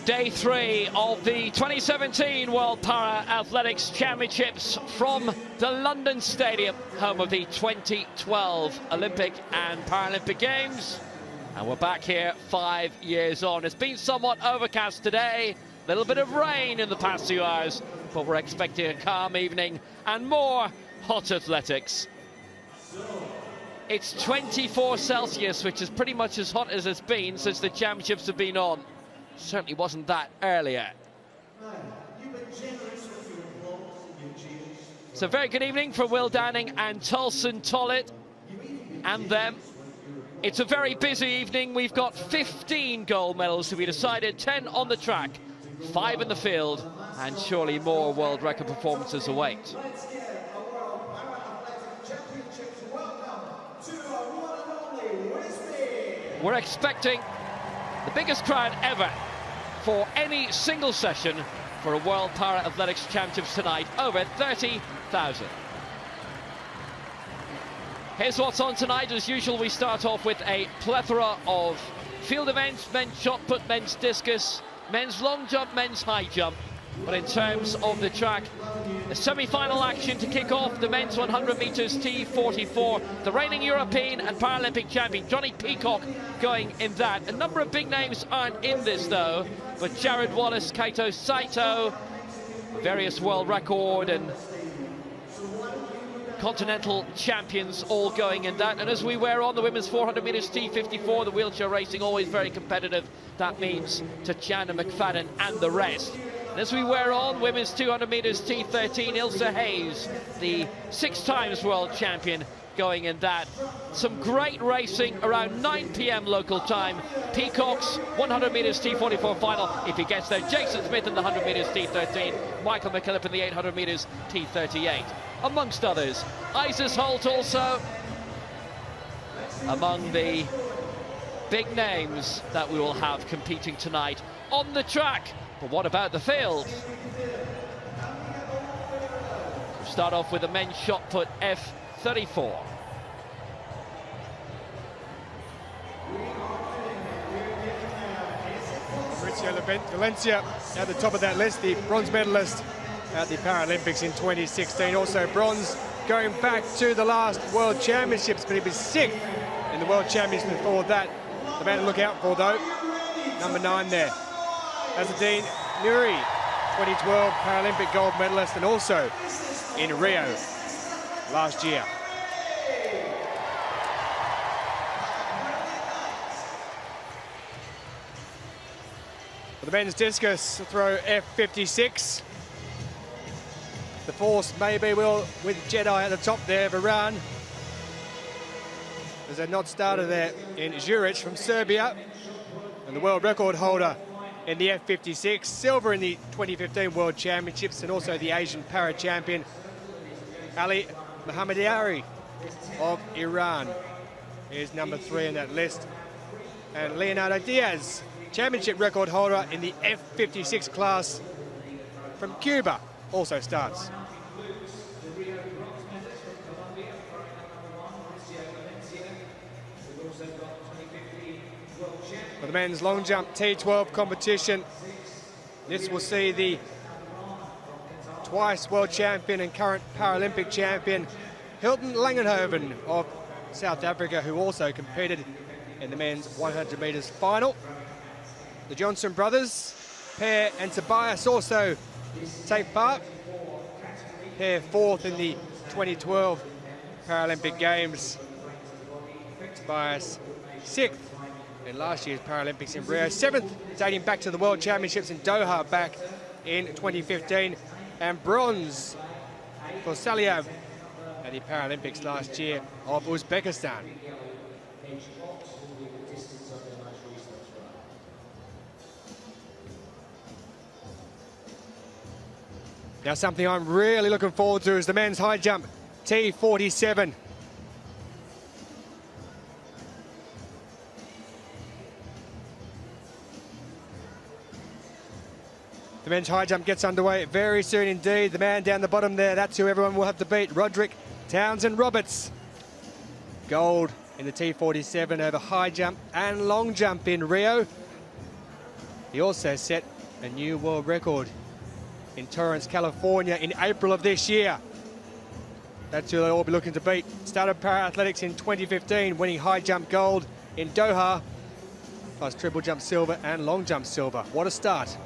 Day 3 of the 2017 World Para Athletics Championships from the London Stadium, home of the 2012 Olympic and Paralympic Games. And we're back here 5 years on. It's been somewhat overcast today, a little bit of rain in the past 2 hours, but we're expecting a calm evening and more hot athletics. It's 24 Celsius, which is pretty much as hot as it's been since the championships have been on. Certainly wasn't that earlier. So very good evening for Will Downing and Tulson Tollett and them. It's a very busy evening. We've got 15 gold medals to be decided, 10 on the track, 5 in the field, and surely more world record performances await. We're expecting the biggest crowd ever for any single session for a World Para Athletics Championships tonight, over 30,000. Here's what's on tonight. As usual, we start off with a plethora of field events: men's shot put, men's discus, men's long jump, men's high jump. But in terms of the track, the semi-final action to kick off the men's 100 metres T44. The reigning European and Paralympic champion Johnny Peacock going in that. A number of big names aren't in this though, but Jared Wallace, Kaito Saito, various world record and continental champions all going in that. And as we wear on the women's 400 metres T54, the wheelchair racing always very competitive. That means Tatjana McFadden and the rest. And as we wear on women's 200 metres T13, Ilse Hayes, the 6 times world champion, going in that. Some great racing around 9 p.m. local time. Peacock's 100 metres T44 final, if he gets there. Jason Smith in the 100 metres T13. Michael McKillop in the 800 metres T38, amongst others. Isis Holt also among the big names that we will have competing tonight on the track. But what about the field? We'll start off with the men's shot put F34. Mauricio Valencia at the top of that list, the bronze medalist at the Paralympics in 2016. Also bronze going back to the last World Championships, but he was 6th in the World Championships before that. The man to look out for though, number 9 there. Azadine Nuri, 2012 Paralympic gold medalist, and also in Rio last year. For the men's discus throw F56. The force maybe will with Jedi at the top there, Varan. There's a nod starter there in Zurich from Serbia, and the world record holder in the F56, silver in the 2015 World Championships, and also the Asian Para champion Ali Mohammadiari of Iran is number 3 in that list. And Leonardo Diaz, championship record holder in the F56 class from Cuba, also starts. For the men's long jump T12 competition, this will see the twice world champion and current Paralympic champion Hilton Langenhoven of South Africa, who also competed in the men's 100 metres final. The Johnson brothers, Per and Tobias, also take part. Per 4th in the 2012 Paralympic Games. Tobias 6th in last year's Paralympics in Rio, 7th dating back to the World Championships in Doha back in 2015, and bronze for Saliyev at the Paralympics last year of Uzbekistan. Now something I'm really looking forward to is the men's high jump T47. The men's high jump gets underway very soon indeed. The man down the bottom there, that's who everyone will have to beat. Roderick Townsend Roberts. Gold in the T47 over high jump and long jump in Rio. He also set a new world record in Torrance, California in April of this year. That's who they'll all be looking to beat. Started para-athletics in 2015, winning high jump gold in Doha, plus triple jump silver and long jump silver. What a start.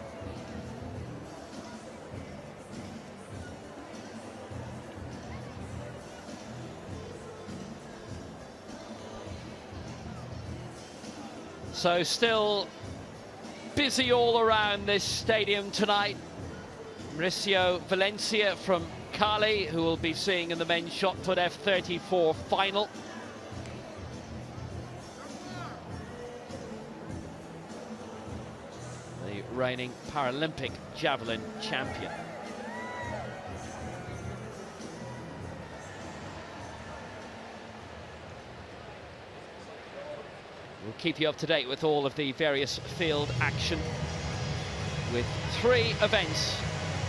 So still busy all around this stadium tonight. Mauricio Valencia from Cali, who we'll be seeing in the men's shot put F34 final. The reigning Paralympic javelin champion. We'll keep you up to date with all of the various field action, with 3 events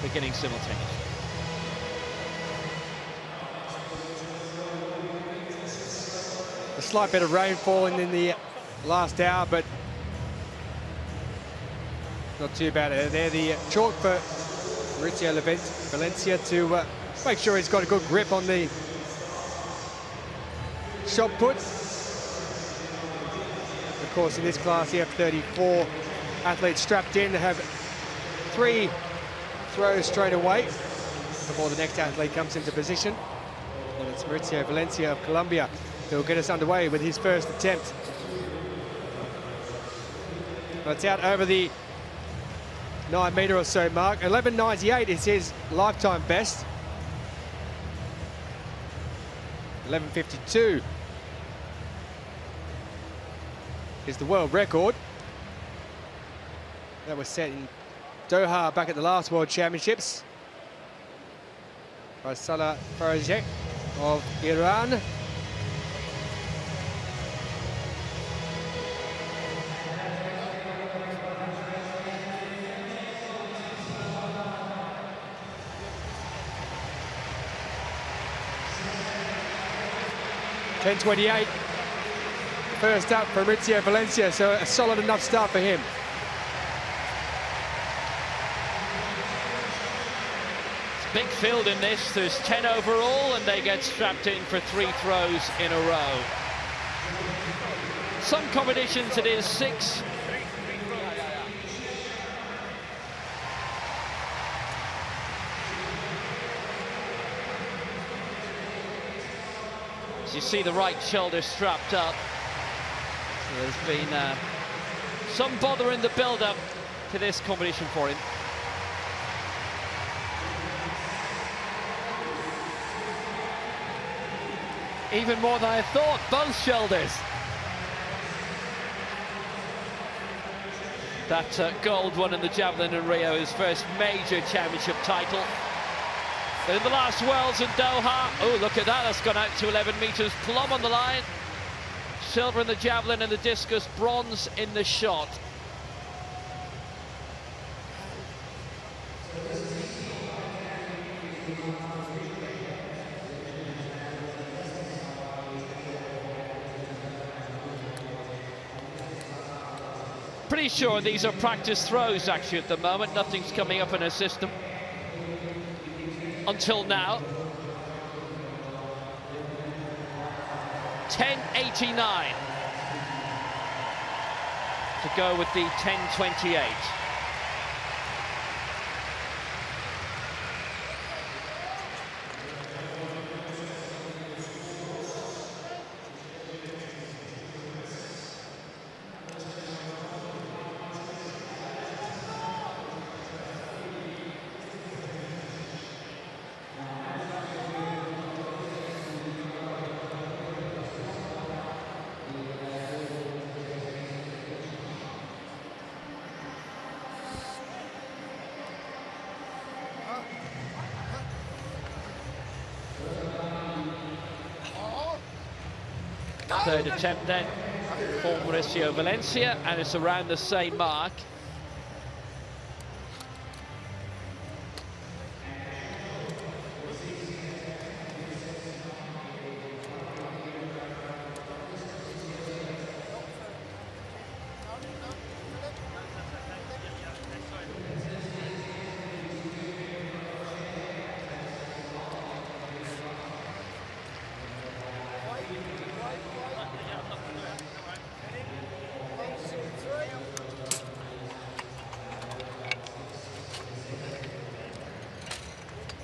beginning simultaneously. A slight bit of rain falling in the last hour, but not too bad. They're the chalk for Mauricio Valencia to make sure he's got a good grip on the shot put. Of course, in this class, the F34 athletes strapped in have 3 throws straight away before the next athlete comes into position. And it's Mauricio Valencia of Colombia who will get us underway with his first attempt. But it's out over the 9 metre or so mark. 11.98 is his lifetime best. 11.52 is the world record. That was set in Doha back at the last World Championships by Salah Farajek of Iran. .10.28, first up for Mauricio Valencia, so a solid enough start for him. Big field in this. There's 10 overall, and they get strapped in for 3 throws in a row. Some competitions it is 6. As you see the right shoulder strapped up. So there's been some bother in the build-up to this competition for him. Even more than I thought, both shoulders. That gold won in the javelin in Rio, his first major championship title. But in the last Worlds in Doha, oh, look at that, that's gone out to 11 metres, plumb on the line. Silver in the javelin and the discus, bronze in the shot. Pretty sure these are practice throws actually at the moment. Nothing's coming up in her system until now. 10.89 to go with the 10.28. Third attempt then for Mauricio Valencia, and it's around the same mark.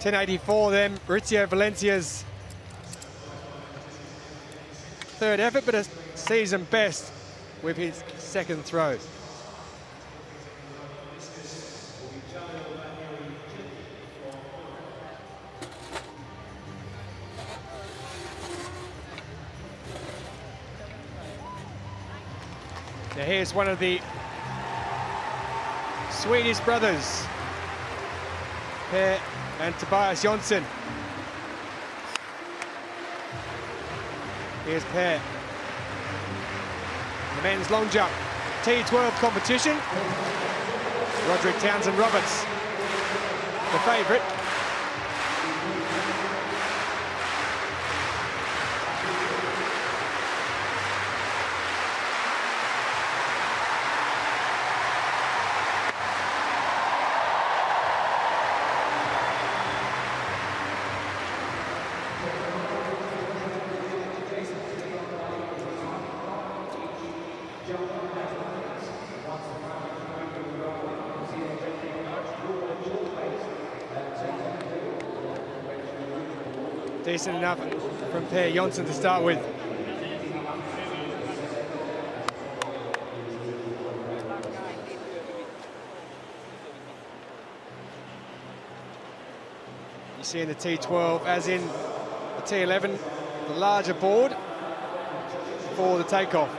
10.84 then, Maurizio Valencia's third effort, but a season best with his second throw. Now here's one of the Swedish brothers, Per and Tobias Jonsson. Here's Per. The men's long jump, T12 competition. Roderick Townsend Roberts, the favourite. Decent enough from Per Jonsson to start with. You see in the T12, as in the T11, the larger board for the takeoff.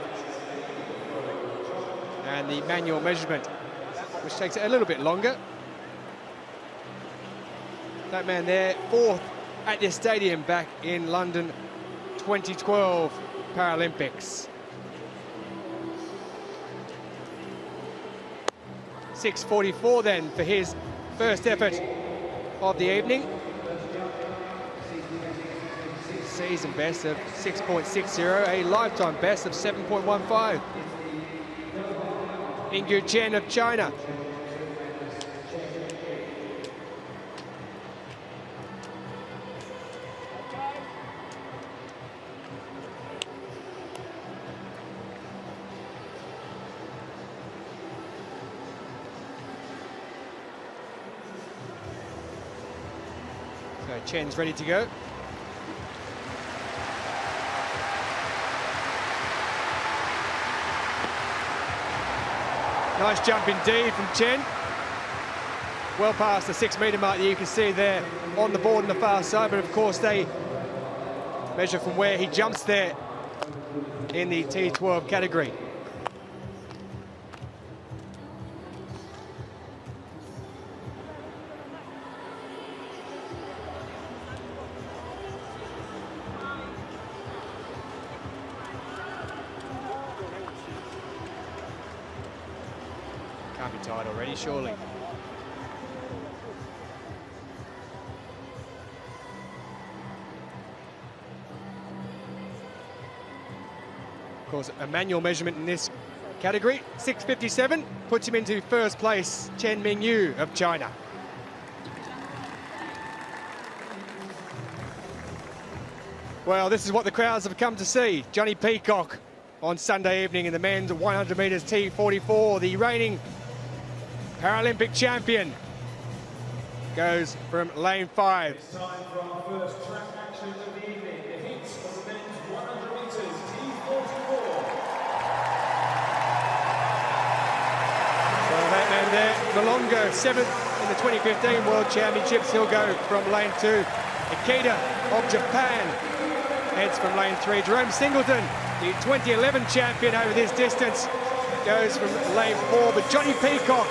And the manual measurement, which takes it a little bit longer. That man there, fourth at this stadium back in London 2012 Paralympics. 6:44 then for his first effort of the evening. Season best of 6.60, a lifetime best of 7.15. Ingyu Chen of China. So Chen's ready to go. Nice jump indeed from Chen. Well past the 6 metre mark that you can see there on the board on the far side, but of course they measure from where he jumps there in the T12 category. Can't be tired already, surely. Of course, a manual measurement in this category, 6:57, puts him into first place, Chen Mingyu of China. Well, this is what the crowds have come to see. Johnny Peacock on Sunday evening in the men's 100 metres T44, the reigning Paralympic champion, goes from lane 5. It's time for our first track action of the evening. The heats of the men's 100 metres T44. So that man there, Malongo, 7th in the 2015 World Championships. He'll go from lane 2. Ikeda of Japan heads from lane 3. Jerome Singleton, the 2011 champion over this distance, goes from lane 4. But Johnny Peacock,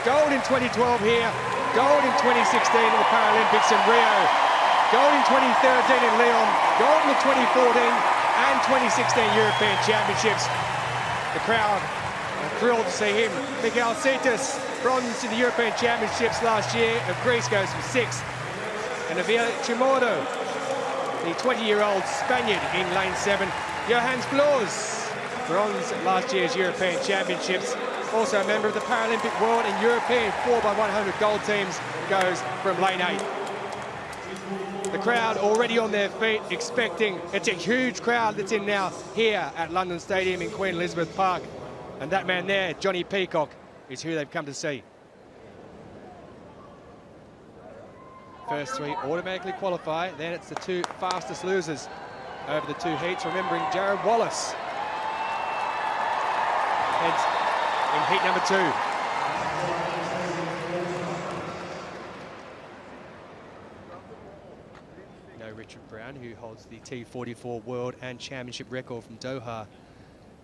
gold in 2012 here, gold in 2016 at the Paralympics in Rio, gold in 2013 in Lyon, gold in the 2014 and 2016 European Championships. The crowd are thrilled to see him. Miguel Cetas, bronze in the European Championships last year of Greece, goes from 6th. And Avila Chimodo, the 20-year-old Spaniard, in lane 7. Johannes Flores, bronze at last year's European Championships, also a member of the Paralympic World and European 4x100 gold teams, goes from lane 8. The crowd already on their feet, expecting. It's a huge crowd that's in now here at London Stadium in Queen Elizabeth Park. And that man there, Johnny Peacock, is who they've come to see. first 3 automatically qualify. Then it's the 2 fastest losers over the 2 heats. Remembering Jared Wallace heads in heat number 2. No Richard Brown, who holds the T44 World and Championship record from Doha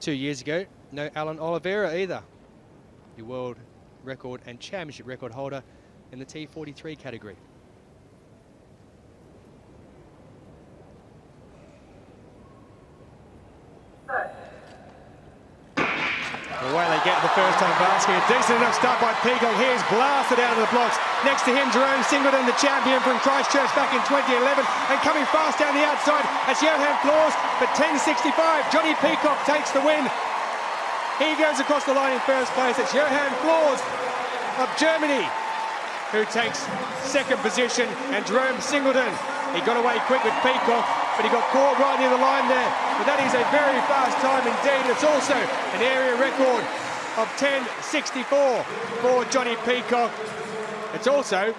2 years ago. No Alan Oliveira either, the World Record and Championship record holder in the T43 category. Away they get the first time basket. Decent enough start by Peacock. Here's blasted out of the blocks. Next to him, Jerome Singleton, the champion from Christchurch back in 2011. And coming fast down the outside, that's Johan Flores for 10.65. Johnny Peacock takes the win. He goes across the line in first place. It's Johan Flores of Germany who takes second position. And Jerome Singleton, he got away quick with Peacock, but he got caught right near the line there. But that is a very fast time indeed. It's also an area record of 10.64 for Johnny Peacock. It's also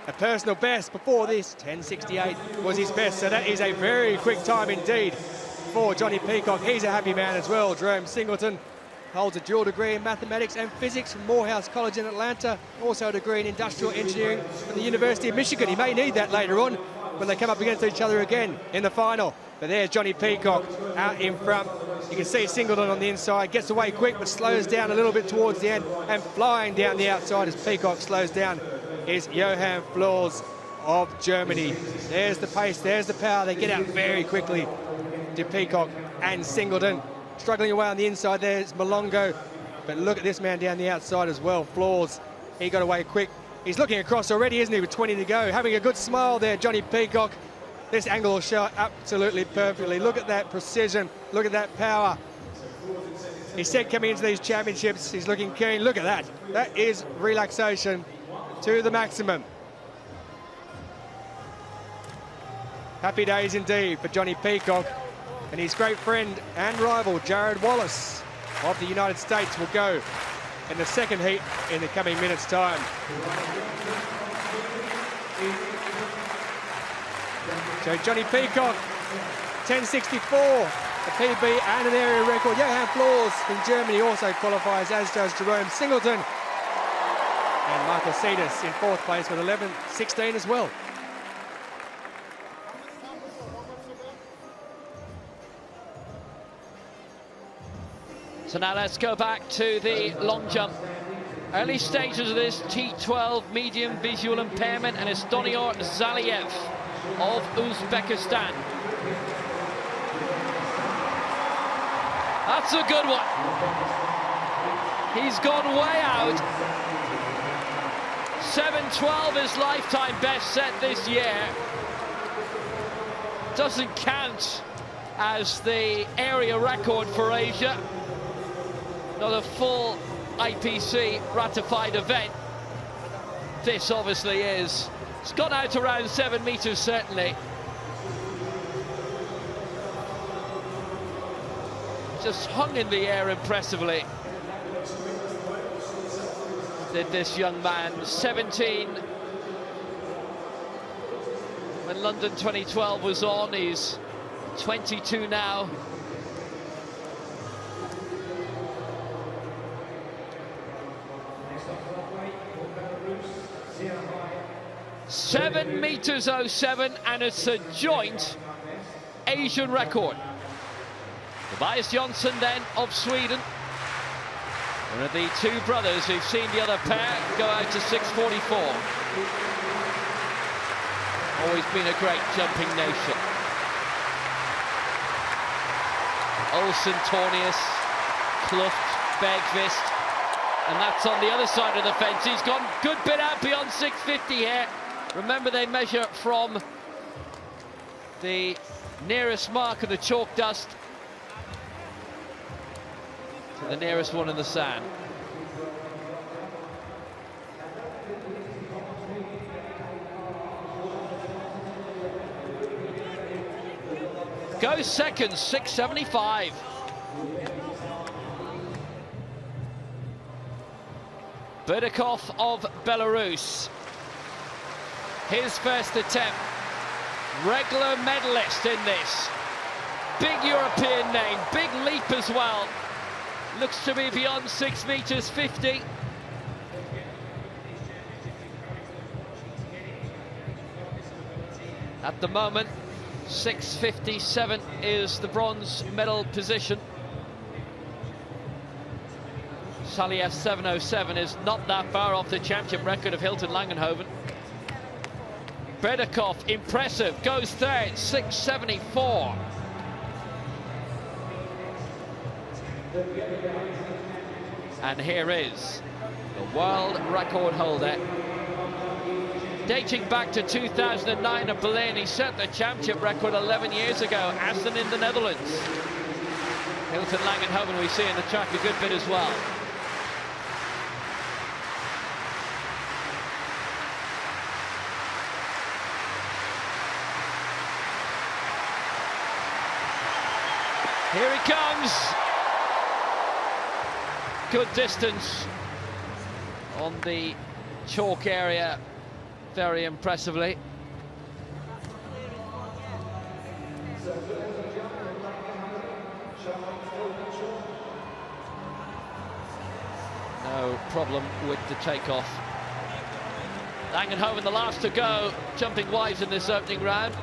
a personal best. Before this, 10.68 was his best. So that is a very quick time indeed for Johnny Peacock. He's a happy man as well. Jerome Singleton holds a dual degree in mathematics and physics from Morehouse College in Atlanta. Also a degree in industrial engineering from the University of Michigan. He may need that later on when they come up against each other again in the final. But there's Johnny Peacock out in front. You can see Singleton on the inside, gets away quick but slows down a little bit towards the end, and flying down the outside as Peacock slows down is Johan Flores of Germany. There's the pace, there's the power. They get out very quickly to Peacock and Singleton. Struggling away on the inside, there's Malongo. But look at this man down the outside as well. Flores, he got away quick. He's looking across already, isn't he, with 20 to go. Having a good smile there, Johnny Peacock. This angle will show absolutely perfectly. Look at that precision. Look at that power. He said coming into these championships, he's looking keen. Look at that. That is relaxation to the maximum. Happy days indeed for Johnny Peacock. And his great friend and rival, Jared Wallace of the United States, will go in the second heat in the coming minutes' time. So Johnny Peacock, 10.64, the PB and an area record. Johan Flores from Germany also qualifies, as does Jerome Singleton. And Michael Cetus in fourth place with 11.16 as well. So now let's go back to the long jump. Early stages of this, T12 medium visual impairment, and it's Donior Zaliev of Uzbekistan. That's a good one. He's gone way out. 7.12 is lifetime best set this year. Doesn't count as the area record for Asia. Not a full IPC ratified event. This obviously is. It's gone out around 7 meters certainly. Just hung in the air impressively. Did this young man, 17 when London 2012 was on. He's 22 now. Seven meters 07, and it's a joint Asian record. Tobias Jonsson then of Sweden, one of the two brothers who've seen the other pair go out to 6.44. Always been a great jumping nation. Olsen, Tornius, Kluft, Bergqvist, and that's on the other side of the fence. He's gone good bit out beyond 6.50 here. Remember, they measure from the nearest mark of the chalk dust to the nearest one in the sand. Goes second, 6.75. Burdakov of Belarus. His first attempt. Regular medalist in this. Big European name, big leap as well. Looks to be beyond 6 meters 50. At the moment, 6:57 is the bronze medal position. Salieff 7:07 is not that far off the championship record of Hilton Langenhoven. Bredakov, impressive, goes third, 6:74. And here is the world record holder. Dating back to 2009 at Berlin, he set the championship record 11 years ago, Aston in the Netherlands. Hilton Langenhoven we see in the track a good bit as well. Here he comes. Good distance on the chalk area, very impressively. No problem with the takeoff. Langenhoven the last to go, jumping wise in this opening round.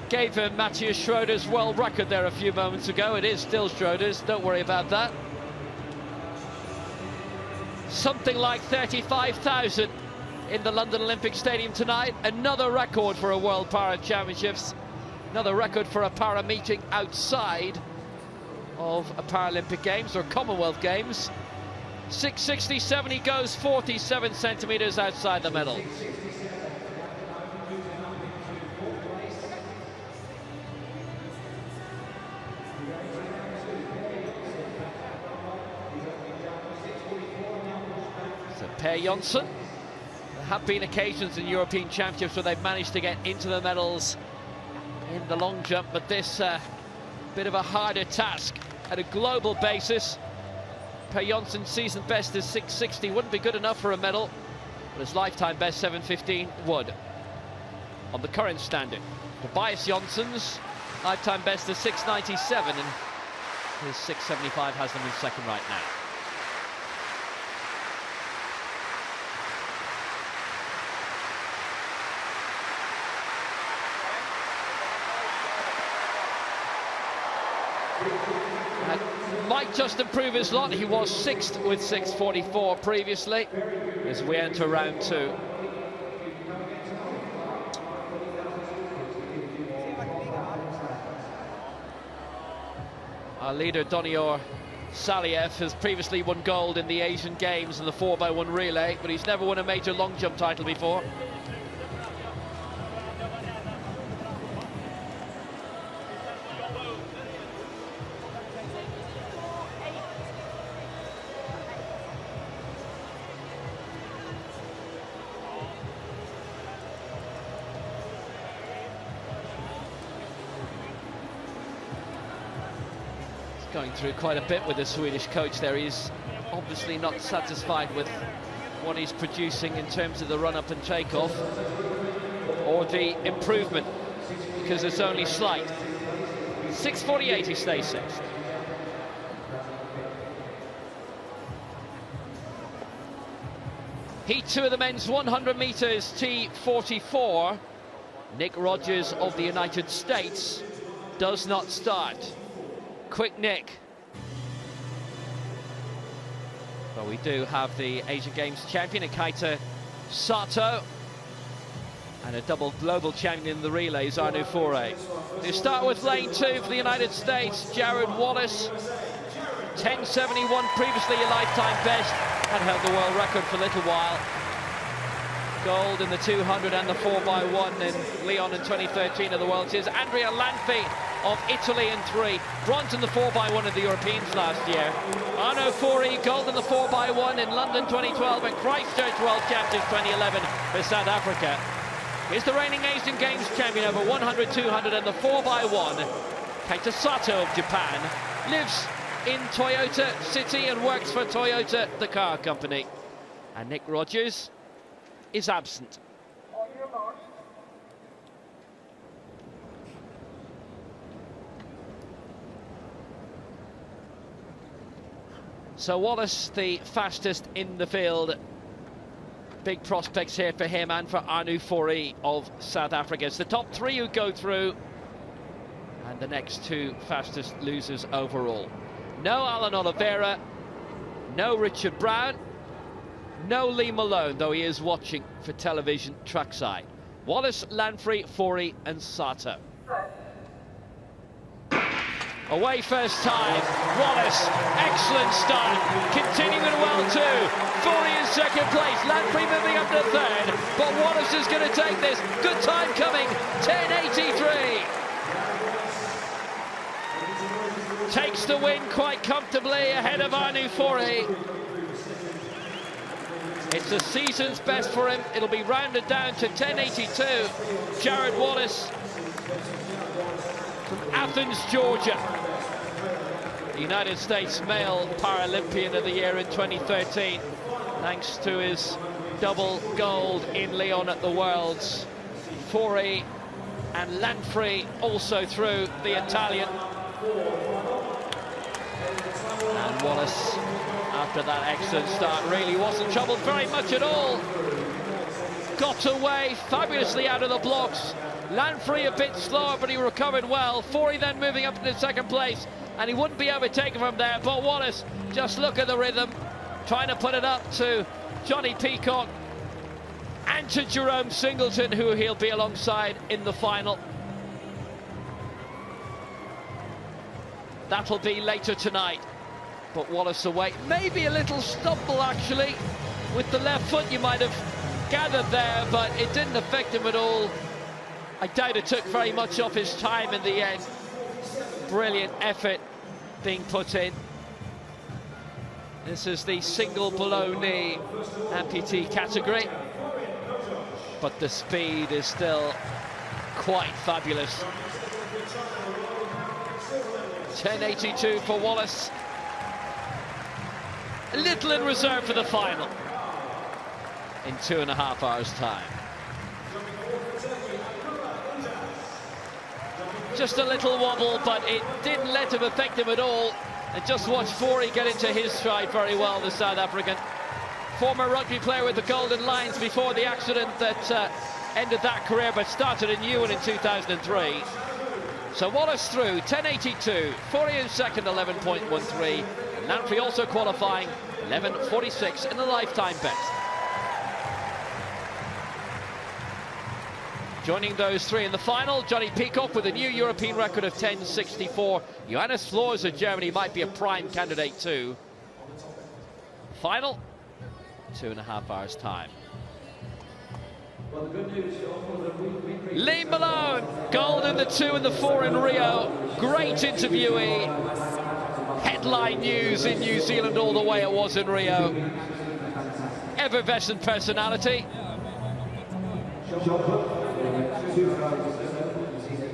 Gave him Matthias Schroeder's world record there a few moments ago. It is still Schroeder's, don't worry about that. Something like 35,000 in the London Olympic Stadium tonight. Another record for a World Para Championships. Another record for a para meeting outside of a Paralympic Games or Commonwealth Games. 6:67, he goes 47 centimeters outside the medal. Per Jonsson. There have been occasions in European Championships where they've managed to get into the medals in the long jump, but this bit of a harder task at a global basis. Per Jonsson's season best is 6:60, wouldn't be good enough for a medal, but his lifetime best 7:15 would on the current standard. Tobias Jonsson's lifetime best is 6:97 and his 6:75 has them in second right now. Might just improve his lot. He was 6th with 6:44 previously as we enter round 2. Our leader Donior Salieff has previously won gold in the Asian Games in the 4x1 relay, but he's never won a major long jump title before. Going through quite a bit with the Swedish coach there. He's obviously not satisfied with what he's producing in terms of the run-up and takeoff or the improvement, because it's only slight. 6:48, he stays 6th. Heat 2 of the men's 100 meters T44. Nick Rogers of the United States does not start. Quick Nick. But we do have the Asian Games champion, Akita Sato, and a double global champion in the relays, Arnu Foray. We start with lane 2 for the United States, Jared Wallace. 10:71, previously a lifetime best, and held the world record for a little while. Gold in the 200 and the 4x1 in Lyon in 2013 of the World Series. Andrea Lanfi of Italy in 3. Bronze in the 4x1 in the Europeans last year. Arno Foray, gold in the 4x1 in London 2012 and Christchurch World Champions 2011 for South Africa. He's the reigning Asian Games champion over 100, 200 and the 4x1. Keita Sato of Japan lives in Toyota City and works for Toyota, the car company. And Nick Rogers is absent. So Wallace, the fastest in the field. Big prospects here for him and for Anu Fori of South Africa. It's the top three who go through, and the next two fastest losers overall. No Alan Oliveira, no Richard Brown, no Lee Malone, though he is watching for television trackside. Wallace, Lanfrey, Fori and Sato. Away first time, Wallace, excellent start, continuing well too. Fori in second place, Lanfrey moving up to third, but Wallace is going to take this. Good time coming, 10.83. Takes the win quite comfortably ahead of Anu Fori. It's a season's best for him. It'll be rounded down to 10.82. Jared Wallace from Athens, Georgia. The United States male Paralympian of the year in 2013, thanks to his double gold in Lyon at the Worlds. Fori and Lanfrey also through, the Italian. And Wallace, after that excellent start, really wasn't troubled very much at all. Got away fabulously out of the blocks. Lanfrey a bit slower, but he recovered well. Fori then moving up into second place, and he wouldn't be overtaken from there. But Wallace, just look at the rhythm, trying to put it up to Johnny Peacock and to Jerome Singleton, who he'll be alongside in the final. That'll be later tonight. But Wallace away, maybe a little stumble actually with the left foot, you might have gathered there, but it didn't affect him at all. I doubt it took very much off his time in the end. Brilliant effort being put in. This is the single below knee amputee category, but the speed is still quite fabulous. 10.82 for Wallace. A little in reserve for the final in 2.5 hours' time. Just a little wobble, but it didn't let him affect him at all. And just watch Fori get into his stride very well, the South African. Former rugby player with the Golden Lions before the accident that ended that career, but started a new one in 2003. So Wallace through, 10.82. Fori in second, 11.13. And Lanfrey also qualifying, 11.46 in the lifetime best. Joining those three in the final, Johnny Peacock with a new European record of 10.64. Johannes Flores of Germany might be a prime candidate too. Final, 2.5 hours' time. Lee Malone, gold in the 2 and the 4 in Rio. Great interviewee. Headline news in New Zealand all the way it was in Rio. Effervescent personality.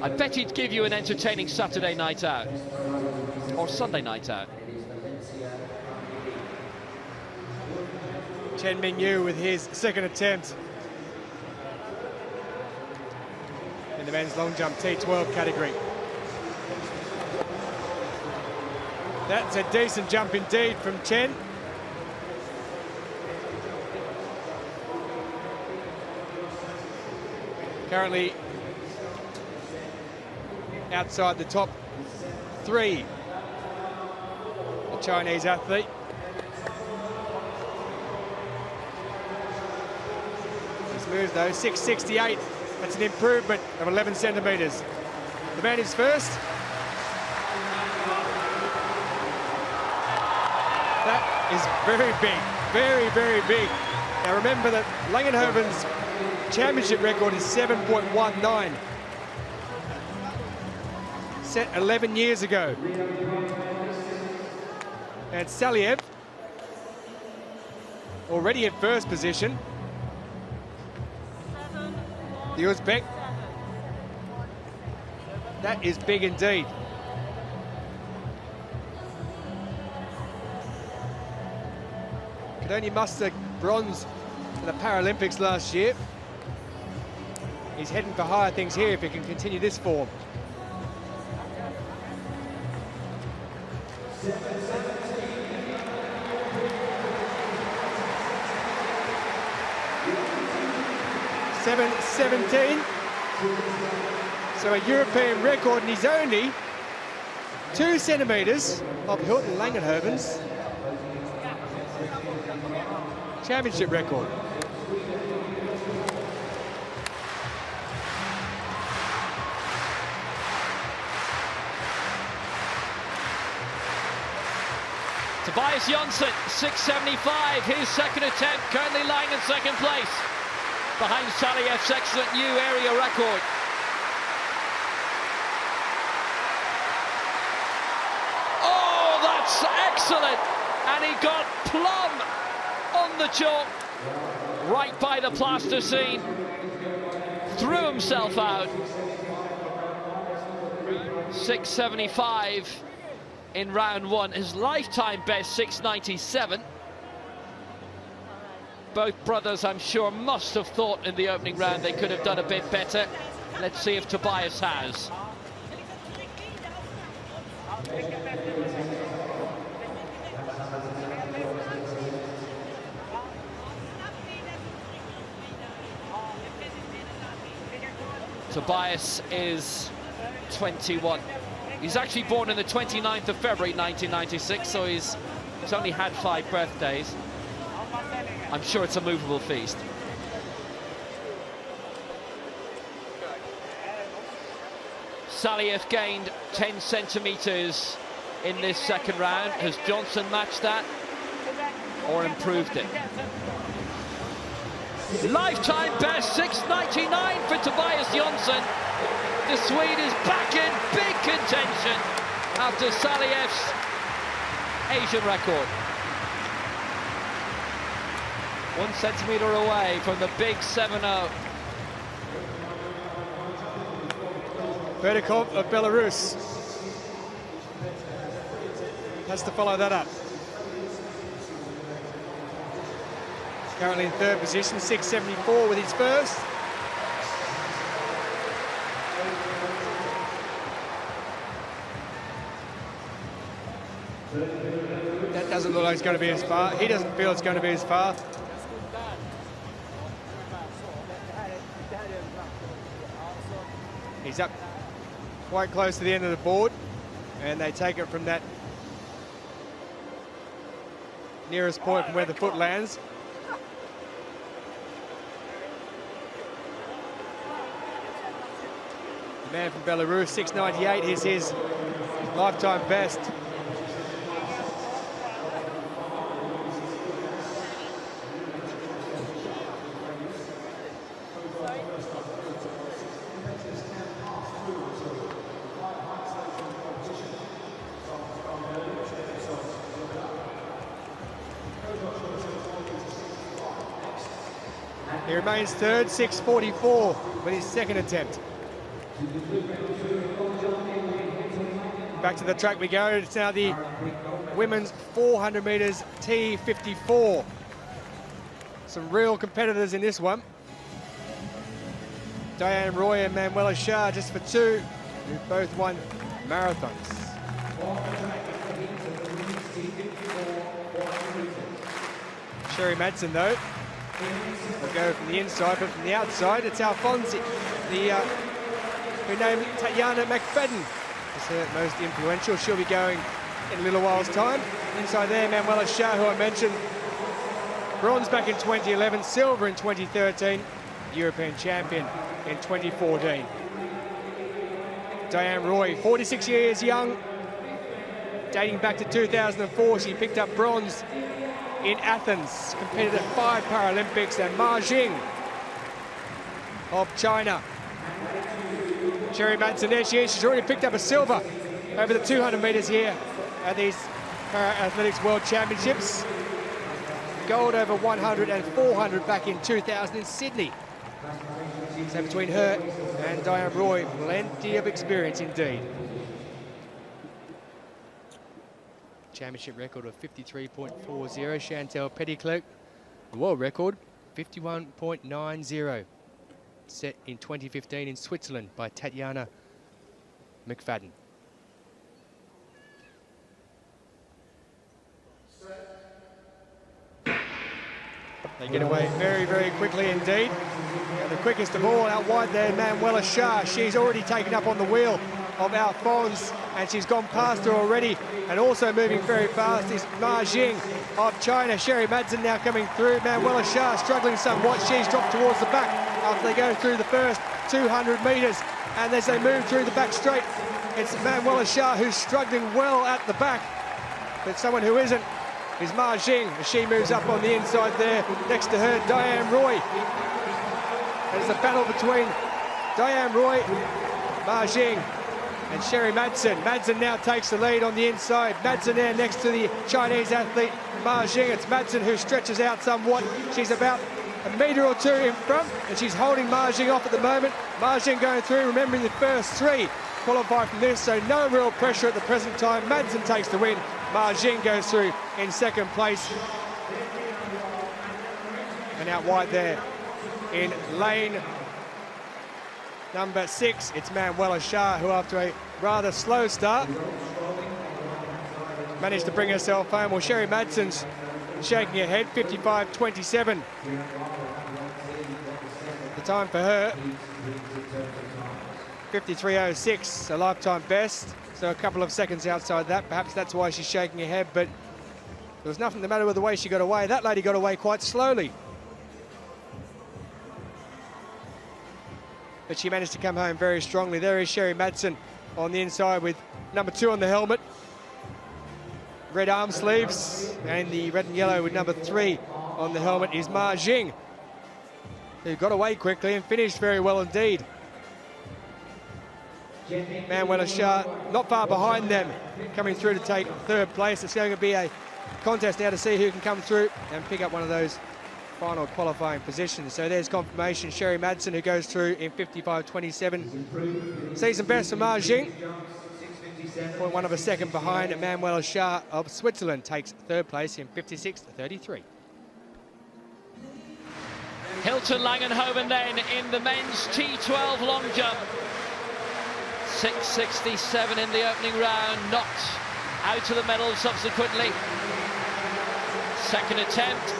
I bet he'd give you an entertaining Saturday night out. Or Sunday night out. Chen Mingyu with his second attempt in the men's long jump T12 category. That's a decent jump indeed from Chen. Currently outside the top 3, the Chinese athlete. His move though, 6.68. That's an improvement of 11 centimetres. The man is first. That is very big, very, very big. Now remember that Langenhoven's championship record is 7.19. Set 11 years ago. And Saliev already in first position. The Uzbek. That is big indeed. Could only muster bronze the Paralympics last year. He's heading for higher things here if he can continue this form. .7:17. So a European record, and he's only 2 centimetres of Hilton Langenhoven's championship record. Tobias Jonsson, 6:75, his second attempt, currently lying in second place, behind Saliev's excellent new area record. Oh, that's excellent! And he got plumb on the chalk, right by the plasticine, threw himself out. 6:75 in round one, his lifetime best 6:97. Both brothers, I'm sure, must have thought in the opening round they could have done a bit better. Let's see if Tobias has. Tobias is 21. He's actually born on the 29th of February 1996, so he's only had 5 birthdays. I'm sure it's a movable feast. Saliev gained 10 centimetres in this second round. Has Jonsson matched that or improved it? Lifetime best 6:99 for Tobias Jonsson. The Swede is back in big contention after Saliev's Asian record. 1 centimetre away from the big 7-0. Verdikov of Belarus has to follow that up. Currently in third position, 6:74 with his first. That doesn't look like it's going to be as far. He doesn't feel it's going to be as far. He's up quite close to the end of the board, and they take it from that nearest point from where the foot lands. The man from Belarus, 6:98 is his lifetime best. He remains third, 6:44 with his second attempt. Back to the track we go. It's now the women's 400 metres T54. Some real competitors in this one. Diane Roy and Manuela Shah just for 2, who both won marathons. Sherry Madsen, though, will go from the inside, but from the outside, it's Alfonsi, who named Tatiana McFadden as her most influential. She'll be going in a little while's time. Inside there, Manuela Shah, who I mentioned, bronze back in 2011, silver in 2013, European champion in 2014. Diane Roy, 46 years young, dating back to 2004, she picked up bronze in Athens, competed at 5 Paralympics, and Ma Jing of China. Sherry Madsen, there she is. She's already picked up a silver over the 200 metres here at these Para-Athletics World Championships. Gold over 100 and 400 back in 2000 in Sydney. So between her and Diane Roy, plenty of experience indeed. Championship record of 53.40. Chantal Petitclerc, the world record 51.90, set in 2015 in Switzerland by Tatiana McFadden. They get away very, very quickly indeed. And the quickest of all out wide there, Manuela Shah. She's already taken up on the wheel of Alphonse, and she's gone past her already. And also moving very fast is Ma Jing of China. Sherry Madsen now coming through. Manuela Shah struggling somewhat. She's dropped towards the back after they go through the first 200 metres. And as they move through the back straight, it's Manuela Shah who's struggling well at the back. But someone who isn't is Ma Jing, as she moves up on the inside there. Next to her, Diane Roy. And it's a battle between Diane Roy, Ma Jing, and Sherry Madsen. Madsen now takes the lead on the inside. Madsen there next to the Chinese athlete, Ma Jing. It's Madsen who stretches out somewhat. She's about a metre or two in front, and she's holding Ma Jing off at the moment. Ma Jing going through, remembering the first three qualify from this, so no real pressure at the present time. Madsen takes the win. Ma Jing goes through in second place. And out wide there in lane number 6, it's Manuela Shah, who after a rather slow start managed to bring herself home. Well, Sherry Madsen's shaking her head, 55.27. The time for her, 53.06, a lifetime best. So a couple of seconds outside that. Perhaps that's why she's shaking her head, but there was nothing the matter with the way she got away. That lady got away quite slowly. But she managed to come home very strongly. There is Sherry Madsen on the inside with number 2 on the helmet. Red arm sleeves, and the red and yellow with number 3 on the helmet is Ma Jing, who got away quickly and finished very well indeed. Manuela Shah not far behind them, coming through to take third place. It's going to be a contest now to see who can come through and pick up one of those final qualifying positions. So there's confirmation. Sherry Madsen, who goes through in 55.27. Season best for Ma Jing. 0.1 of a second behind. Manuela Shah of Switzerland takes third place in 56.33. Hilton Langenhoven then in the men's T12 long jump. 6.67 in the opening round, knocked out of the medal subsequently. Second attempt.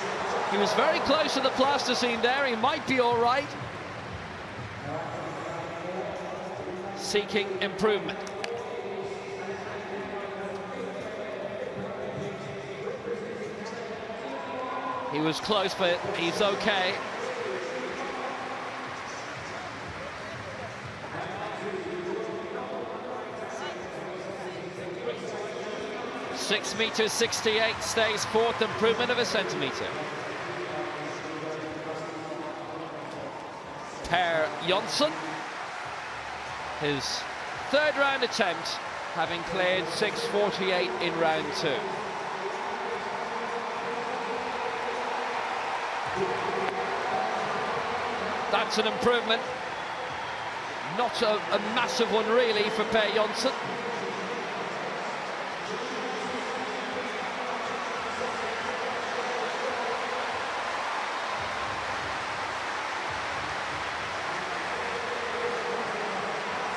He was very close to the plasticine there. He might be all right. Seeking improvement. He was close, but he's okay. .68 stays fourth, improvement of a centimetre. Per Jonsson, his third round attempt, having cleared 6.48 in round 2. That's an improvement. Not a massive one really for Per Jonsson.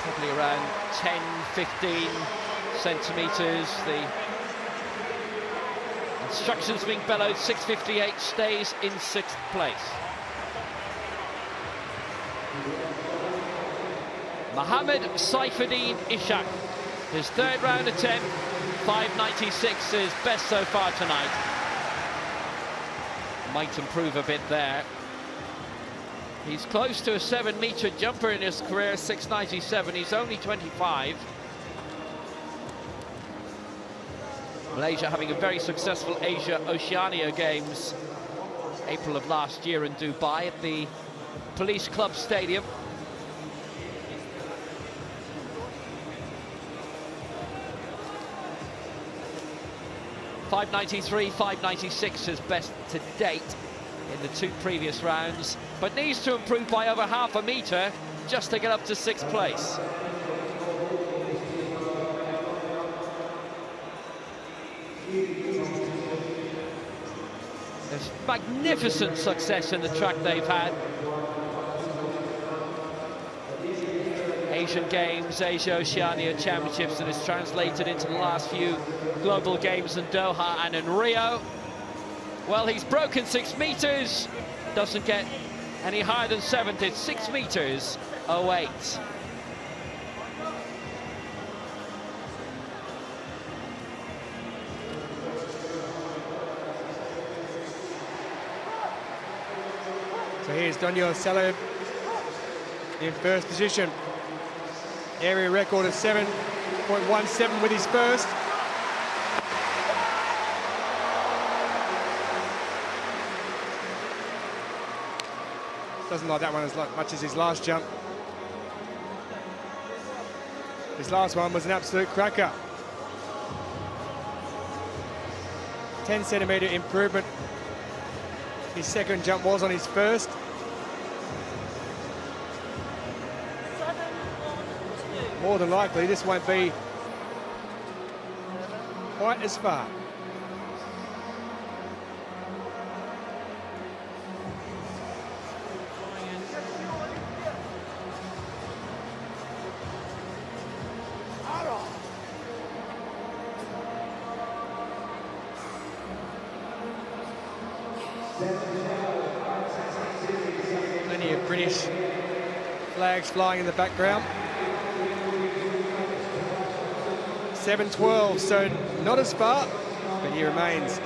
Probably around 10-15 centimetres. The instructions being bellowed. 6.58 stays in 6th place. Mohammed Saifuddin Ishak, his third round attempt, 5.96 is best so far tonight. Might improve a bit there. He's close to a 7-metre jumper in his career, 6.97. He's only 25. Malaysia having a very successful Asia Oceania Games, April of last year in Dubai at the Police Club Stadium. .593, 5.96 is best to date in the 2 previous rounds, but needs to improve by over half a metre just to get up to 6th place. It's magnificent success in the track they've had. Asian Games, Asia Oceania Championships, and it's translated into the last few global games in Doha and in Rio. Well, he's broken 6 meters, doesn't get any higher than 7th. It's 6 meters 08. So here's Daniel Salib in first position. Area record of 7.17 with his first. Doesn't like that one as much as his last jump. His last one was an absolute cracker. 10-centimetre improvement. His second jump was on his first. More than likely, this won't be quite as far. Plenty of British flags flying in the background. 7.12, so not as far, but he remains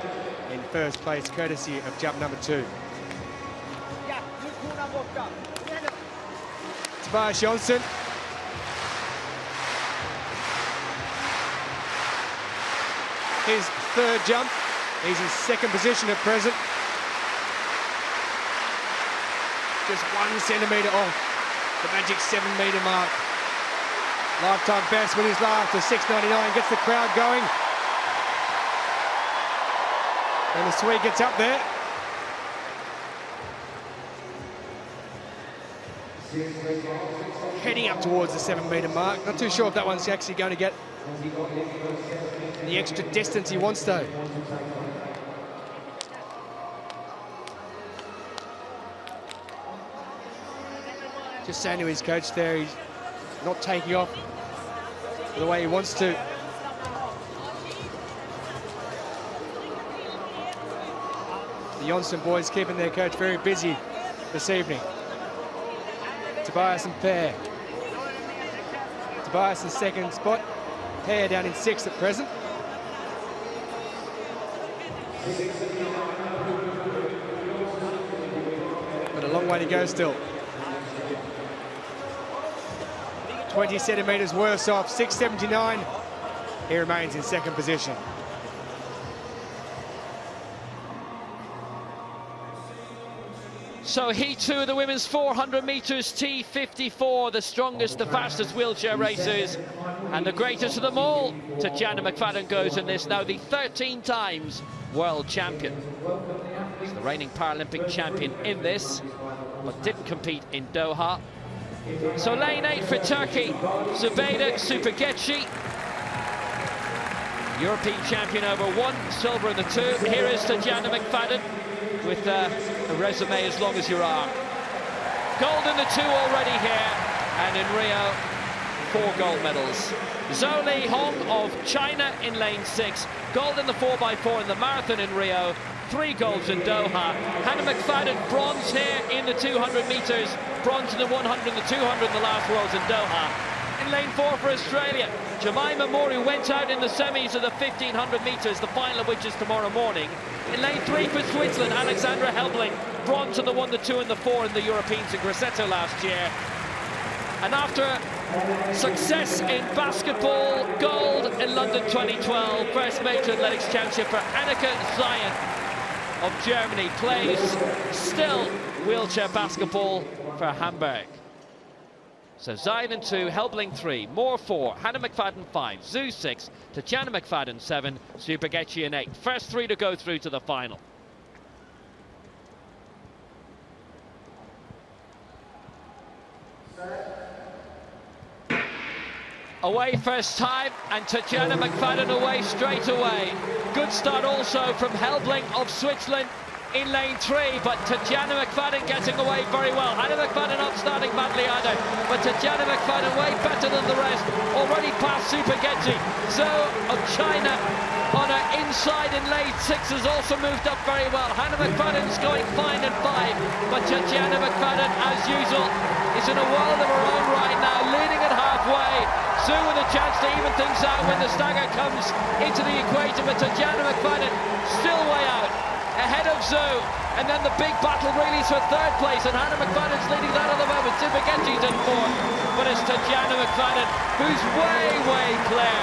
in first place, courtesy of jump number 2. Tobias Johnson. His third jump. He's in second position at present. Just 1 centimetre off the magic 7-metre mark. Lifetime best with his last of 6.99, gets the crowd going. And the Swede gets up there. Heading up towards the 7-metre mark. Not too sure if that one's actually going to get the extra distance he wants though. Just saying to his coach there, he's not taking off the way he wants to. The Johnson boys keeping their coach very busy this evening. Tobias and Pear. Tobias in second spot. Pear down in 6th at present. But a long way to go still. 20 centimetres worse off, 6.79. He remains in second position. So heat 2 of the women's 400 metres T54, the strongest, the fastest wheelchair racers, and the greatest of them all, Tatjana McFadden goes in this, now the 13 times world champion. She's the reigning Paralympic champion in this, but didn't compete in Doha. So lane 8 for Turkey, Zubeda Supageci, European champion over 1, silver in the 2. Here is Tatjana McFadden with a resume as long as your arm. Gold in the 2 already here, and in Rio, 4 gold medals. Zhou Li Hong of China in lane 6, gold in the 4x4 in the marathon in Rio, 3 golds in Doha. Hannah McFadden, bronze here in the 200 metres, bronze in the 100 and the 200 in the last Worlds in Doha. In lane 4 for Australia, Jemima Mori went out in the semis of the 1500 metres, the final of which is tomorrow morning. In lane 3 for Switzerland, Alexandra Helbling, bronze in the 1, the 2 and the 4 in the Europeans in Grosseto last year. And after success in basketball, gold in London 2012, first major athletics championship for Annika Zion of Germany, plays still wheelchair basketball for Hamburg. So Zion in 2, Helbling 3, Moore 4, Hannah McFadden 5, Zhu 6, Tatjana McFadden 7, Supageci in 8. First 3 to go through to the final. Away first time, and Tatjana McFadden away straight away. Good start also from Helbling of Switzerland. in lane 3, but Tatjana McFadden getting away very well. Hannah McFadden not starting badly either, but Tatjana McFadden way better than the rest, already past Supageti. Zoe of China on her inside in lane 6 has also moved up very well. Hannah McFadden's going fine in 5, but Tatjana McFadden, as usual, is in a world of her own right now, leading at halfway. Zoe with a chance to even things out when the stagger comes into the equation, but Tatjana McFadden still way out, ahead of Zoe. And then the big battle really is for 3rd place, and Hannah McFadden's leading that at the moment. Supageti's in 4th, but it's Tatjana McFadden who's way clear.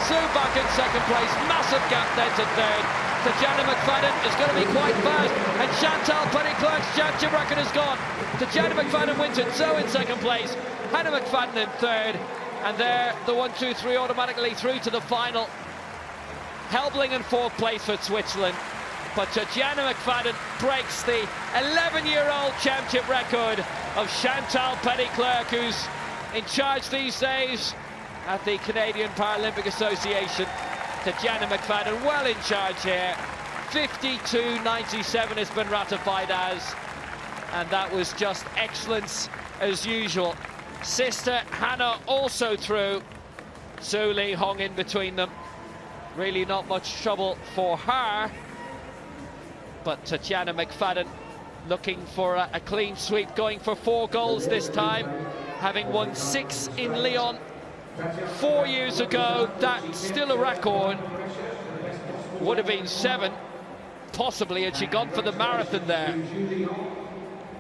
Zoe back in 2nd place, massive gap then to 3rd. Tatjana McFadden is going to be quite fast, and Chantal Petitclerc's championship record is gone. Tatjana McFadden wins it, Zoe in 2nd place, Hannah McFadden in 3rd, and there the 1, 2, 3 automatically through to the final. Helbling in 4th place for Switzerland, but Tatjana McFadden breaks the 11-year-old championship record of Chantal Petitclerc, who's in charge these days at the Canadian Paralympic Association. Tatjana McFadden well in charge here. 52.97 has been ratified as, and that was just excellence as usual. Sister Hannah also through. Su Li Hong in between them. Really not much trouble for her. But Tatjana McFadden looking for a clean sweep, going for 4 goals this time, having won 6 in Lyon 4 years ago. That's still a record. Would have been 7, possibly, had she gone for the marathon there.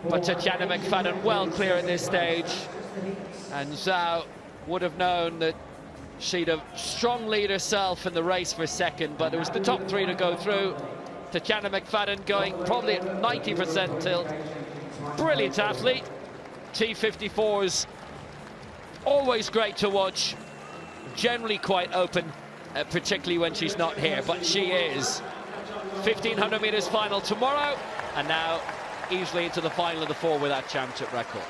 But Tatjana McFadden well clear at this stage. And Zhao would have known that she'd have strong lead herself in the race for 2nd, but it was the top 3 to go through. Tatjana McFadden going probably at 90% tilt. Brilliant athlete. T54s always great to watch. Generally quite open, particularly when she's not here, but she is. 1500 meters final tomorrow, and now easily into the final of the 4 with that championship record.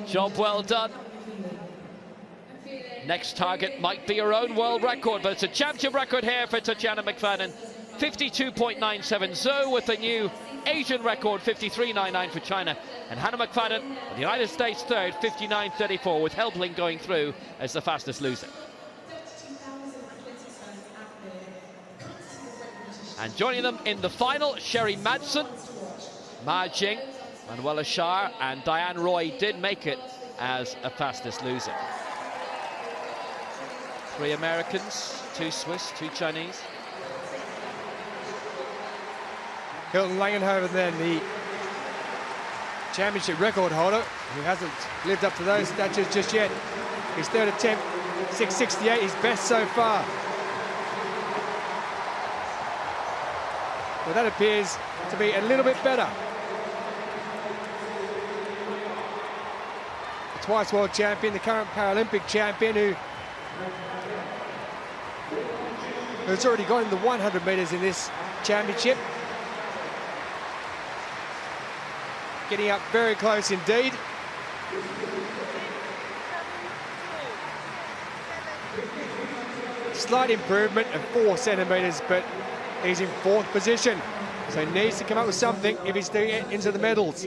Job well done. Next target might be her own world record, but it's a championship record here for Tatjana McFadden. 52.97. Zoe with a new Asian record, 53.99 for China. And Hannah McFadden, the United States 3rd, 59.34, with Helbling going through as the fastest loser. And joining them in the final, Sherry Madsen, Ma Jing, Manuela Shah, and Diane Roy did make it as a fastest loser. 3 Americans, 2 Swiss, 2 Chinese. Hilton Langenhoven then, the championship record holder, who hasn't lived up to those statutes just yet. His 3rd attempt, 6.68, his best so far. Well, that appears to be a little bit better. The twice world champion, the current Paralympic champion, who's already gone in the 100 metres in this championship. Getting up very close indeed. Slight improvement of 4 centimetres, but he's in 4th position, so he needs to come up with something if he's to get into the medals.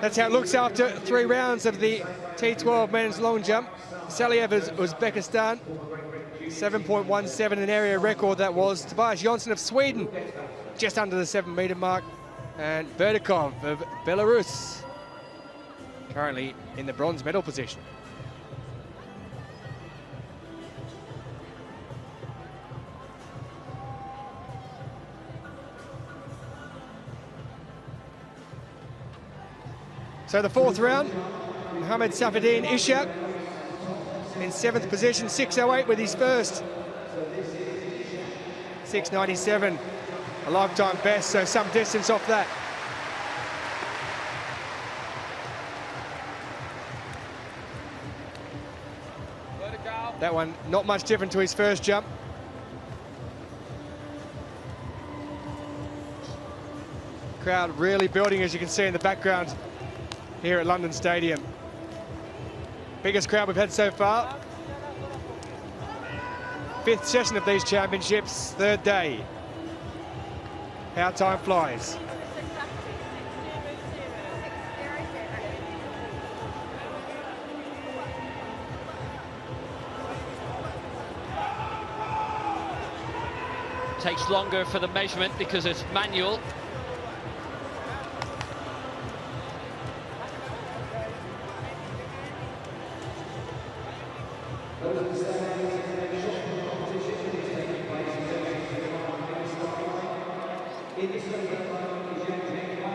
That's how it looks after 3 rounds of the T12 men's long jump. Saliev of Uzbekistan, 7.17, an area record that was. Tobias Jonsson of Sweden, just under the 7-metre mark. And Verdikov of Belarus, currently in the bronze medal position. So the 4th round, Mohamed Safadine Ishak in 7th position, 6.08 with his first. 6.97, a lifetime best, so some distance off that. That one not much different to his first jump. Crowd really building, as you can see in the background here at London Stadium. Biggest crowd we've had so far. 5th session of these championships, 3rd day. How time flies. Takes longer for the measurement because it's manual.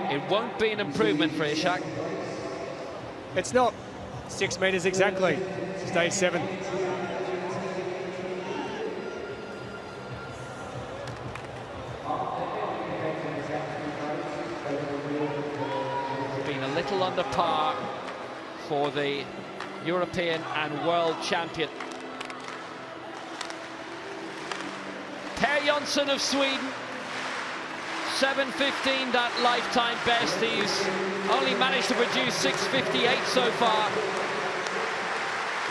It won't be an improvement for Ishak. It's not 6 metres exactly. Stage 7. Been a little under par for the European and world champion. Per Jönsson of Sweden, 7:15, that lifetime best. He's only managed to produce 6:58 so far.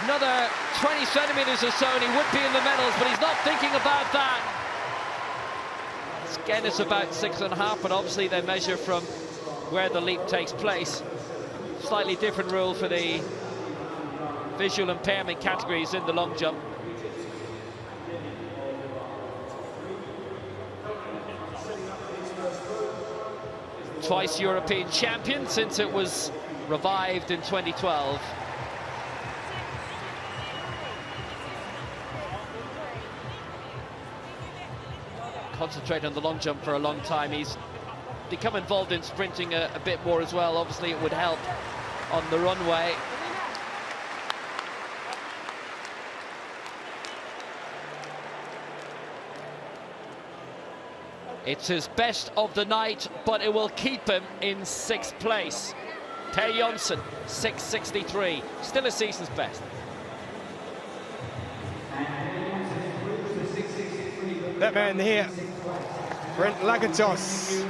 Another 20 centimeters or so and he would be in the medals, but he's not thinking about that. Again, it's about 6.5, but obviously they measure from where the leap takes place. Slightly different rule for the visual impairment categories in the long jump. Twice European champion since it was revived in 2012. Concentrate on the long jump for a long time. He's become involved in sprinting a bit more as well. Obviously it would help on the runway. It's his best of the night, but it will keep him in 6th place. Per Jönsson, 6:63, still a season's best. That man here, Brent Lakatos,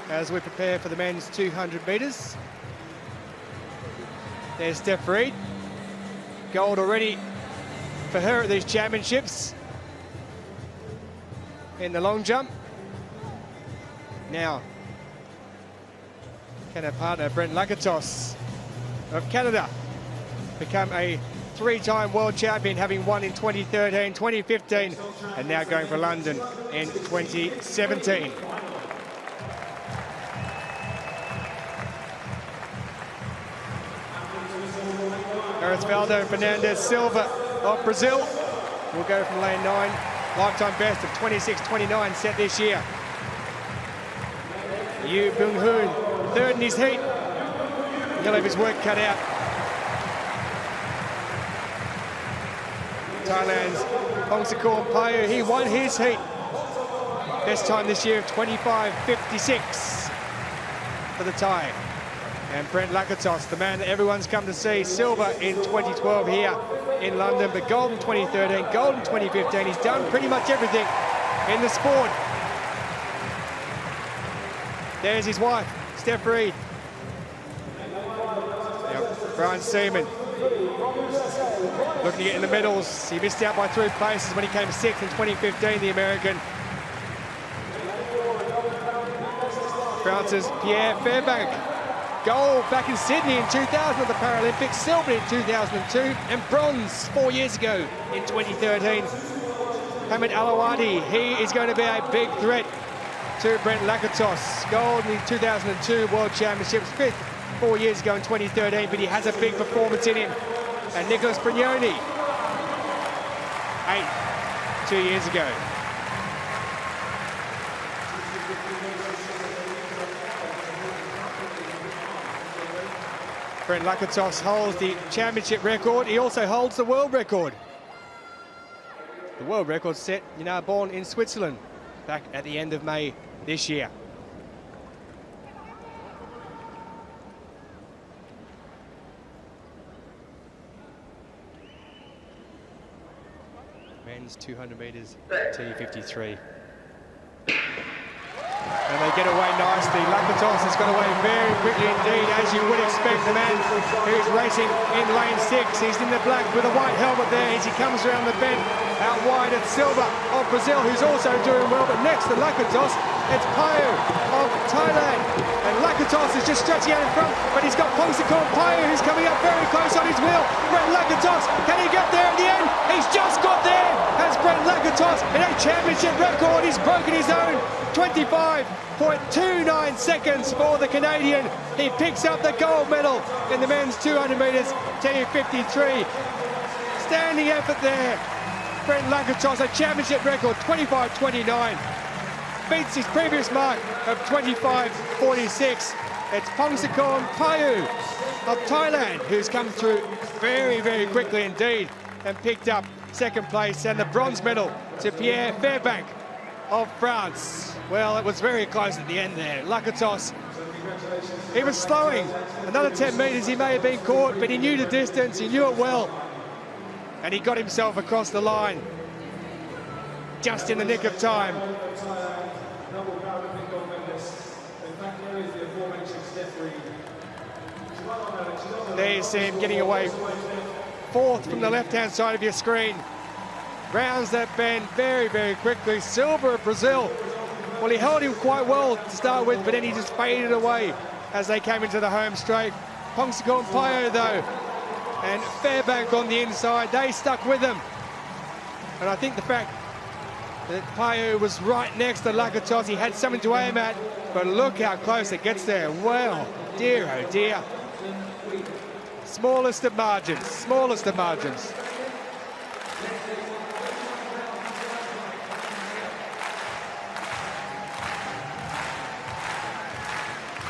as we prepare for the men's 200 metres. There's Steph Reed. Gold already for her at these championships. In the long jump. Now, can her partner, Brent Lakatos of Canada, become a 3-time world champion, having won in 2013, 2015, and now going for London in 2017. Arisvaldo Fernandez Silva of Brazil will go from lane 9. Lifetime best of 26:29 set this year. Yu Bung-hoon, 3rd in his heat. He'll have his work cut out. Thailand's Hongsakorn Payu, he won his heat. Best time this year of 25:56 for the Thai. And Brent Lakatos, the man that everyone's come to see, silver in 2012 here in London, but gold in 2013, gold in 2015. He's done pretty much everything in the sport. There's his wife, Steph Reed. Now, Brian Seaman looking to get in the medals. He missed out by 3 places when he came 6th in 2015, the American. France's Pierre Fairbank. Gold back in Sydney in 2000 at the Paralympics, silver in 2002, and bronze 4 years ago in 2013. Hamid Alawadi, he is going to be a big threat to Brent Lakatos. Gold in 2002 World Championships, 5th 4 years ago in 2013, but he has a big performance in him. And Nicholas Brignoni, 8th 2 years ago. Brent Lakatos holds the championship record. He also holds the world record. The world record set, born in Switzerland back at the end of May this year. Men's 200 metres T53. And they get away nicely. Lakatos has got away very quickly indeed, as you would expect. The man who's racing in lane 6. He's in the black with a white helmet there as he comes around the bend. Out wide, it's Silva of Brazil, who's also doing well. But next to Lakatos, it's Payu of Thailand. And Lakatos is just stretching out in front, but he's got Pongsakorn Payu, who's coming up very close on his wheel. Brent Lakatos, can he get there in the end? He's just got there. Has Brent Lakatos in a championship record. He's broken his own. 25.29 seconds for the Canadian. He picks up the gold medal in the men's 200 metres, T53. Standing effort there. Brent Lakatos, a championship record, 25.29. Beats his previous mark of 25.46. It's Pongsakorn Payu of Thailand, who's come through very, very quickly indeed and picked up second place, and the bronze medal to Pierre Fairbank of France. Well, it was very close at the end there. Lakatos, he was slowing. Another 10 metres, he may have been caught, but he knew the distance, he knew it well. And he got himself across the line just in the nick of time. There you see him getting away fourth from the left-hand side of your screen. Rounds that bend very, very quickly. Silva of Brazil. Well, he held him quite well to start with, but then he just faded away as they came into the home straight. Pongsakorn Payu, though, and Fairbank on the inside, they stuck with him. And I think the fact that Payu was right next to Lakatos, he had something to aim at, but look how close it gets there. Well, dear, oh dear. Smallest of margins, smallest of margins.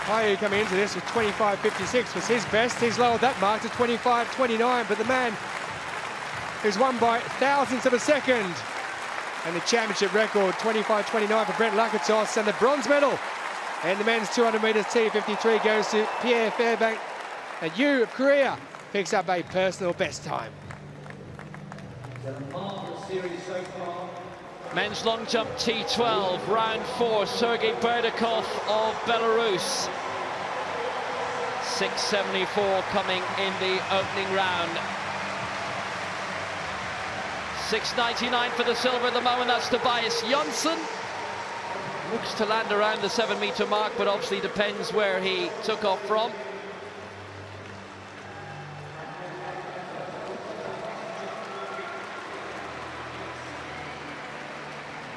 Payu coming into this with 25.56 was his best. He's lowered that mark to 25.29, but the man who's won by thousandths of a second. And the championship record, 25.29 for Brent Lakatos, and the bronze medal in the men's 200 metres T53 goes to Pierre Fairbank. And Yu of Korea picks up a personal best time. Men's long jump T12, round 4, Sergei Berdakov of Belarus. 6.74 coming in the opening round. 6.99 for the silver at the moment, that's Tobias Jonsson. Looks to land around the 7-metre mark, but obviously depends where he took off from.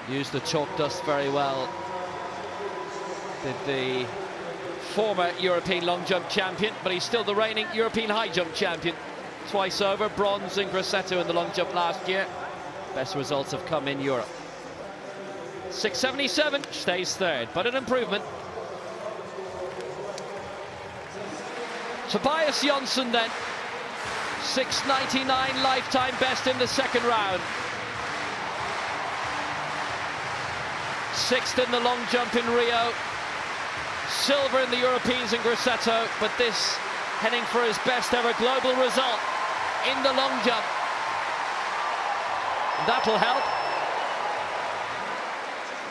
Used the chalk dust very well. Did the former European long jump champion, but he's still the reigning European high jump champion. Twice over, bronze in Grosseto in the long jump last year. Best results have come in Europe. 6.77, stays third, but an improvement. Tobias Jonsson then. 6.99 lifetime best in the second round. 6th in the long jump in Rio. Silver in the Europeans in Grosseto, but this heading for his best ever global result in the long jump. That'll help.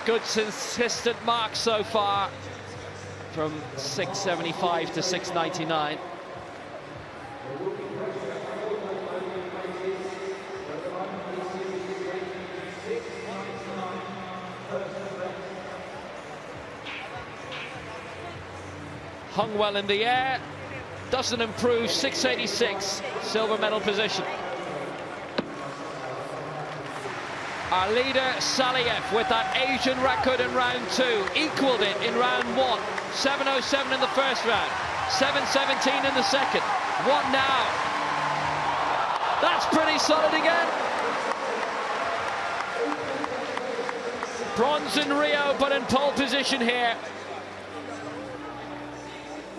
Good consistent mark so far from 6.75 to 6.99. Hung well in the air, doesn't improve, 6.86, silver medal position. Our leader, Saliev, with that Asian record in round 2, equaled it in round 1. 7.07 in the first round, 7.17 in the second. What now? That's pretty solid again. Bronze in Rio, but in pole position here.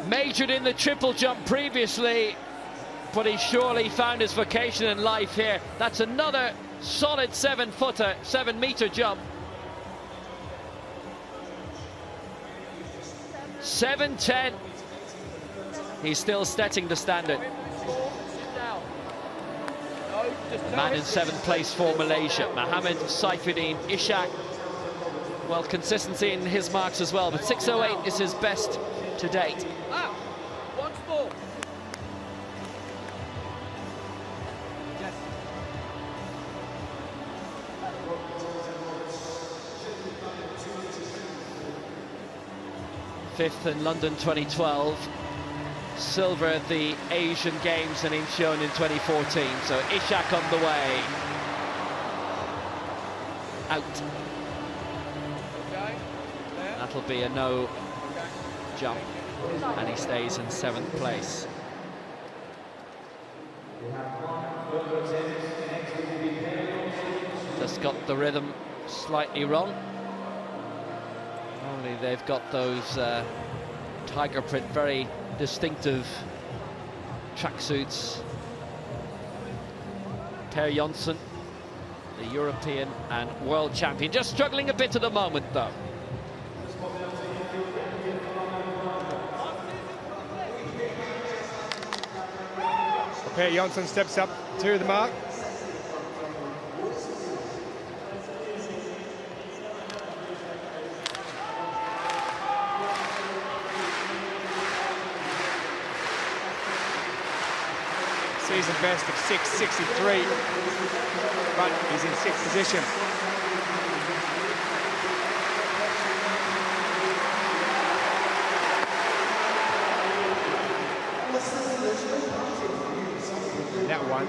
Majored in the triple jump previously, but he surely found his vocation in life here. That's another solid 7-footer, 7-meter jump. 7.10. He's still setting the standard. Man in 7th place for Malaysia, Mohammed Saifuddin Ishak. Well, consistency in his marks as well, but 6:08 is his best to date. Once more. Fifth in London 2012, silver at the Asian Games in Incheon in 2014. So Ishak on the way. Out. That'll be a no jump, and he stays in 7th place. Just got the rhythm slightly wrong. Only they've got those tiger print, very distinctive tracksuits. Per Jonsson, the European and world champion, just struggling a bit at the moment though. Per Jonsson steps up to the mark. Season best of 6:63, but he's in 6th position. That one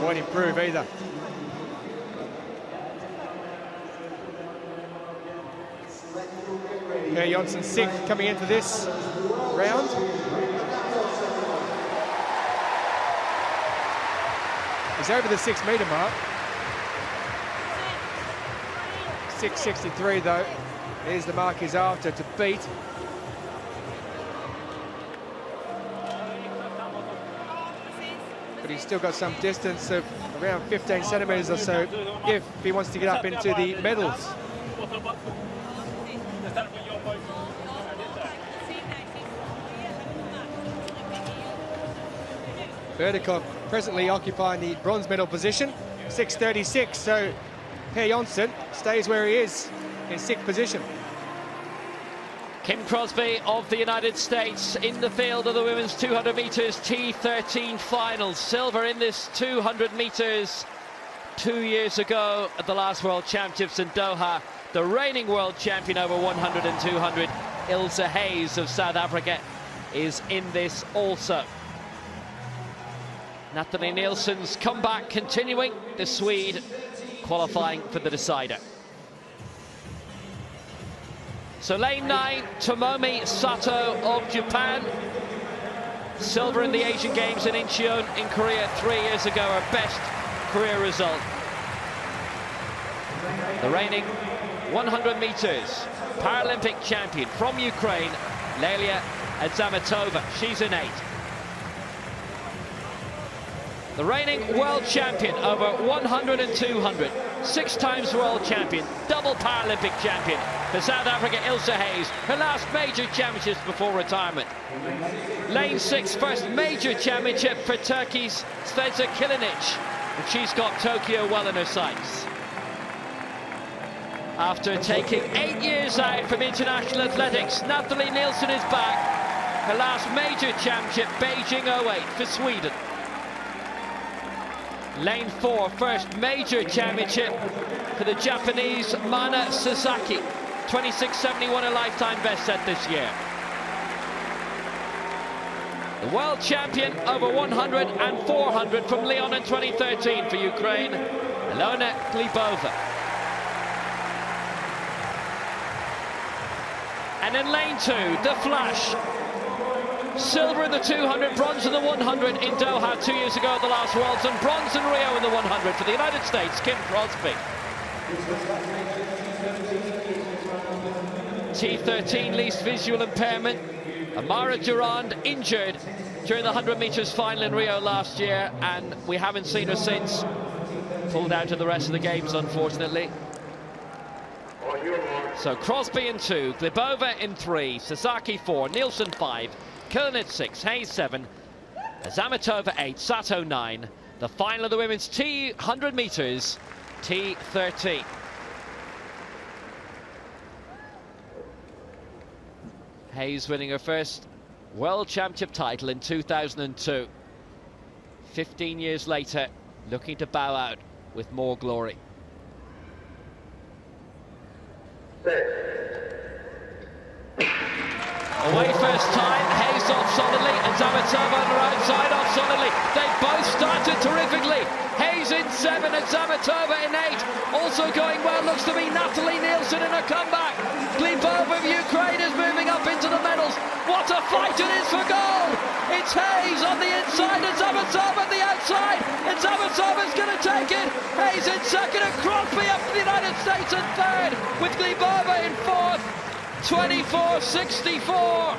won't improve either. Per Jonsson 6th coming into this round. He's over the 6-metre mark. 6:63 though is the mark he's after to beat. But he's still got some distance of around 15 centimetres or so if he wants to get up into the medals. Verdicov presently occupying the bronze medal position, 6:36, so Per Jonsson stays where he is in 6th position. Kim Crosby of the United States in the field of the women's 200 metres T13 finals. Silver in this 200 metres 2 years ago at the last World Championships in Doha. The reigning world champion over 100 and 200, Ilse Hayes of South Africa, is in this also. Nathalie Nielsen's comeback continuing, the Swede qualifying for the decider. So lane 9, Tomomi Sato of Japan. Silver in the Asian Games in Incheon in Korea 3 years ago, her best career result. The reigning 100 meters Paralympic champion from Ukraine, Lelia Adzamatova, she's in 8th. The reigning world champion over 100 and 200, 6 times world champion, double Paralympic champion for South Africa, Ilse Hayes, her last major championships before retirement. Lane 6, first major championship for Turkey's Svezia Kilinic, and she's got Tokyo well in her sights. After taking 8 years out from international athletics, Nathalie Nielsen is back. Her last major championship, Beijing 08 for Sweden. Lane 4, first major championship for the Japanese Mana Sasaki. 26.71, a lifetime best set this year. The world champion over 100 and 400 from Lyon in 2013 for Ukraine, Ilona Glebova. And in lane 2, the flash. Silver in the 200, bronze in the 100 in Doha 2 years ago at the last Worlds, and bronze in Rio in the 100 for the United States, Kim Crosby. T13, least visual impairment. Amara Durand injured during the 100 metres final in Rio last year, and we haven't seen her since. Pulled out of the rest of the games, unfortunately. So Crosby in 2, Glebova in 3, Sasaki 4, Nielsen 5, Kilinic 6, Hayes 7, Adzamatova 8, Sato 9. The final of the women's T100 metres, T13. Hayes winning her first World Championship title in 2002. 15 years later, looking to bow out with more glory. Away first time, Hayes off solidly, and Zametova on the right side off solidly. They both started terrifically. Hayes in 7 and Zametova in 8. Also going well looks to be Natalie Nielsen in a comeback. Glebova of Ukraine is moving up into the medals. What a fight it is for gold! It's Hayes on the inside and Zametova on the outside, and Zametova's going to take it. Hayes in 2nd and Crosby up to the United States in 3rd, with Glebova in 4th. 24-64.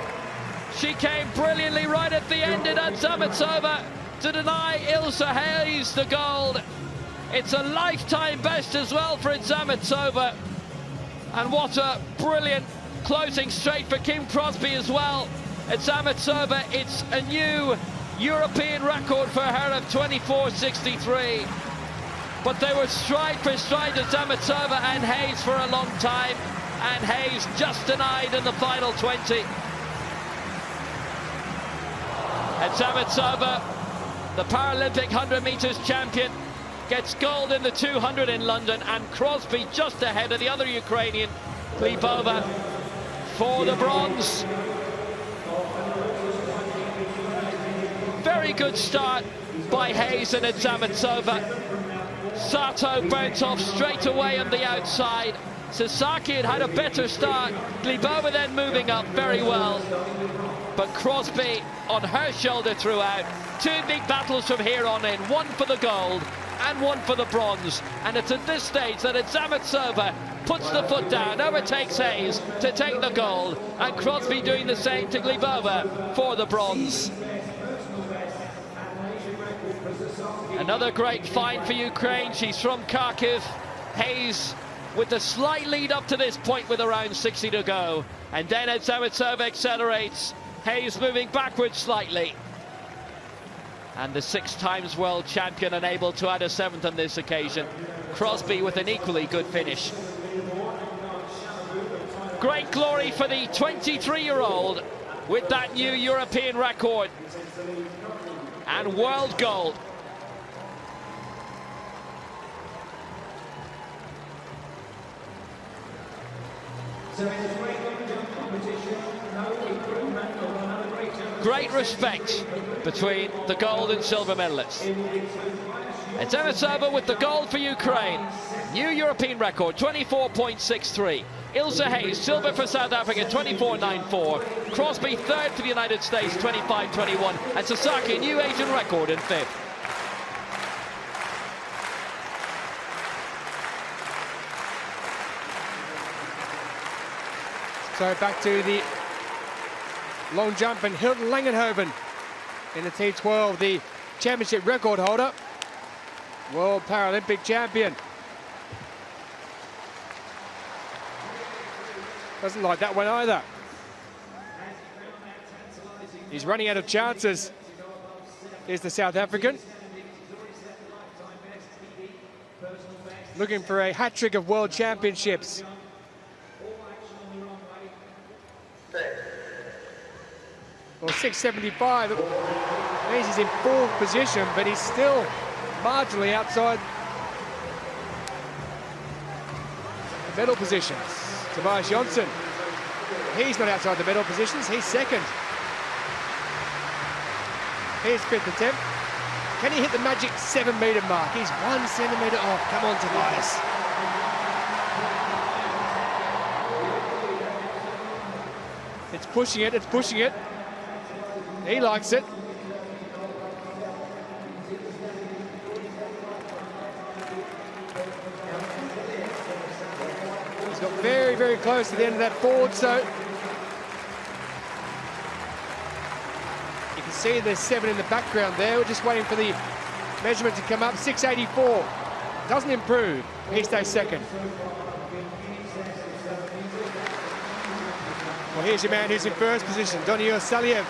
She came brilliantly right at the end in Zametova to deny Ilse Hayes the gold. It's a lifetime best as well for Zametova. And what a brilliant closing straight for Kim Crosby as well. At Zametova, it's a new European record for her of 24-63. But they were stride for stride to Zametova and Hayes for a long time. And Hayes just denied in the final 20. And Zametova, the Paralympic 100 meters champion, gets gold in the 200 in London, and Crosby just ahead of the other Ukrainian, Glebova, for the bronze. Very good start by Hayes and Zametova. Sato burnt off straight away on the outside. Sasaki had a better start. Glebova then moving up very well. But Crosby on her shoulder throughout. 2 big battles from here on in. 1 for the gold and 1 for the bronze. And it's at this stage that Zametova puts the foot down, overtakes Hayes to take the gold. And Crosby doing the same to Glebova for the bronze. Another great find for Ukraine. She's from Kharkiv. Hayes with the slight lead up to this point with around 60 to go. And then as Zametova accelerates, Hayes moving backwards slightly. And the 6 times world champion unable to add a 7th on this occasion. Crosby with an equally good finish. Great glory for the 23-year-old with that new European record and world gold. Great respect between the gold and silver medalists. It's Zametova with the gold for Ukraine. New European record, 24.63. Ilse Hayes, silver for South Africa, 24.94. Crosby, 3rd for the United States, 25.21. And Sasaki, new Asian record in 5th. So back to the long jump, and Hilton Langenhoven in the T12, the championship record holder, World Paralympic champion. Doesn't like that one either. He's running out of chances. Here's the South African. Looking for a hat-trick of world championships. Well, 6.75 means he's in 4th position, but he's still marginally outside the medal positions. Tobias Jonsson, he's not outside the medal positions, he's 2nd. Here's 5th attempt. Can he hit the magic 7-metre mark? He's 1 centimetre off. Come on, Tobias. It's pushing it, it's pushing it. He likes it. He's got very, very close to the end of that board, so you can see there's 7 in the background there. We're just waiting for the measurement to come up. 6.84. Doesn't improve. He stays 2nd. Well, here's your man who's in 1st position, Daniil Saliev.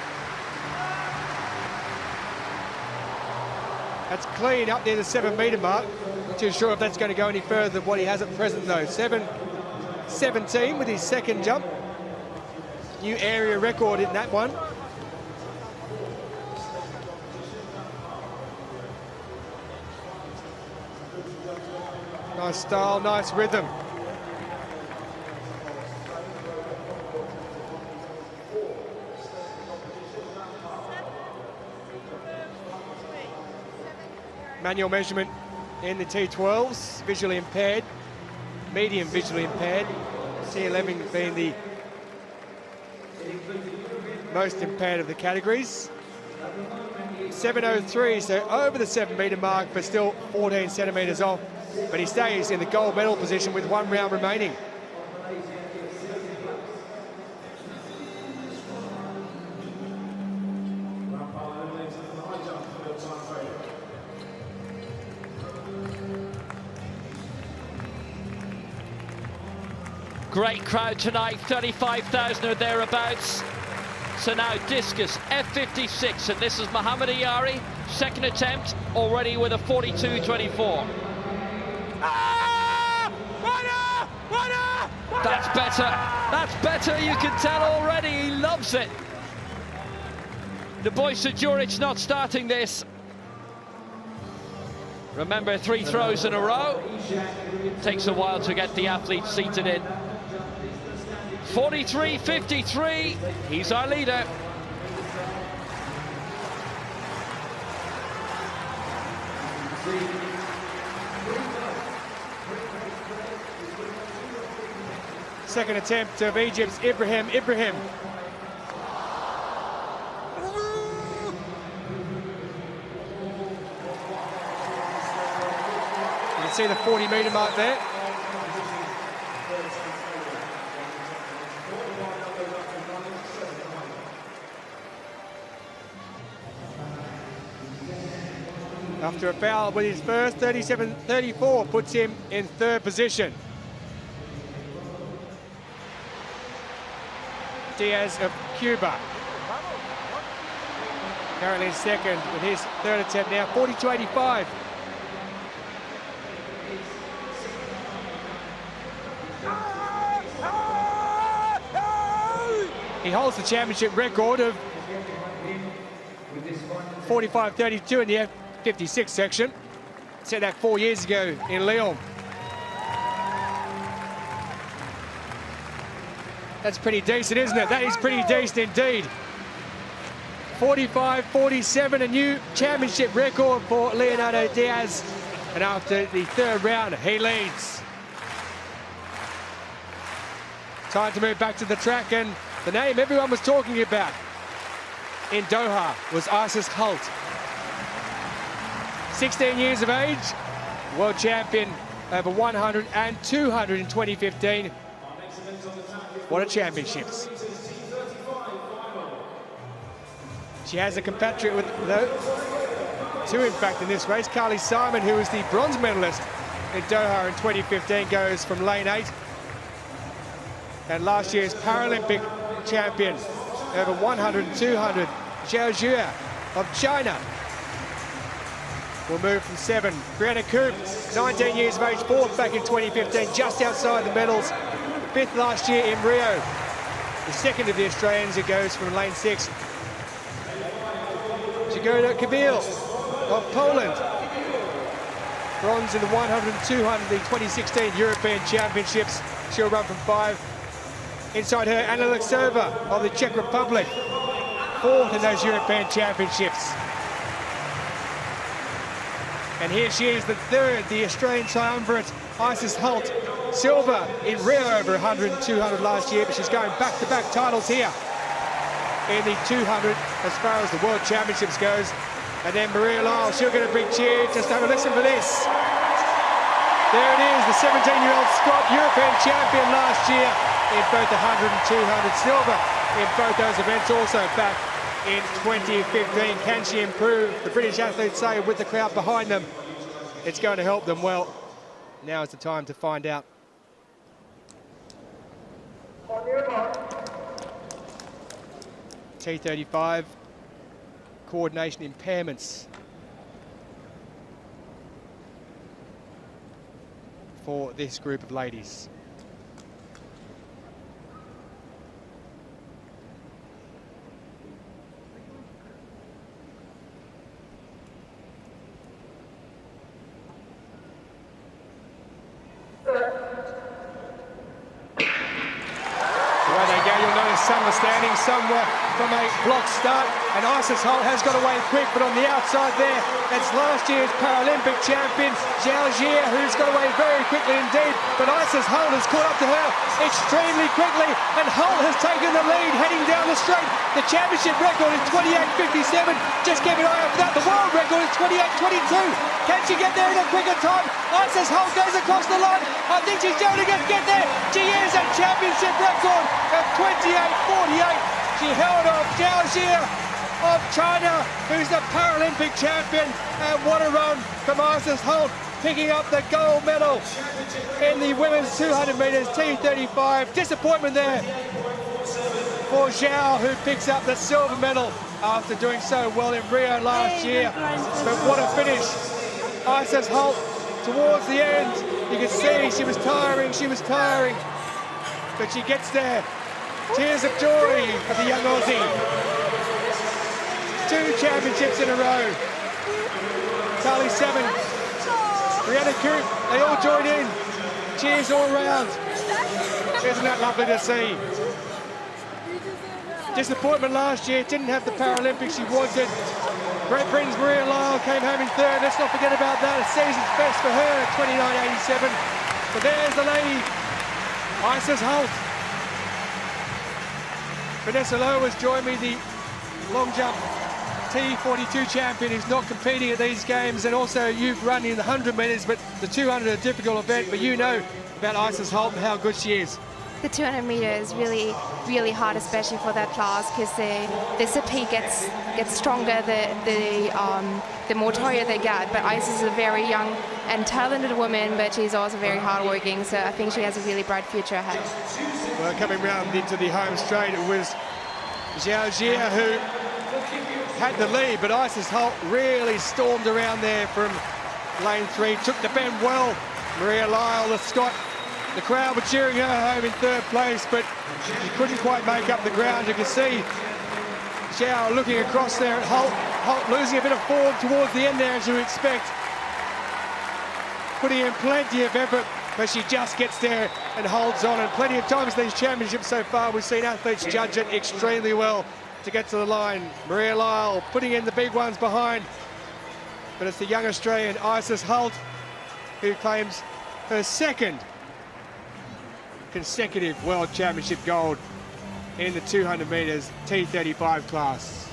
That's clean up near the 7-metre mark. Not too sure if that's going to go any further than what he has at present, though. 7.17 with his 2nd jump. new area record in that one. Nice style, nice rhythm. Manual measurement in the T12s, visually impaired, medium visually impaired, T11 being the most impaired of the categories. 7:03, so over the 7 metre mark, but still 14 centimetres off. But he stays in the gold medal position with 1 round remaining. Great crowd tonight, 35,000 or thereabouts. So now discus, F56, and this is Mohamed Ayari, second attempt, already with a 42.24. That's better, you can tell already, he loves it. The boy Sajuric not starting this. Remember, 3 throws in a row. Takes a while to get the athlete seated in. 43.53, he's our leader. Second attempt of Egypt's Ibrahim. You can see the 40 metre mark there. After a foul with his first, 37-34 puts him in 3rd position. Diaz of Cuba currently in 2nd with his 3rd attempt now, 42.85. He holds the championship record of 45.32 in the F56 section. Set that 4 years ago in Lyon. That's pretty decent, isn't it? That is pretty decent indeed. 45.47, a new championship record for Leonardo Diaz. And after the 3rd round, he leads. Time to move back to the track, and the name everyone was talking about in Doha was Isis Holt. 16 years of age, world champion over 100 and 200 in 2015. What a championships. She has a compatriot with two, in fact, in this race. Carly Simon, who was the bronze medalist in Doha in 2015, goes from lane 8. And last year's Paralympic champion over 100 and 200, Zhao Jue of China, will move from 7. Brianna Coop, 19 years of age, 4th back in 2015, just outside the medals. 5th last year in Rio. The 2nd of the Australians who goes from lane 6. Jagoda Kabil of Poland. Bronze in the 100 and 200, the 2016 European Championships. She'll run from 5. Inside her, Anna Luxova of the Czech Republic. 4th in those European Championships. And here she is, the 3rd, the Australian triumvirate, Isis Holt. Silver in Rio over 100 and 200 last year, but she's going back-to-back titles here in the 200 as far as the World Championships goes. And then Maria Lyle, she'll get a big cheer. Just have a listen for this. There it is, the 17-year-old Scot, European champion last year in both the 100 and 200. Silver in both those events, also back in 2015. Can she improve? The British athletes say with the crowd behind them, it's going to help them. Well, now is the time to find out. T35, coordination impairments for this group of ladies. misunderstanding somewhere from a block start, and Isis Holt has got away quick, but on the outside there, that's last year's Paralympic champion, Zhao Jie, who's got away very quickly indeed, but Isis Holt has caught up to her extremely quickly, and Holt has taken the lead heading down the straight. The championship record is 28.57, just keep an eye out for that. The world record is 28.22. Can she get there in a quicker time? Isis Holt goes across the line. I think she's going to get there. She is a championship record of 28.48. She held off Zhao Jie of China, who's the Paralympic champion. And what a run from Isis Holt, picking up the gold medal in the women's 200 metres T35. Disappointment there for Zhao, who picks up the silver medal after doing so well in Rio last year. But what a finish. Isis Holt, towards the end, you can see she was tiring, but she gets there. Tears of joy for the young Aussie. 2 championships in a row. Tally 7, Brianna Coop, they all join in. Cheers all round. Isn't that lovely to see? Disappointment last year, didn't have the Paralympics she wanted. Great Britain's Maria Lyle came home in 3rd. Let's not forget about that. A season's best for her, 29.87. But there's the lady, Isis Holt. Vanessa Lowe has joined me, the long jump T42 champion, who's not competing at these games, and also you've run in the 100 metres, but the 200 is a difficult event, but you know about Isis Holt and how good she is. The 200 metres is really, really hard, especially for that class, because the CP gets stronger the more tired they get. But Isis is a very young and talented woman, but she's also very hardworking, so I think she has a really bright future ahead. Well, coming round into the home straight, it was Zhao Jie who had the lead, but Isis Holt really stormed around there from lane 3, took the bend well. Maria Lyle, the Scot, the crowd were cheering her home in 3rd place, but she couldn't quite make up the ground. You can see Zhao looking across there at Holt. Holt losing a bit of form towards the end there, as you would expect. Putting in plenty of effort, but she just gets there and holds on. And plenty of times in these championships so far, we've seen athletes judge it extremely well to get to the line. Maria Lyle putting in the big ones behind, but it's the young Australian Isis Holt who claims her 2nd consecutive World Championship gold in the 200 metres T35 class.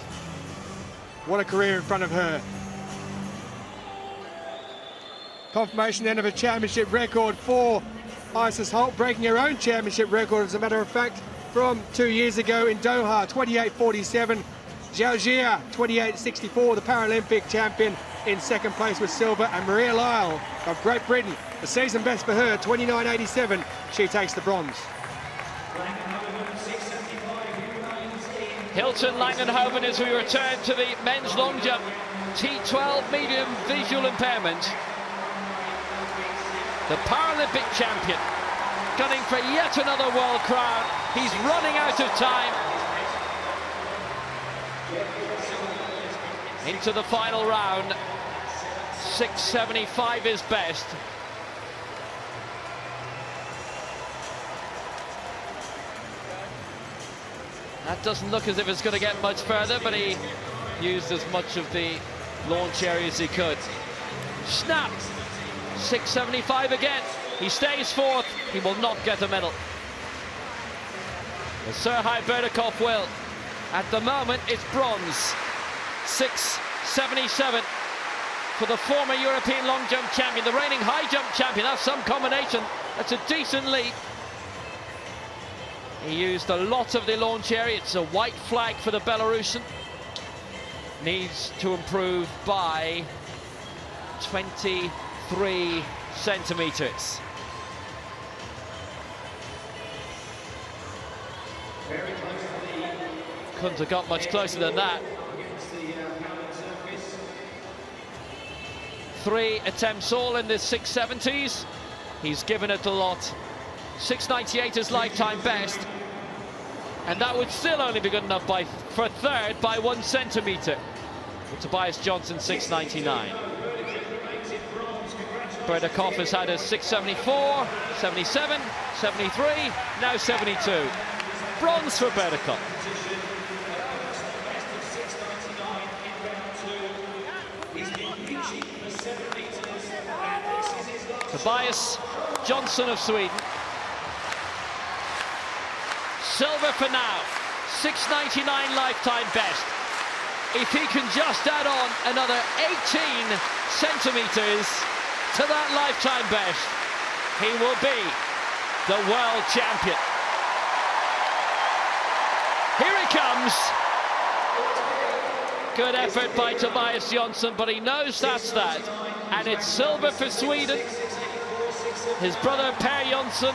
What a career in front of her. Confirmation then of a championship record for Isis Holt, breaking her own championship record, as a matter of fact, from 2 years ago in Doha, 28.47. Zhao Jie, 28.64, the Paralympic champion, in 2nd place with silver, and Maria Lyle of Great Britain, the season best for her, 29.87. She takes the bronze. Hilton Langenhoven as we return to the men's long jump T12 medium visual impairment. The Paralympic champion gunning for yet another world crown. He's running out of time. Into the final round. 6.75 is best. That doesn't look as if it's going to get much further, but he used as much of the launch area as he could. Snap! 6.75 again. He stays 4th. He will not get a medal. The Serhii Berdikov will. At the moment, it's bronze. 6.77 for the former European long jump champion, the reigning high jump champion. That's some combination. That's a decent leap. He used a lot of the launch area. It's a white flag for the Belarusian. Needs to improve by 23 centimetres. Couldn't have got much closer than that. 3 attempts all in the 6.70s. He's given it a lot. 6.98 is lifetime best, and that would still only be good enough for 3rd by 1 centimetre. With Tobias Johnson 6.99. Berdikov has had a 6.74, 77, 73, now 72. bronze for Berkov. Tobias Johnson of Sweden. Silver for now, 6.99 lifetime best. If he can just add on another 18 centimeters to that lifetime best, he will be the world champion. Here he comes. Good effort by Tobias Johnson, but he knows that's that. And it's silver for Sweden. His brother Per Johnson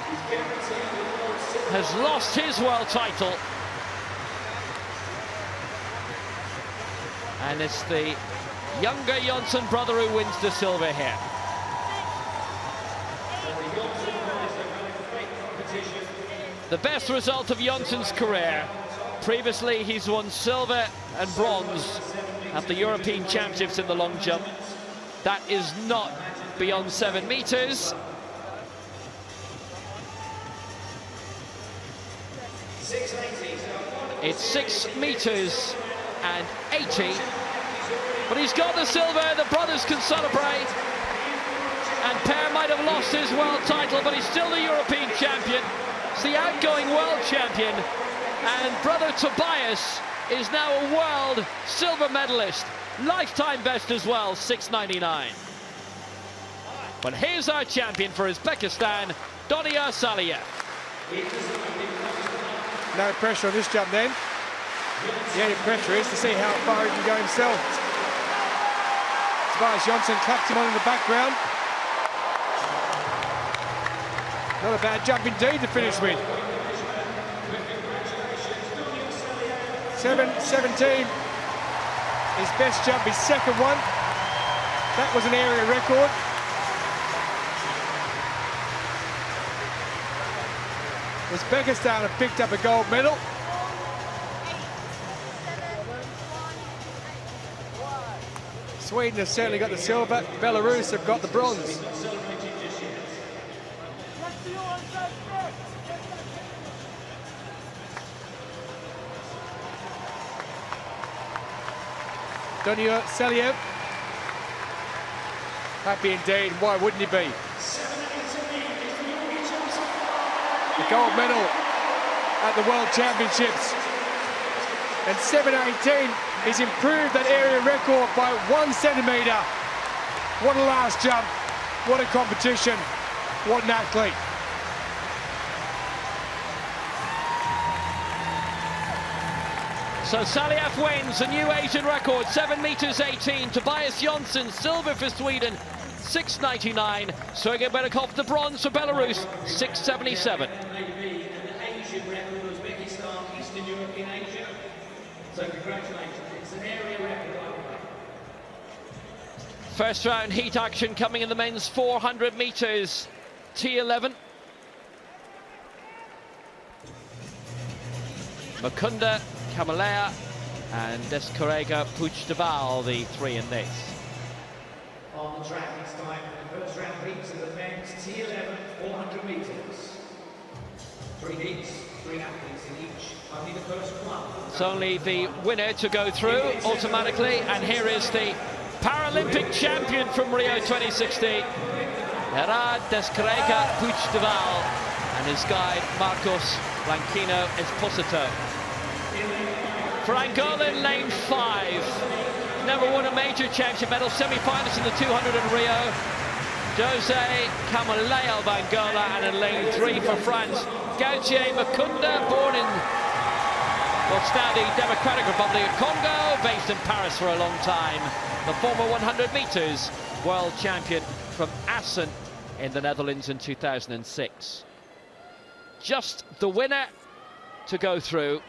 has lost his world title. And it's the younger Johnson brother who wins the silver here. The best result of Johnson's career. Previously, he's won silver and bronze at the European Championships in the long jump. That is not beyond 7 meters. It's 6 meters and 80. But he's got the silver. The brothers can celebrate. And Per might have lost his world title, but he's still the European champion. It's the outgoing world champion. And brother Tobias is now a world silver medalist. Lifetime best as well, 6.99. But here's our champion for Uzbekistan, Doniyor Saliev. No pressure on this jump then. The only pressure is to see how far he can go himself. Tobias Johnson claps him on in the background. Not a bad jump indeed to finish with. 7.17. His best jump, his second one. That was an area record. Uzbekistan have picked up a gold medal. Sweden has certainly got the silver. Belarus have got the bronze. Doniyor Saliev. Happy indeed, why wouldn't he be? The gold medal at the World Championships. And 7.18, he's improved that area record by 1 centimetre. What a last jump, what a competition, what an athlete. So Saliev wins a new Asian record, 7 meters 18. Tobias Johnson, silver for Sweden, 6.99. Sergei Berkov, the bronze for Belarus, 6.77. First round heat action coming in the men's 400 meters, T11. Mukunda, Kamalea and Descarrega Puigdeval, the three in this. On the track this time, the first round heats of the men's T11 400 metres. 3 heats, 3 athletes in each. Only the first one. It's only the winner to go through automatically, and here is the Paralympic champion from Rio 2016, Gerard Descarrega Puigdeval, and his guide Marcos Blanquino Esposito. For Angola in lane 5, never won a major championship medal, semi-finals in the 200 in Rio, Jose Camaleo of Angola, and in lane 3 for France, Gautier Mukunda, born in what's now the Democratic Republic of Congo, based in Paris for a long time, the former 100 meters world champion from Assen in the Netherlands in 2006. Just the winner to go through.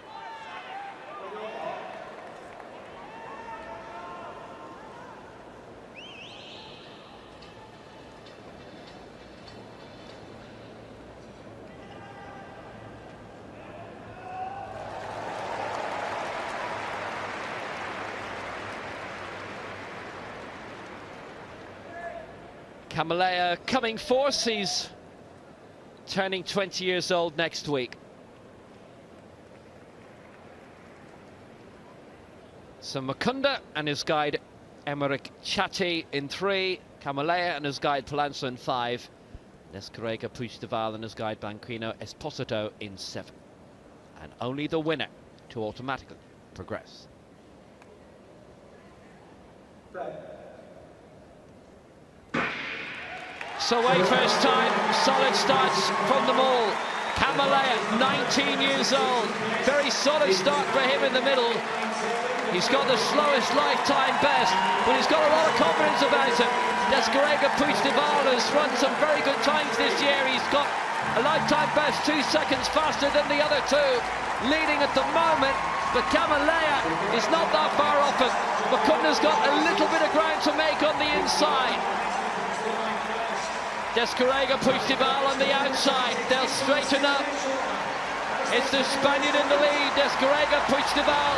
Kamalea coming force, he's turning 20 years old next week. So Mukunda and his guide Emmerich Chatti in 3, Kamalea and his guide Palanso in 5, Descarrega Puigdeval and his guide Blanquino Esposito in 7. And only the winner to automatically progress. So away first time, solid starts from them all. Kamalea, 19 years old, very solid start for him in the middle. He's got the slowest lifetime best, but he's got a lot of confidence about him. Descarrega Puigdeval has run some very good times this year. He's got a lifetime best 2 seconds faster than the other two, leading at the moment, but Kamalea is not that far off him. Mukunda's got a little bit of ground to make on the inside. Descarrega Puigdeval on the outside, they'll straighten up. It's the Spaniard in the lead, Descarrega Puigdeval.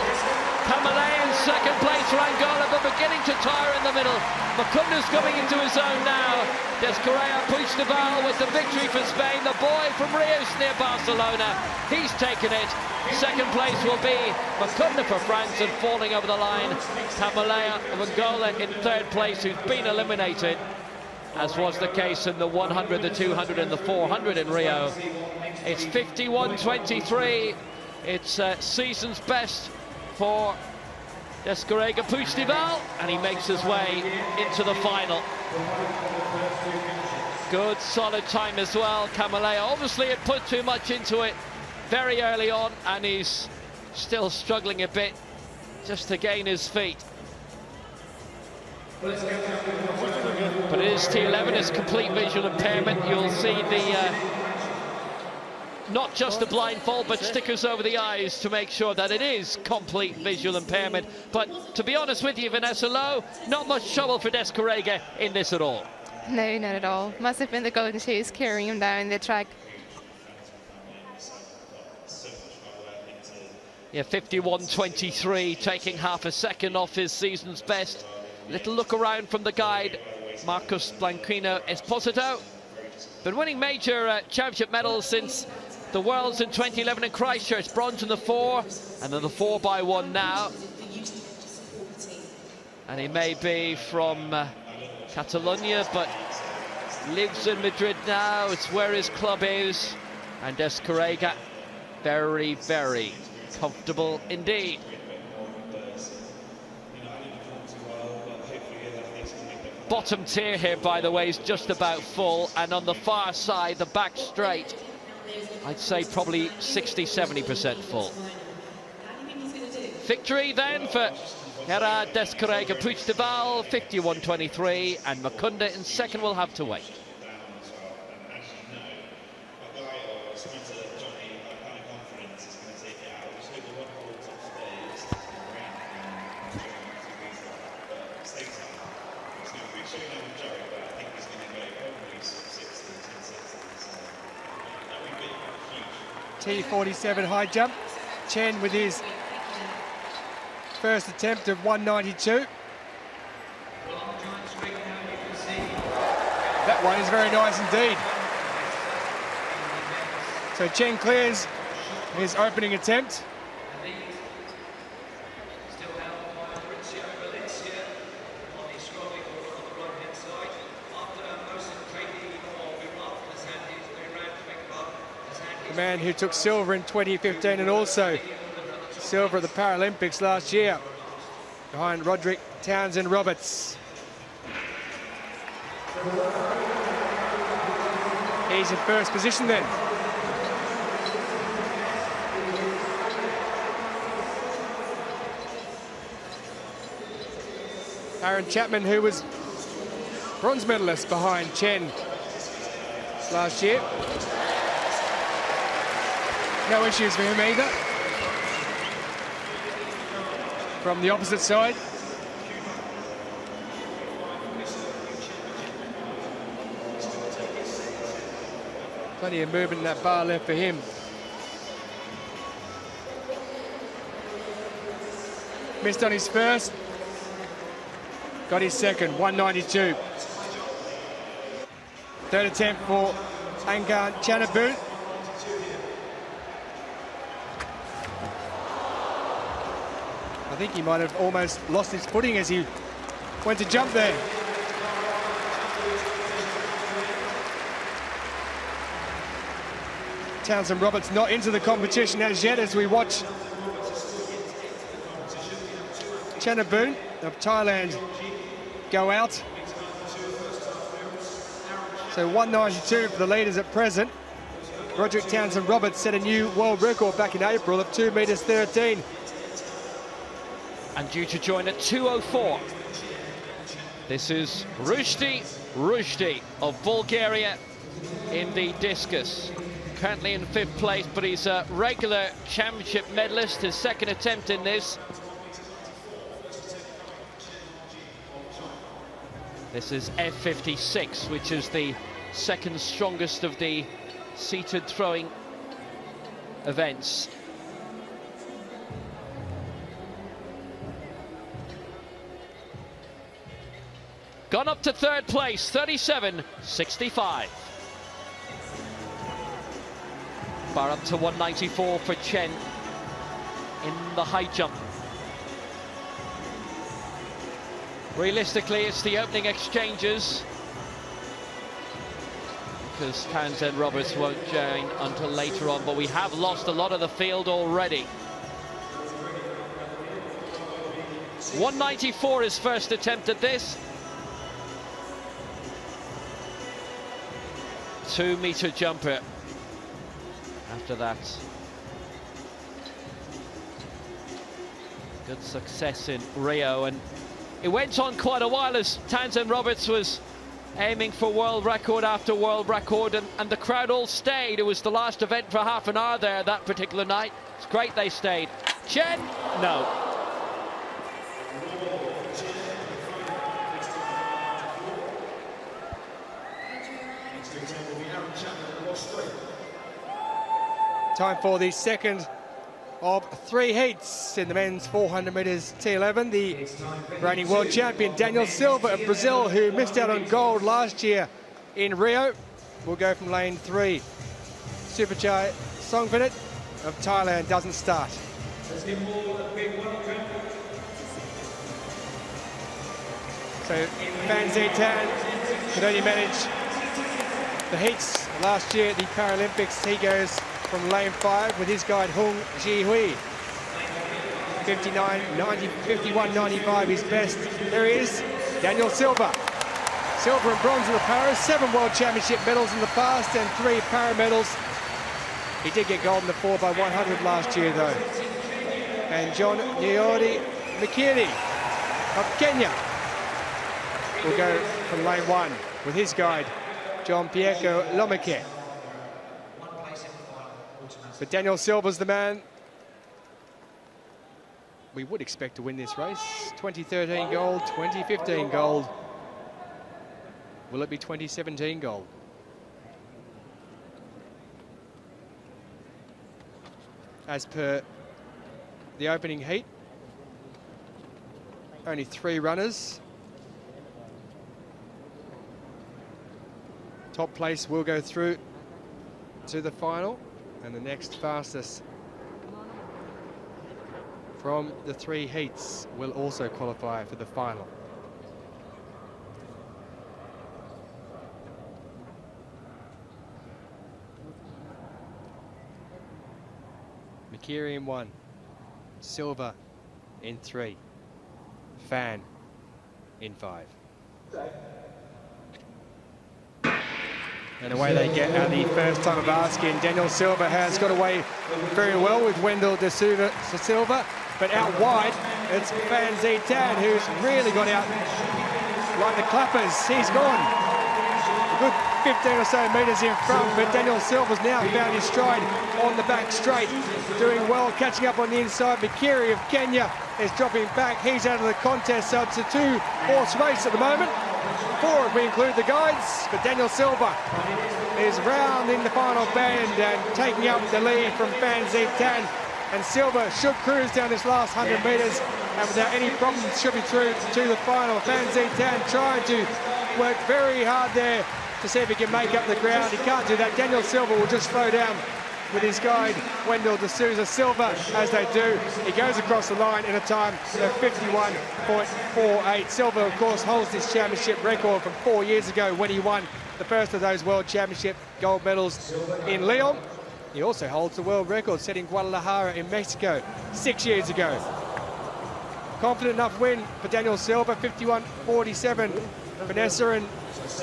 Kamalea in second place for Angola, but beginning to tire in the middle. Mukunda's coming into his own now. Descarrega Puigdeval with the victory for Spain, the boy from Rios near Barcelona. He's taken it. Second place will be Mukunda for France, and falling over the line, Kamalea of Angola in third place, who's been eliminated, as was the case in the 100, the 200 and the 400 in Rio. It's 51.23. It's season's best for Descarrega Puigdeval, and he makes his way into the final. Good solid time as well, Kamalea. Obviously it put too much into it very early on, and he's still struggling a bit just to gain his feet. But it is T11, it's complete visual impairment. You'll see the not just the blindfold, but stickers over the eyes to make sure that it is complete visual impairment. But to be honest with you, Vanessa Lowe, not much trouble for Descarrega in this at all. No, not at all. Must have been the golden shoes carrying him down the track. Yeah, 51.23, taking half a second off his season's best. Little look around from the guide, Marcos Blanquino Esposito. Been winning major championship medals since the Worlds in 2011 in Christchurch. Bronze in the 4, and then the 4x1 now. And he may be from Catalonia, but lives in Madrid now. It's where his club is. And Descarrega, very, very comfortable indeed. Bottom tier here, by the way, is just about full, and on the far side, the back straight, I'd say probably 60-70% full. Victory then for Gerard Descarrega Puigdeval, 51.23, and Mukunda in second will have to wait. T47 high jump. Chen with his first attempt of 192. That one is very nice indeed. So Chen clears his opening attempt. The man who took silver in 2015 and also silver at the Paralympics last year, behind Roderick Townsend Roberts. He's in first position then. Aaron Chapman, who was bronze medalist behind Chen last year. No issues for him either. From the opposite side. Plenty of movement in that bar left for him. Missed on his first. Got his second, 192. Third attempt for Angan Chanabu. think he might have almost lost his footing as he went to jump there. Townsend Roberts not into the competition as yet, as we watch Chanabun of Thailand go out. So 192 for the leaders at present. Roderick Townsend Roberts set a new world record back in April of 2 metres 13. And due to join at 2:04. This is Rushdie of Bulgaria in the discus. Currently in 5th place, but he's a regular championship medalist, his second attempt in this. This is F56, which is the second strongest of the seated throwing events. Gone up to 3rd place, 37.65. Bar up to 194 for Chen in the high jump. Realistically, it's the opening exchanges, because Townsend Roberts won't join until later on, but we have lost a lot of the field already. 194 his first attempt at this. 2-meter jumper after that. Good success in Rio, and it went on quite a while as Townsend Roberts was aiming for world record after world record, and the crowd all stayed. It was the last event for half an hour there that particular night. It's great they stayed. Chen, no. Time for the second of 3 heats in the men's 400 metres T11. The reigning world champion Daniel Silva of Brazil, who missed out on gold last year in Rio, will go from lane 3. Superchai Songphanit of Thailand doesn't start. So Phan Zitan could only manage the heats last year at the Paralympics. He goes from lane 5 with his guide Hung Ji-hui. 51.95 his best. There he is, Daniel Silva. Silver and bronze in the Paras, 7 World Championship medals in the past and 3 para medals. He did get gold in the 4x100 last year though. And John Nyori Mikiri of Kenya will go from lane 1 with his guide John Pieko Lomeke. But Daniel Silva's the man we would expect to win this race. 2013 gold, 2015 gold. Will it be 2017 gold? As per the opening heat, only 3 runners. Top place will go through to the final, and the next fastest from the 3 heats will also qualify for the final. Mikiri in 1, Silva in 3, Phan in 5. And away they get at the first time of asking. Daniel Silva has got away very well with Wendell De Silva, but out wide, it's Phan Zitan who's really got out like the clappers. He's gone a good 15 or so metres in front, but Daniel Silva's now found his stride on the back straight, doing well, catching up on the inside. Mikiri of Kenya is dropping back. He's out of the contest, so it's a 2-horse race at the moment. 4 if we include the guides, but Daniel Silva is round in the final band and taking up the lead from Phan Zitan. And Silva should cruise down this last 100 metres and without any problems should be through to the final. Phan Zitan trying to work very hard there to see if he can make up the ground. He can't do that. Daniel Silva will just slow down with his guide, Wendell D'Souza Silva, as they do. He goes across the line in a time of 51.48. Silva, of course, holds this championship record from 4 years ago when he won the first of those World Championship gold medals in Lyon. He also holds the world record set in Guadalajara in Mexico 6 years ago. Confident enough win for Daniel Silva, 51.47. Vanessa, and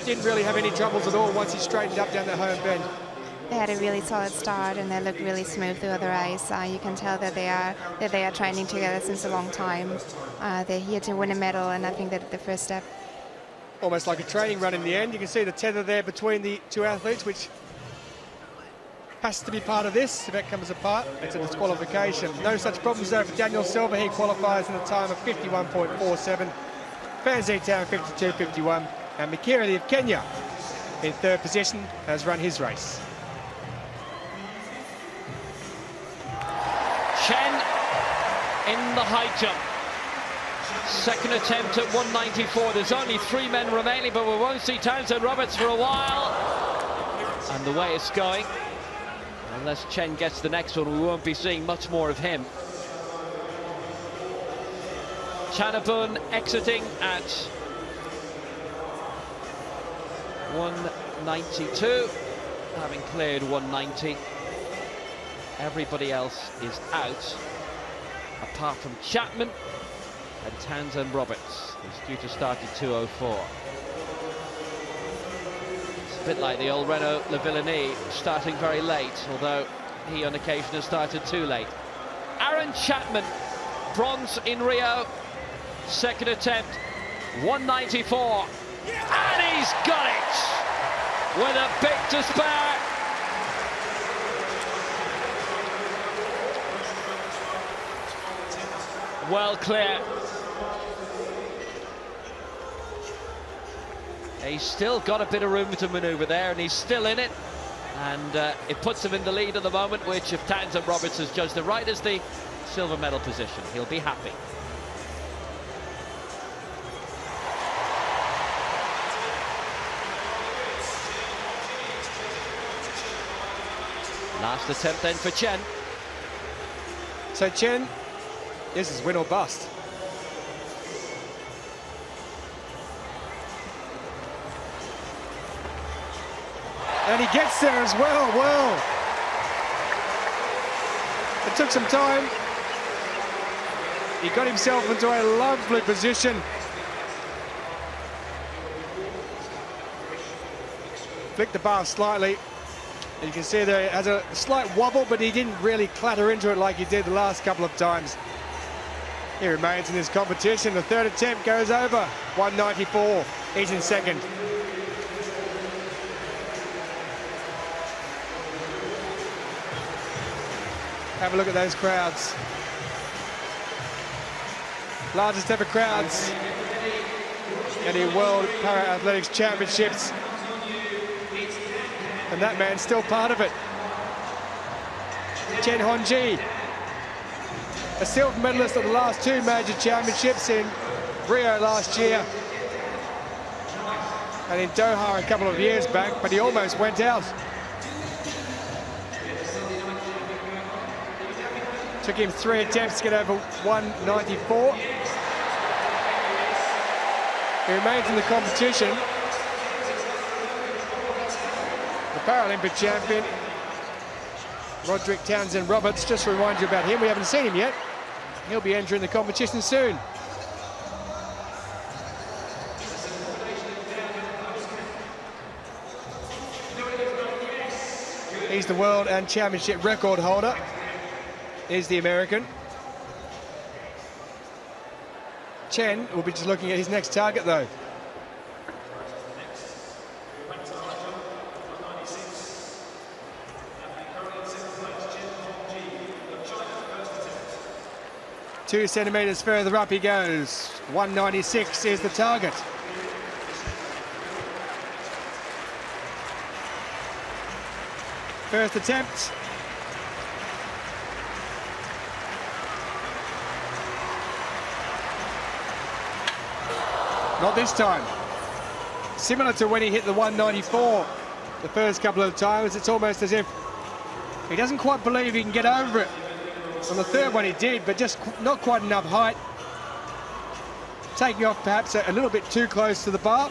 didn't really have any troubles at all once he straightened up down the home bend. They had a really solid start and they looked really smooth throughout the race. You can tell that they are training together since a long time. They're here to win a medal, and I think that the first step. Almost like a training run in the end. You can see the tether there between the two athletes, which has to be part of this. If it comes apart, it's a disqualification. No such problems though for Daniel Silva. He qualifies in a time of 51.47. Fanzi Town 52.51. And Mikirili of Kenya in third position has run his race. Chen in the high jump. Second attempt at 194. There's only 3 men remaining, but we won't see Townsend Roberts for a while. And the way it's going, unless Chen gets the next one, we won't be seeing much more of him. Chanabun exiting at 192, having cleared 190. Everybody else is out, apart from Chapman and Townsend Roberts, who's due to start at 2:04. It's a bit like the old Renault Le Villenie, starting very late, although he on occasion has started too late. Aaron Chapman, bronze in Rio, second attempt, 194, and he's got it with a bit to spare. Well clear. He's still got a bit of room to manoeuvre there, and he's still in it. And it puts him in the lead at the moment, which, if Townsend Roberts has judged it right, is the silver medal position. He'll be happy. Last attempt then for Chen. So Chen, this is win or bust. And he gets there as well. Well, it took some time. He got himself into a lovely position. Flicked the bar slightly. And you can see there it has a slight wobble, but he didn't really clatter into it like he did the last couple of times. He remains in this competition. The third attempt goes over. 194. He's in second. Have a look at those crowds. Largest ever crowds in the World Para-Athletics Championships. And that man's still part of it. Chen Hongji, a silver medalist at the last 2 major championships in Rio last year and in Doha a couple of years back, but he almost went out. Took him 3 attempts to get over 194. He remains in the competition. The Paralympic champion, Roderick Townsend Roberts, just to remind you about him, we haven't seen him yet. He'll be entering the competition soon. He's the world and championship record holder. Is the American. Chen will be just looking at his next target though. Two centimetres further up he goes. 196 is the target. First attempt. Not this time. Similar to when he hit the 194 the first couple of times, it's almost as if He doesn't quite believe he can get over it. On the third one he did, but just not quite enough height. Taking off perhaps a little bit too close to the bar.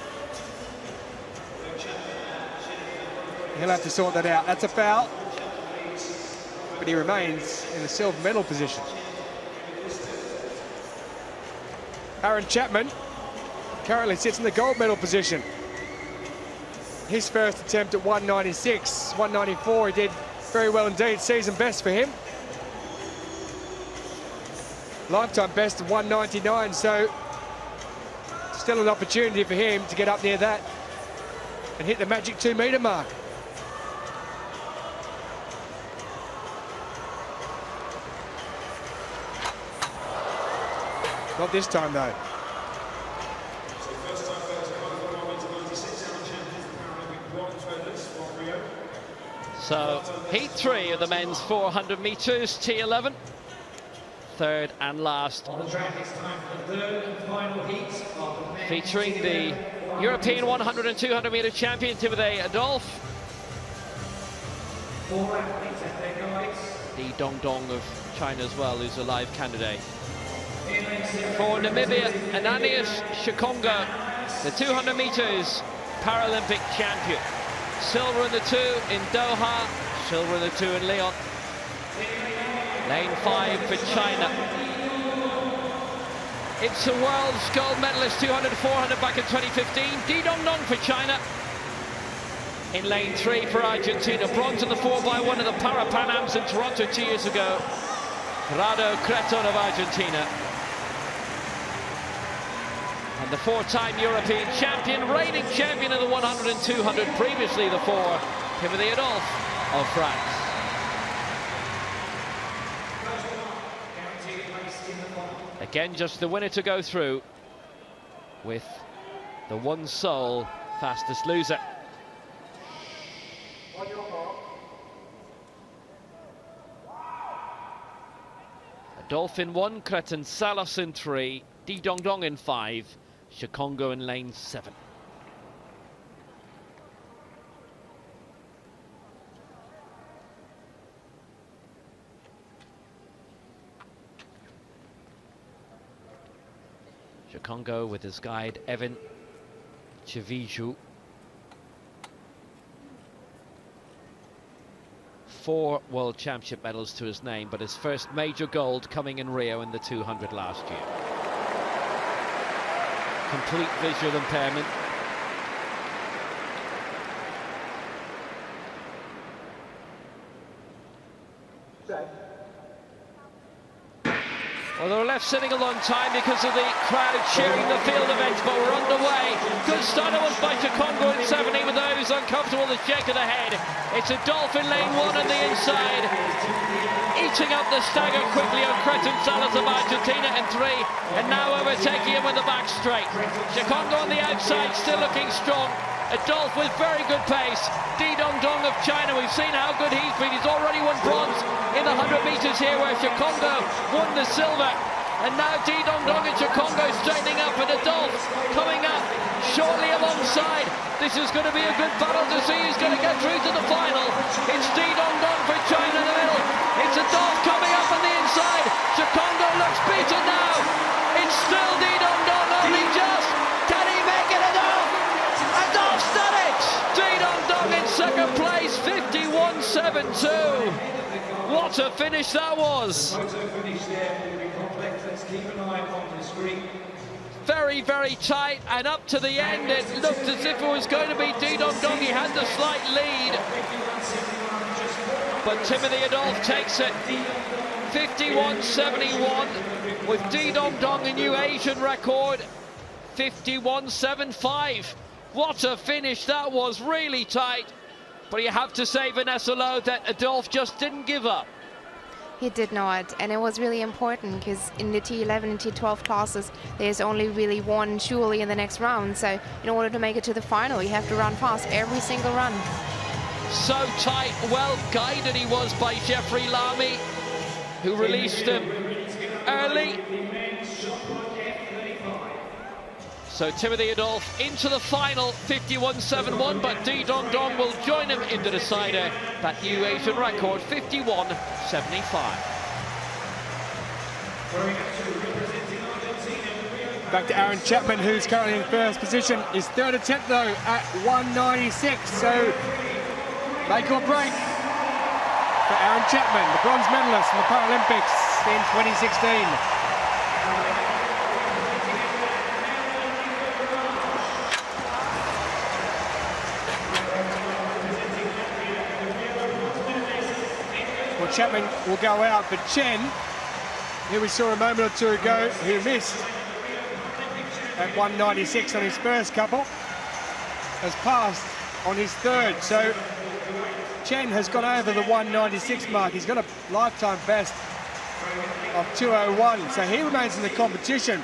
He'll have to sort that out. That's a foul. But he remains in the silver medal position. Aaron Chapman currently sits in the gold medal position. His first attempt at 196, 194, he did very well indeed, season best for him. Lifetime best of 199, so still an opportunity for him to get up near that and hit the magic 2 metre mark. Not this time though. So, heat 3 of the men's 400 metres, T11. Third and last. On the track, it's time for the third and final heat of the men's Featuring the European 100 and 200 metre champion, Timothy Adolphe. 4 athletes and their guides. The Dong Dong of China as well, who's a live candidate. For Namibia, Ananias Shikongo, the 200 metres Paralympic champion. Silver in the 2 in Doha, silver in the 2 in Lyon. Lane 5 for China. It's a world's gold medalist, 200 400 back in 2015. Di Dong Dong for China. In lane 3 for Argentina. Bronze in the 4x1 at the Para-Pan-Ams in Toronto 2 years ago. Rado Creton of Argentina. And the 4-time European champion, reigning champion of the 100 and 200, previously the 4, Timothy Adolphe of France. Again, just the winner to go through with the one sole fastest loser. Adolphe in 1, Creton Salas in 3, Di Dong Dong in 5, Shikongo in lane 7. Shikongo with his guide Evan Chiviju. 4 World Championship medals to his name, but his first major gold coming in Rio in the 200 last year. Complete visual impairment. Well, they were left sitting a long time because of the crowd cheering the field events, but we're underway. Good start it was by Shikongo in 70, with those uncomfortable, the shake of the head. It's Adolphe in lane 1 on the inside, eating up the stagger quickly on Creton Salas of Argentina in 3, and now overtaking him with the back straight. Shikongo on the outside, still looking strong. Adolphe with very good pace. Di Dong Dong of China, we've seen how good he's been. He's already won bronze in the 100 metres here, where Shikongo won the silver. And now Di Dong Dong and Shikongo straightening up, and Adolphe coming up shortly alongside. This is going to be a good battle to see who's going to get through to the final. It's Di Dong Dong for China in the middle. It's Adolphe coming up on the inside. Shikongo looks beaten now. It's still Di Dong Dong, only just. Can he make it, Adolphe? Adolphe's done it! Di Dong Dong in second place, 51.72. What a finish that was! Very, very tight, and up to the end it looked as if it was going to be Di Dong Dong. He had the slight lead, but Timothy Adolphe takes it. 51.71 with Di Dong Dong, a new Asian record, 51.75. What a finish that was, really tight. But you have to say, Vanessa Lowe, that Adolphe just didn't give up. He did not, and it was really important because in the T11 and T12 classes there's only really one surely in the next round, so in order to make it to the final you have to run fast every single run. So tight, well guided he was by Jeffrey Lamy, who released him early. So Timothy Adolphe into the final 51.71, but Di Dong Dong will join him in the decider. That new Asian record, 51.75. Back to Aaron Chapman, who's currently in first position. His third attempt, though, at 196. So, make or break for Aaron Chapman, the bronze medalist in the Paralympics in 2016. Well, Chapman will go out, but Chen, who we saw a moment or two ago, who missed at 196 on his first couple, has passed on his third. So Chen has gone over the 196 mark. He's got a lifetime best of 201, so he remains in the competition.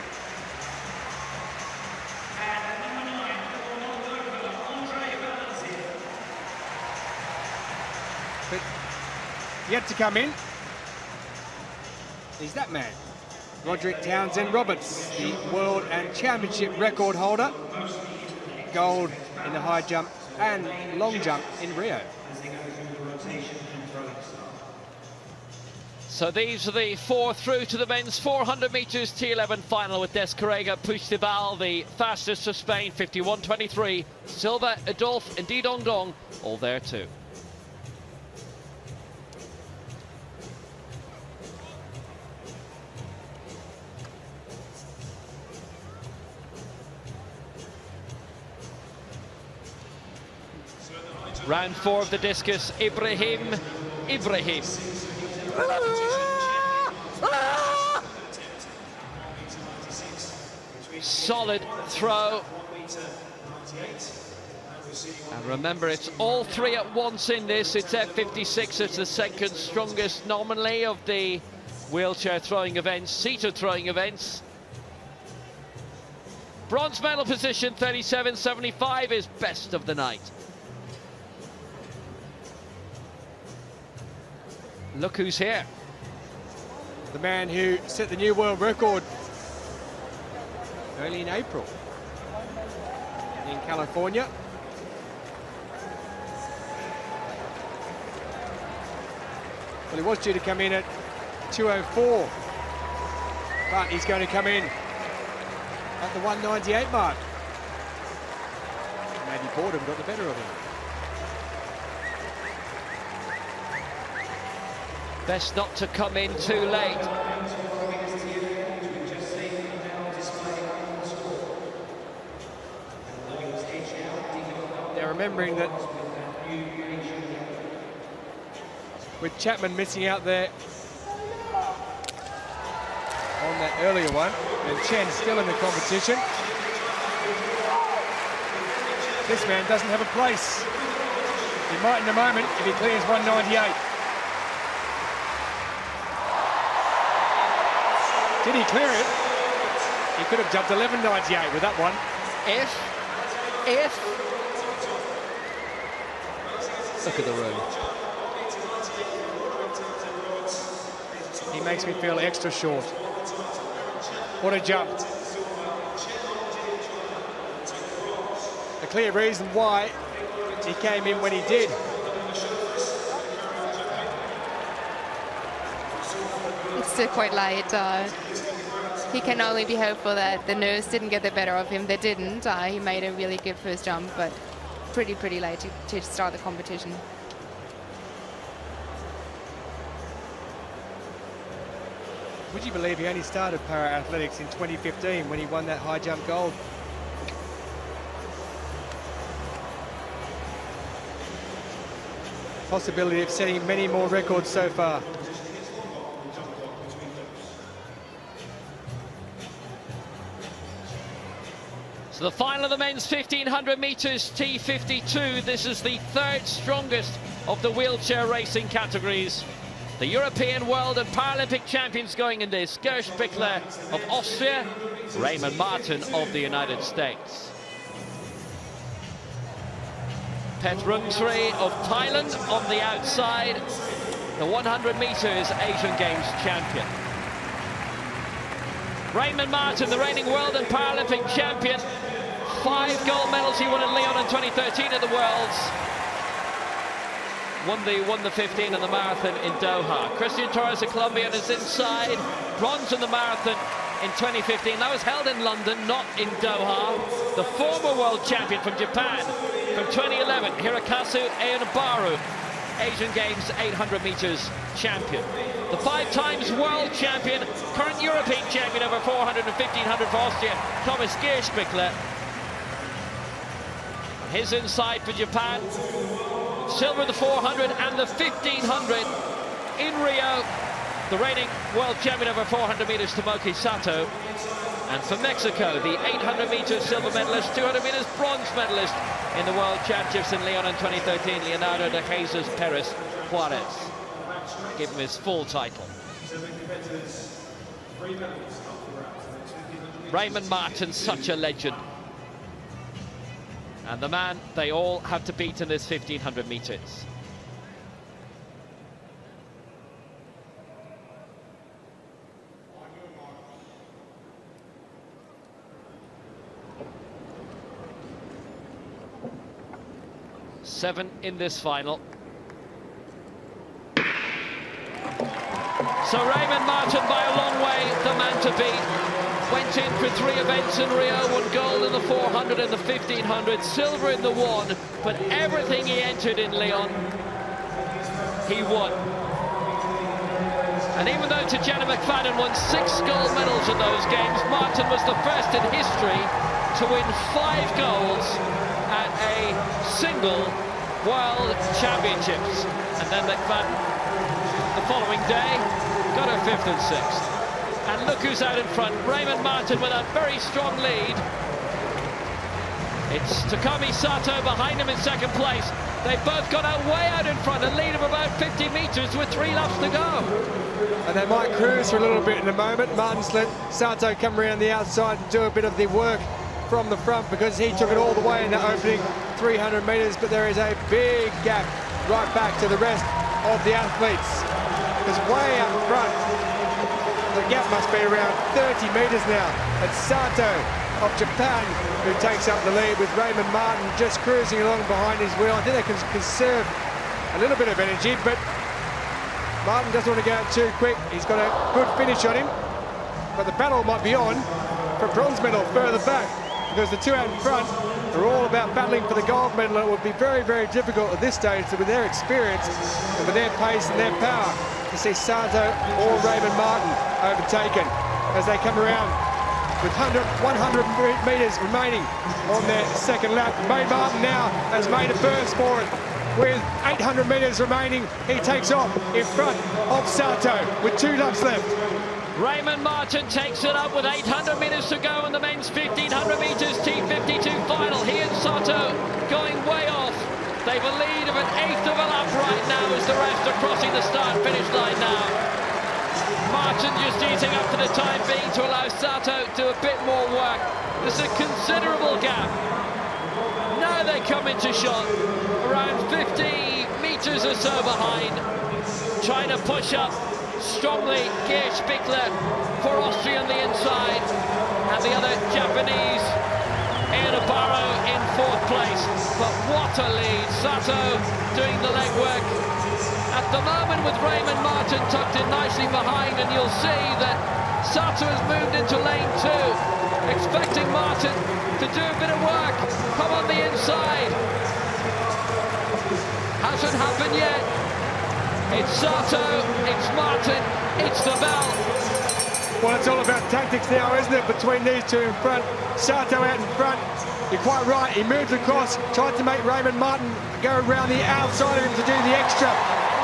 But yet to come in is that man, Roderick Townsend Roberts, the world and championship record holder. Gold in the high jump and long jump in Rio. So these are the four through to the men's 400 metres T11 final, with Descarrega Puigdebal, the fastest of Spain, 51.23. Silva, Adolphe and Di Dong Dong all there too. Round 4 of the discus, Ibrahim. Solid throw. And remember, it's all three at once in this. It's F56, it's the second strongest nominally of the wheelchair throwing events, seated throwing events. Bronze medal position, 37.75 is best of the night. Look who's here. The man who set the new world record early in April in California. Well, he was due to come in at 204, but he's going to come in at the 198 mark. Maybe boredom got the better of him. Best not to come in too late. They're remembering that with Chapman missing out there on that earlier one, and Chen still in the competition, this man doesn't have a place. He might in a moment if he clears 198. Did he clear it? He could have jumped 11.98 with that one. If. Look at the room. He makes me feel extra short. What a jump. A clear reason why he came in when he did. It's still quite late. He can only be hopeful that the nerves didn't get the better of him. They didn't. He made a really good first jump, but pretty late to start the competition. Would you believe he only started para-athletics in 2015 when he won that high jump gold? Possibility of setting many more records so far. So the final of the men's 1500 metres T52. This is the third strongest of the wheelchair racing categories. The European, World and Paralympic champions going in this: Gers Bickler of Austria, Raymond Martin of the United States. Pet Rungsri of Thailand on the outside, the 100 metres Asian Games champion. Raymond Martin, the reigning World and Paralympic champion, 5 gold medals he won in Lyon in 2013 at the Worlds. Won the 15 and the marathon in Doha. Christian Torres, a Colombian, is inside. Bronze in the marathon in 2015. That was held in London, not in Doha. The former world champion from Japan from 2011, Hirokazu Eonabaru, Asian Games 800 meters champion. The 5 times world champion, current European champion over 400 and 1500 for Austria, Thomas Gierspichler. His inside for Japan. Silver in the 400 and the 1500 in Rio. The reigning world champion over 400 meters, Tomoki Sato. And for Mexico, the 800 meters silver medalist, 200 meters bronze medalist in the World Championships in Lyon in 2013, Leonardo de Jesus Perez Juarez. Give him his full title. Raymond Martin, such a legend. And the man they all have to beat in this 1500 meters. Seven in this final. So Raymond Martin, by a long way, the man to beat. Went in for 3 events in Rio, won gold in the 400 and the 1500, silver in the 1, but everything he entered in Lyon, he won. And even though Tatjana McFadden won 6 gold medals in those games, Martin was the first in history to win 5 golds at a single World Championships. And then McFadden, the following day, got her 5th and 6th. And look who's out in front, Raymond Martin with a very strong lead. It's Takumi Sato behind him in 2nd place. They've both got out way out in front, a lead of about 50 meters with 3 laps to go. And they might cruise for a little bit in a moment. Martin's let Sato come around the outside and do a bit of the work from the front because he took it all the way in the opening 300 meters, but there is a big gap right back to the rest of the athletes. Because way up front, the gap must be around 30 meters now. It's Sato of Japan who takes up the lead, with Raymond Martin just cruising along behind his wheel. I think they can conserve a little bit of energy, but Martin doesn't want to go out too quick. He's got a good finish on him, but the battle might be on for bronze medal further back, because the 2 out in front are all about battling for the gold medal. It would be very, very difficult at this stage, with their experience and with their pace and their power, to see Sato or Raymond Martin overtaken as they come around with 100 meters remaining on their 2nd lap. Raymond Martin now has made a burst for it. With 800 meters remaining, he takes off in front of Sato with 2 laps left. Raymond Martin takes it up with 800 meters to go in the men's 1500 meters T52 final. He and Sato going way off. They've a lead of 1/8 of a lap right now as the rest are crossing the start-finish line now. Martin just eating up for the time being to allow Sato to do a bit more work. There's a considerable gap. Now they come into shot, around 50 meters or so behind, trying to push up strongly. Gierspichler for Austria on the inside, and the other Japanese, Eonabaru, in 4th place. But what a lead! Sato doing the legwork at the moment with Raymond Martin tucked in nicely behind, and you'll see that Sato has moved into lane 2, expecting Martin to do a bit of work, come on the inside. Hasn't happened yet. It's Sato, it's Martin, it's the bell. Well, it's all about tactics now, isn't it, between these 2 in front. Sato out in front. You're quite right, he moved across, tried to make Raymond Martin go around the outside of him to do the extra.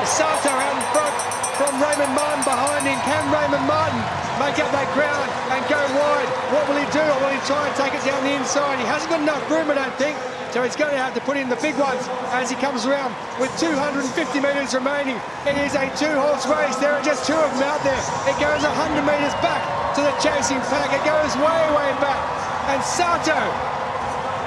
Sato out in front from Raymond Martin behind him. Can Raymond Martin make up that ground and go wide? What will he do? Or will he try and take it down the inside? He hasn't got enough room, I don't think, so he's going to have to put in the big ones as he comes around with 250 meters remaining. It is a 2-horse race. There are just 2 of them out there. It goes 100 meters back to the chasing pack. It goes way, way back. And Sato,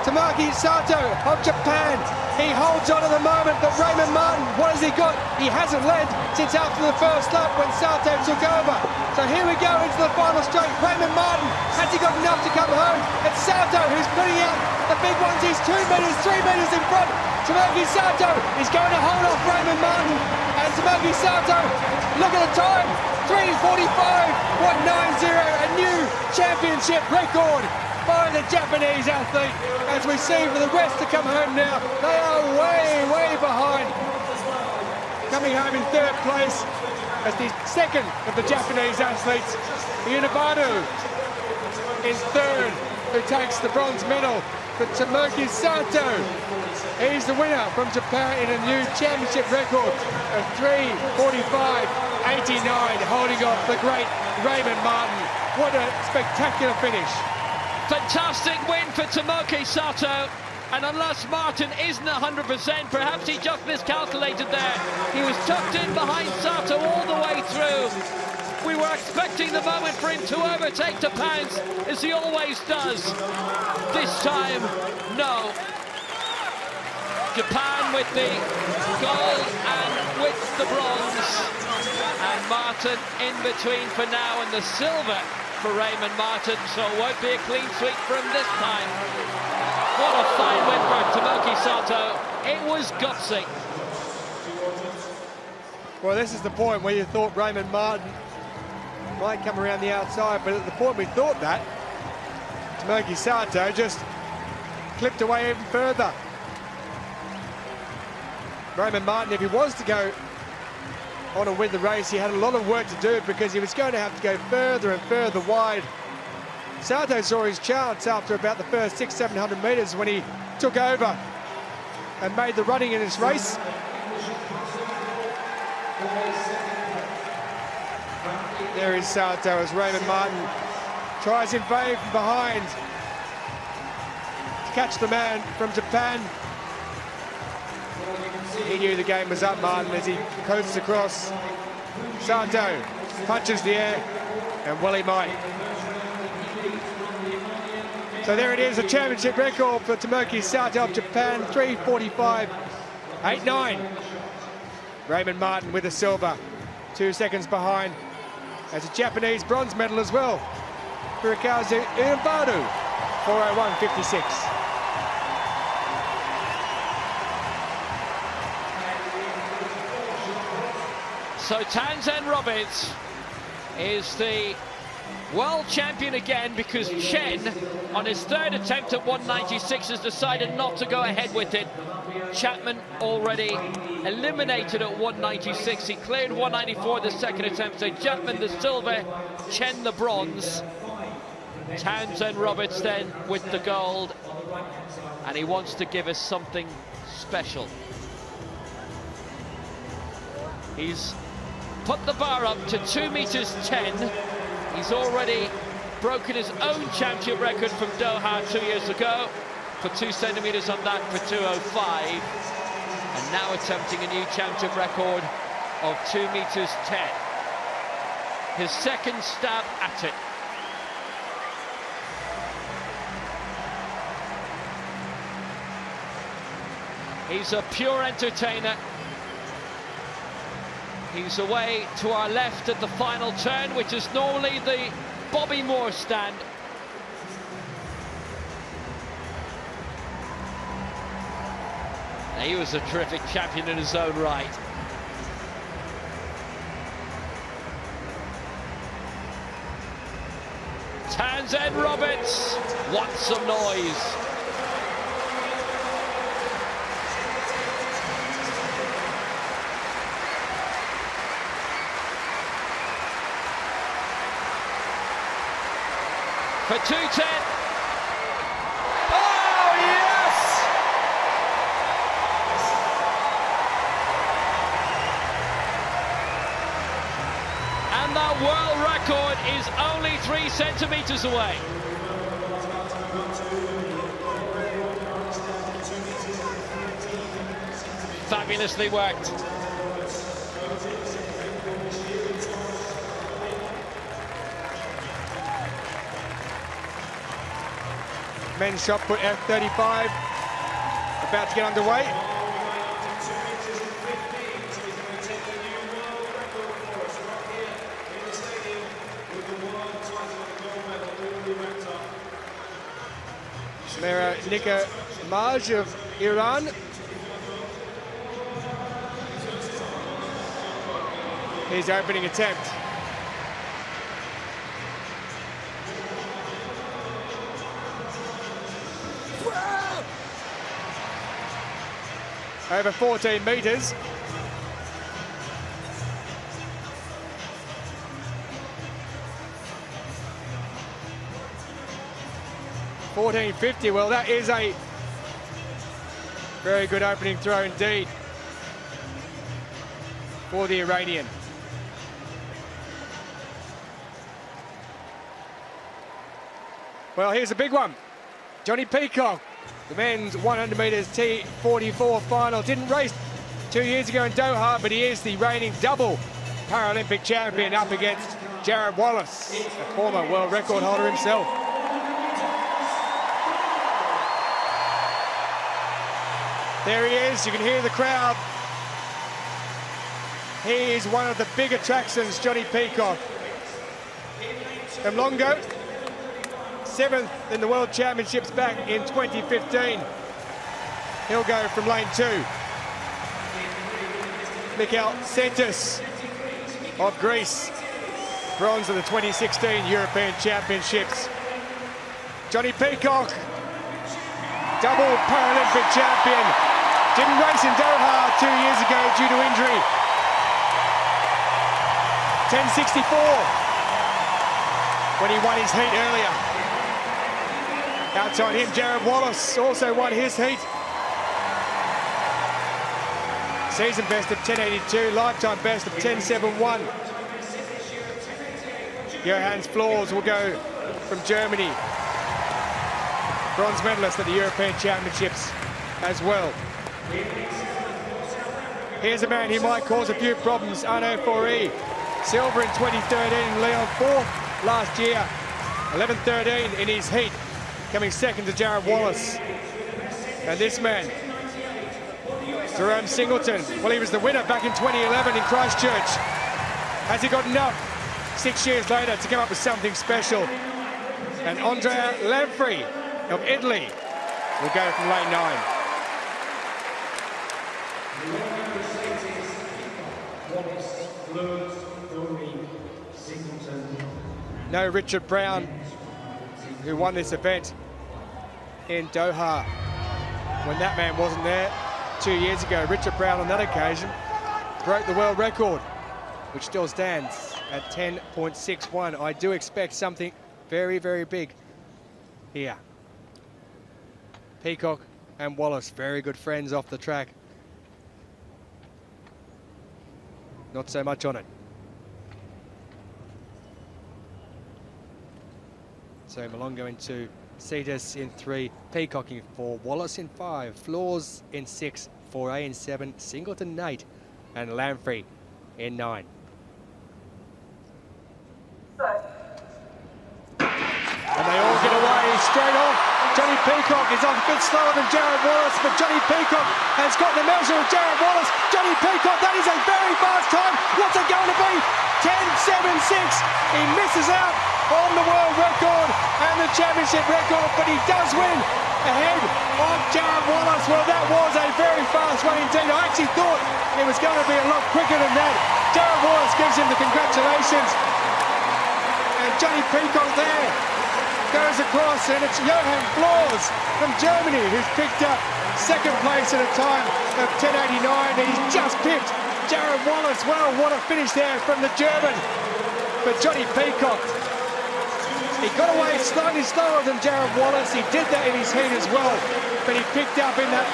Tomoki Sato of Japan, he holds on at the moment, but Raymond Martin, what has he got? He hasn't led since after the 1st lap when Sato took over. So So here we go into the final stroke. Raymond Martin, has he got enough to come home? It's Sato who's putting out the big ones. He's 2 metres, 3 metres in front. Tomoki Sato is going to hold off Raymond Martin. And Tomoki Sato, look at the time, 3:45.90, a new championship record by the Japanese athlete. As we see for the rest to come home now, they are way behind. Coming home in 3rd place as the second of the Japanese athletes, Unibadu is 3rd, who takes the bronze medal. But Tomoki Sato, he's the winner from Japan in a new championship record of 3:45.89, holding off the great Raymond Martin. What a spectacular finish. Fantastic win for Tomoki Sato. And unless Martin isn't 100%, perhaps he just miscalculated there. He was tucked in behind Sato all the way through. We were expecting the moment for him to overtake, to pounce, as he always does. This time, no. Japan with the gold and with the bronze. And Martin in between for now, and the silver for Raymond Martin, so it won't be a clean sweep for him this time. What a fine win for Tomoki Sato. It was gutsy. Well, this is the point where you thought Raymond Martin might come around the outside, but at the point we thought that, Tomoki Sato just clipped away even further. Raymond Martin, if he was to go on and win the race, he had a lot of work to do because he was going to have to go further and further wide. Sato saw his chance after about the first 600-700 metres when he took over and made the running in this race. There is Sato as Raymond Martin tries in vain from behind to catch the man from Japan. He knew the game was up, Martin, as he coasts across. Sato punches the air, and well he might. So there it is, a championship record for Tomoki Sato of Japan, 3:45.89. Raymond Martin with the silver, 2 seconds behind. As a Japanese bronze medal as well. Furukazu Unibadu, 4:01.56. So Townsend Roberts is the world champion again, because Chen, on his 3rd attempt at 196, has decided not to go ahead with it. Chapman already eliminated at 196. He cleared 194 the 2nd attempt. So Chapman the silver, Chen the bronze. Townsend Roberts then with the gold. And he wants to give us something special. He's put the bar up to 2 meters 10. He's already broken his own championship record from Doha 2 years ago. For 2 centimeters on that for 2:05. And now attempting a new championship record of 2 meters 10. His second stab at it. He's a pure entertainer. He's away to our left at the final turn, which is normally the Bobby Moore stand. He was a terrific champion in his own right. Townsend Roberts wants some noise. For 2:10. Oh, yes! And that world record is only 3 centimeters away. Fabulously worked. Men's shot put F35, about to get underway. Mera Nika Maj of Iran. His opening attempt. Over 14 metres. $14.50. Well, that is a very good opening throw indeed for the Iranian. Well, here's a big one. Johnny Peacock, the men's 100 metres T44 final. Didn't race 2 years ago in Doha, but he is the reigning double Paralympic champion up against Jared Wallace, a former world record holder himself. There he is, you can hear the crowd. He is one of the big attractions, Johnny Peacock. Mlongo, 7th in the World Championships back in 2015. He'll go from lane 2. Mikhail Sentis of Greece, bronze at the 2016 European Championships. Johnny Peacock, double Paralympic champion. Didn't race in Doha 2 years ago due to injury. 10.64 when he won his heat earlier. Outside him, Jared Wallace also won his heat. Season best of 10.82, lifetime best of 10.71. Johannes Flors will go from Germany. Bronze medalist at the European Championships as well. Here's a man who might cause a few problems, Arnaud Fourie. Silver in 2013, Leon 4th last year. 11.13 in his heat, coming second to Jared Wallace. And this man, Jerome Singleton, well, he was the winner back in 2011 in Christchurch. Has he got enough 6 years later to come up with something special? And Andrea Lanfrey of Italy will go from lane 9. No Richard Brown, who won this event in Doha when that man wasn't there 2 years ago. Richard Brown on that occasion broke the world record, which still stands at 10.61. I do expect something very, very big here. Peacock and Wallace, very good friends off the track. Not so much on it. So Mlongo into Cetus in 3, Peacock in 4, Wallace in 5, Flors in 6, Fourie in 7, Singleton in 8, and Lanfrey in 9. And they all get away straight off. Johnny Peacock is off a bit slower than Jared Wallace, but Johnny Peacock has got the measure of Jared Wallace. Johnny Peacock, that is a very fast time. What's it going to be? 10.76. He misses out on the world record and the championship record, but he does win ahead of Jared Wallace. Well, that was a very fast one indeed. I actually thought it was going to be a lot quicker than that. Jared Wallace gives him the congratulations. And Johnny Peacock there goes across, and it's Johann Flors from Germany who's picked up second place at a time of 10.89. He's just pipped Jared Wallace. Well, what a finish there from the German. But Johnny Peacock, he got away slightly slower than Jared Wallace. He did that in his heat as well, but he picked up in that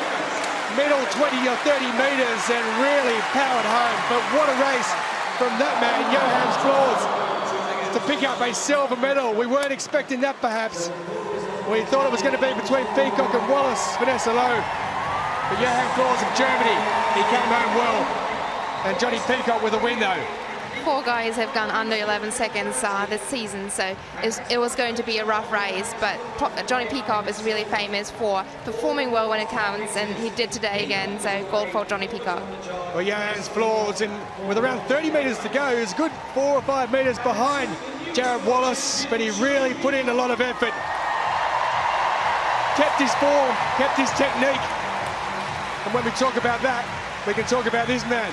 middle 20 or 30 metres and really powered home. But what a race from that man, Johannes Flors, to pick up a silver medal. We weren't expecting that, perhaps. We thought it was going to be between Peacock and Wallace, Vanessa Lowe. But Johann Flors of Germany, he came home well. And Johnny Peacock with a win, though. 4 guys have gone under 11 seconds this season, so it was going to be a rough race, but Johnny Peacock is really famous for performing well when it counts, and he did today again, so gold for Johnny Peacock. Well, Johannes Flors, with around 30 metres to go, is good 4 or 5 metres behind Jared Wallace, but he really put in a lot of effort. kept his form, kept his technique. And when we talk about that, we can talk about this man.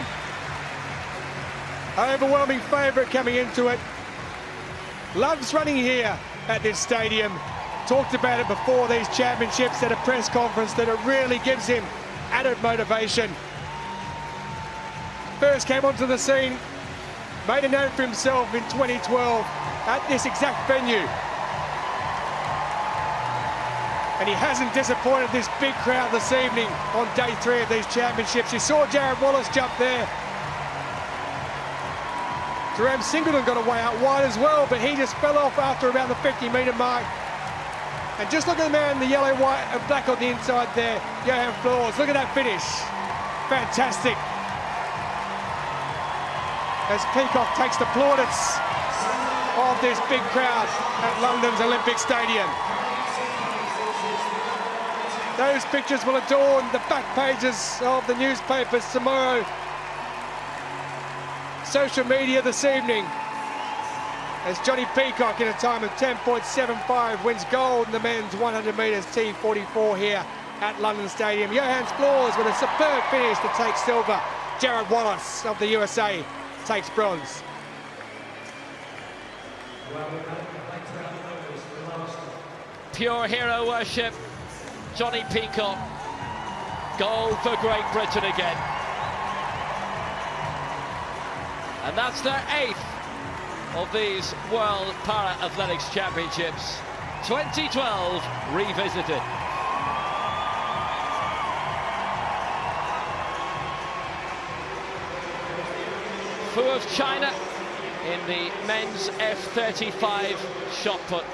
Overwhelming favourite coming into it. Loves running here at this stadium. Talked about it before these championships at a press conference that it really gives him added motivation. First came onto the scene, made a name for himself in 2012 at this exact venue. And he hasn't disappointed this big crowd this evening on day 3 of these championships. You saw Jared Wallace jump there. Jerome Singleton got away out wide as well, but he just fell off after around the 50-metre mark. And just look at the man in the yellow, white and black on the inside there, Johan Flores. Look at that finish. Fantastic. As Peacock takes the plaudits of this big crowd at London's Olympic Stadium. Those pictures will adorn the back pages of the newspapers tomorrow. Social media this evening, as Johnny Peacock in a time of 10.75 wins gold in the men's 100 metres T44 here at London Stadium. Johan Flores with a superb finish to take silver. Jared Wallace of the USA takes bronze. Pure hero worship. Johnny Peacock. Gold for Great Britain again. And that's their 8th of these World Para-Athletics Championships. 2012 revisited. Fu of China in the men's F35 shot put.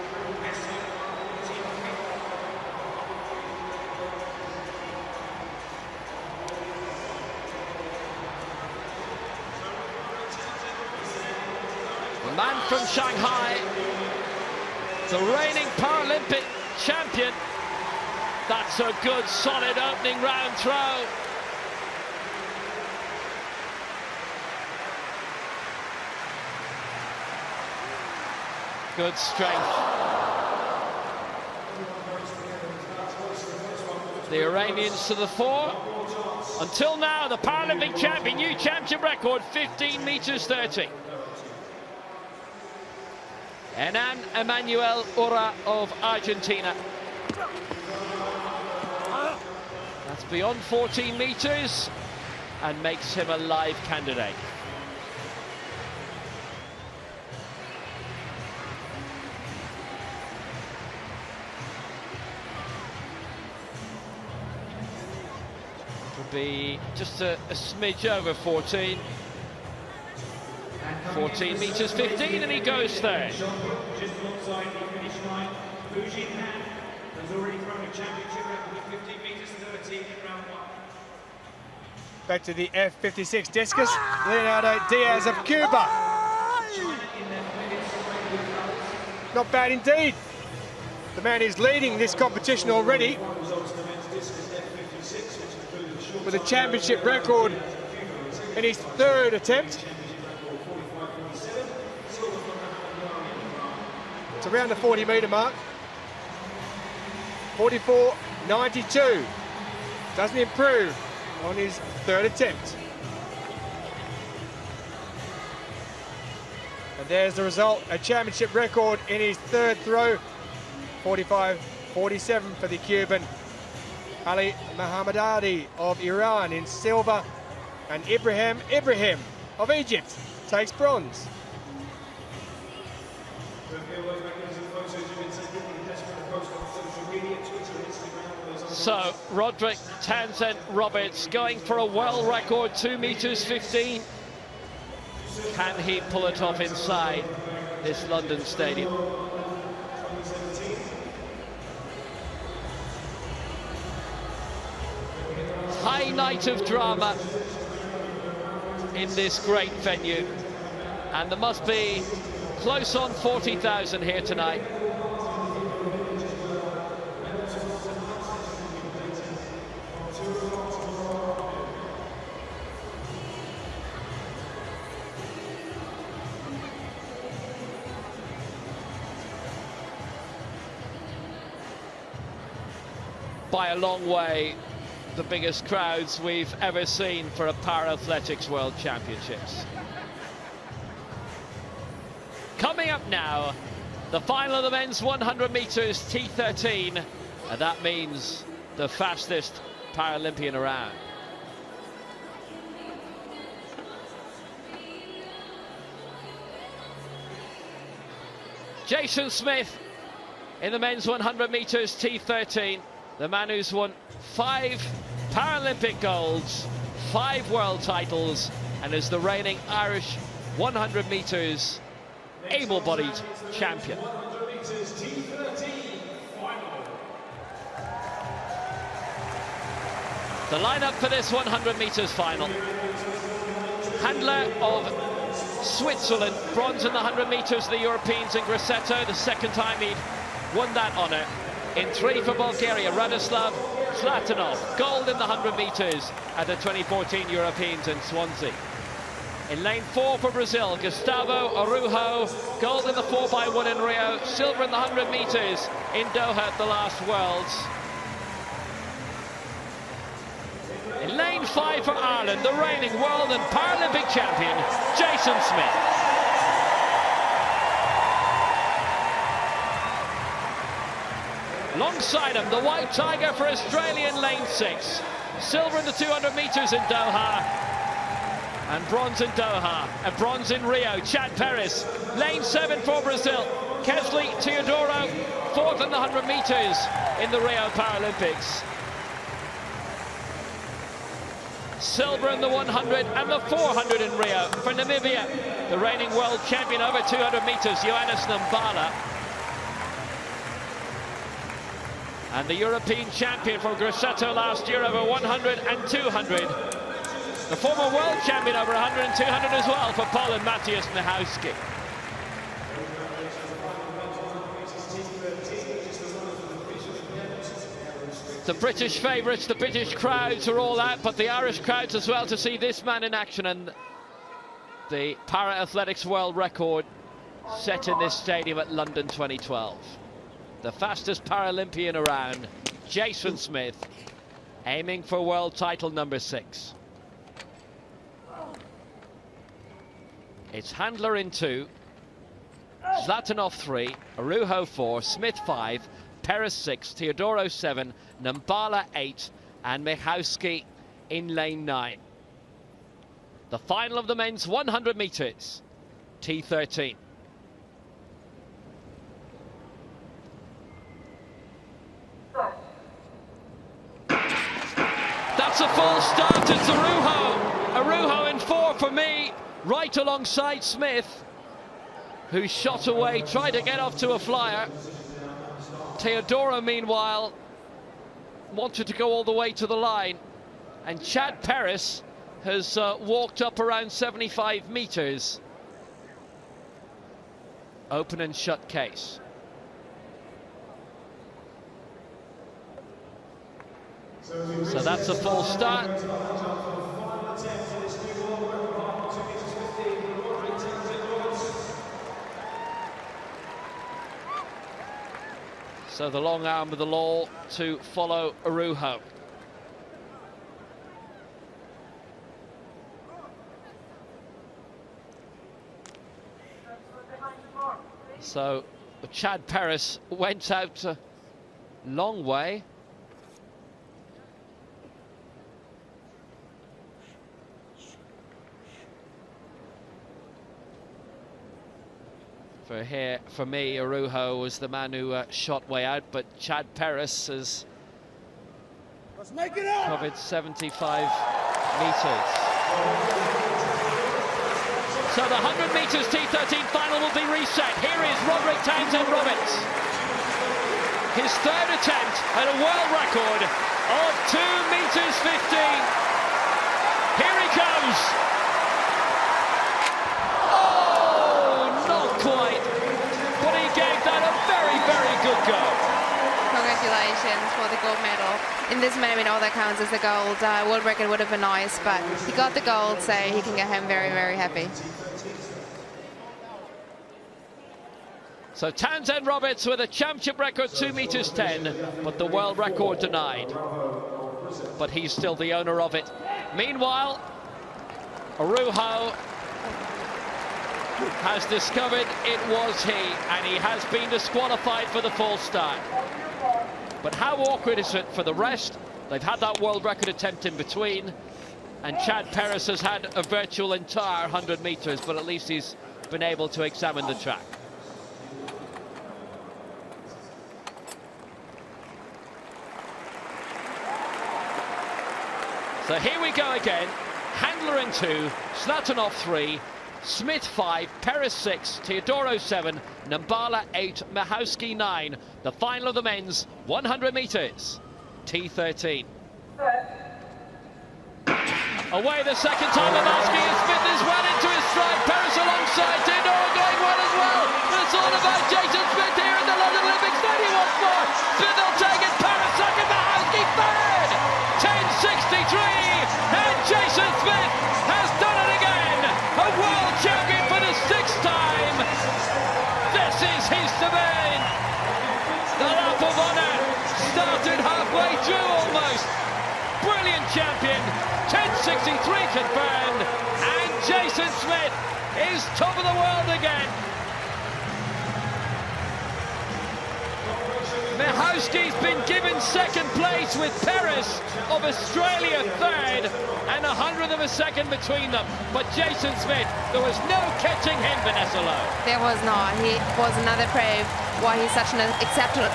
The man from Shanghai, the reigning Paralympic champion. That's a good, solid opening round throw. Good strength. The Iranians to the fore. Until now, the Paralympic champion, new championship record, 15 meters 30. Hernan Emanuel Ura of Argentina. That's beyond 14 meters and makes him a live candidate. It'll be just a smidge over 14. 14 meters 15, and he goes there. Just alongside the finish line, Fu Jinhan has already thrown a championship record of 15 meters 13 in round 1. Back to the F56 discus, Leonardo Diaz of Cuba. Not bad indeed. The man is leading this competition already with a championship record in his 3rd attempt. It's around the 40-metre mark. 44.92. Doesn't improve on his 3rd attempt. And there's the result, a championship record in his 3rd throw. 45.47 for the Cuban. Ali Mohammadi of Iran in silver, and Ibrahim of Egypt takes bronze. So, Roderick Townsend Roberts going for a world record, 2 meters 15. Can he pull it off inside this London stadium? High night of drama in this great venue, and there must be close on 40,000 here tonight. by a long way the biggest crowds we've ever seen for a Para-Athletics World Championships. Coming up now, the final of the men's 100 meters T13, and that means the fastest Paralympian around. Jason Smith in the men's 100 meters T13, the man who's won 5 Paralympic golds, 5 world titles, and is the reigning Irish 100 meters able-bodied champion. The lineup for this 100 meters final: handler of Switzerland, bronze in the 100 meters of the Europeans in Grosseto, the second time he'd won that honour. In 3 for Bulgaria, Radoslav Zlatanov, gold in the 100 meters at the 2014 Europeans in Swansea. In lane 4 for Brazil, Gustavo Arujo, gold in the 4x1 in Rio, silver in the 100 meters in Doha at the last Worlds. In lane 5 for Ireland, the reigning world and Paralympic champion, Jason Smith. Alongside him, the white tiger for Australia in lane 6. Silver in the 200 meters in Doha, and bronze in Doha, and bronze in Rio, Chad Perez. Lane 7 for Brazil, Kesley Teodoro, 4th in the 100 meters in the Rio Paralympics. Silver in the 100 and the 400 in Rio for Namibia, the reigning world champion over 200 meters, Johannes Nambala. And the European champion for Grosseto last year over 100 and 200. The former world champion over 100 and 200 as well for Poland, Matthias Michałowski. The British favourites, the British crowds are all out, but the Irish crowds as well to see this man in action, and the Para-Athletics world record set in this stadium at London 2012. The fastest Paralympian around, Jason Smith, aiming for world title number 6. It's Handler in 2, Zlatanov 3, Arujo 4, Smith 5, Perez 6, Teodoro 7, Nambala 8, and Michałowski in lane 9. The final of the men's 100 meters, T13. That's a full start. It's Arujo. Arujo in 4 for me, right alongside Smith, who shot away, tried to get off to a flyer. Teodoro, meanwhile, wanted to go all the way to the line, and Chad Perez has walked up around 75 meters. Open and shut case. So that's a full start. So the long arm of the law to follow Arujo. So Chad Perez went out a long way. For me, Arujo was the man who shot way out, but Chad Perez has covered 75 meters. So the 100 meters T13 final will be reset. Here is Roderick Townsend Roberts. His 3rd attempt at a world record of 2 meters 15. Here he comes. Quite, but he gave that a very, very good go. Congratulations for the gold medal. In this moment, all that counts is the gold. World record would have been nice, but he got the gold, so he can get home very, very happy. So Townsend Roberts with a championship record 2 meters 10, but the world record denied. But he's still the owner of it. Meanwhile, Arujo has discovered it was he, and he has been disqualified for the false start. But how awkward is it for the rest? They've had that world record attempt in between, and Chad Perez has had a virtual entire 100 meters, but at least he's been able to examine the track. So here we go again. Handler in 2, Zlatanov 3, Smith 5, Perez 6, Teodoro 7, Nambala 8, Mahowski 9. The final of the men's 100 meters. T13. Away the second time, Mahowski, and Smith is well into his stride. Perez alongside, Teodoro going well as well. But it's all about Jason Smith here in the London Olympics. 30 once more. Smith will take it. Perez second, Mahowski third. 10:63. And Jason Smith has done it again. A world champion for the 6th time. This is his domain. The lap of honour started halfway through almost. Brilliant champion. 10:63 confirmed. And Jason Smith is top of the world again. Mahowski's been given second place with Perez of Australia third, and 100th of a second between them. But Jason Smith, there was no catching him, Vanessa Lowe. There was not. He was another proof why he's such an exceptional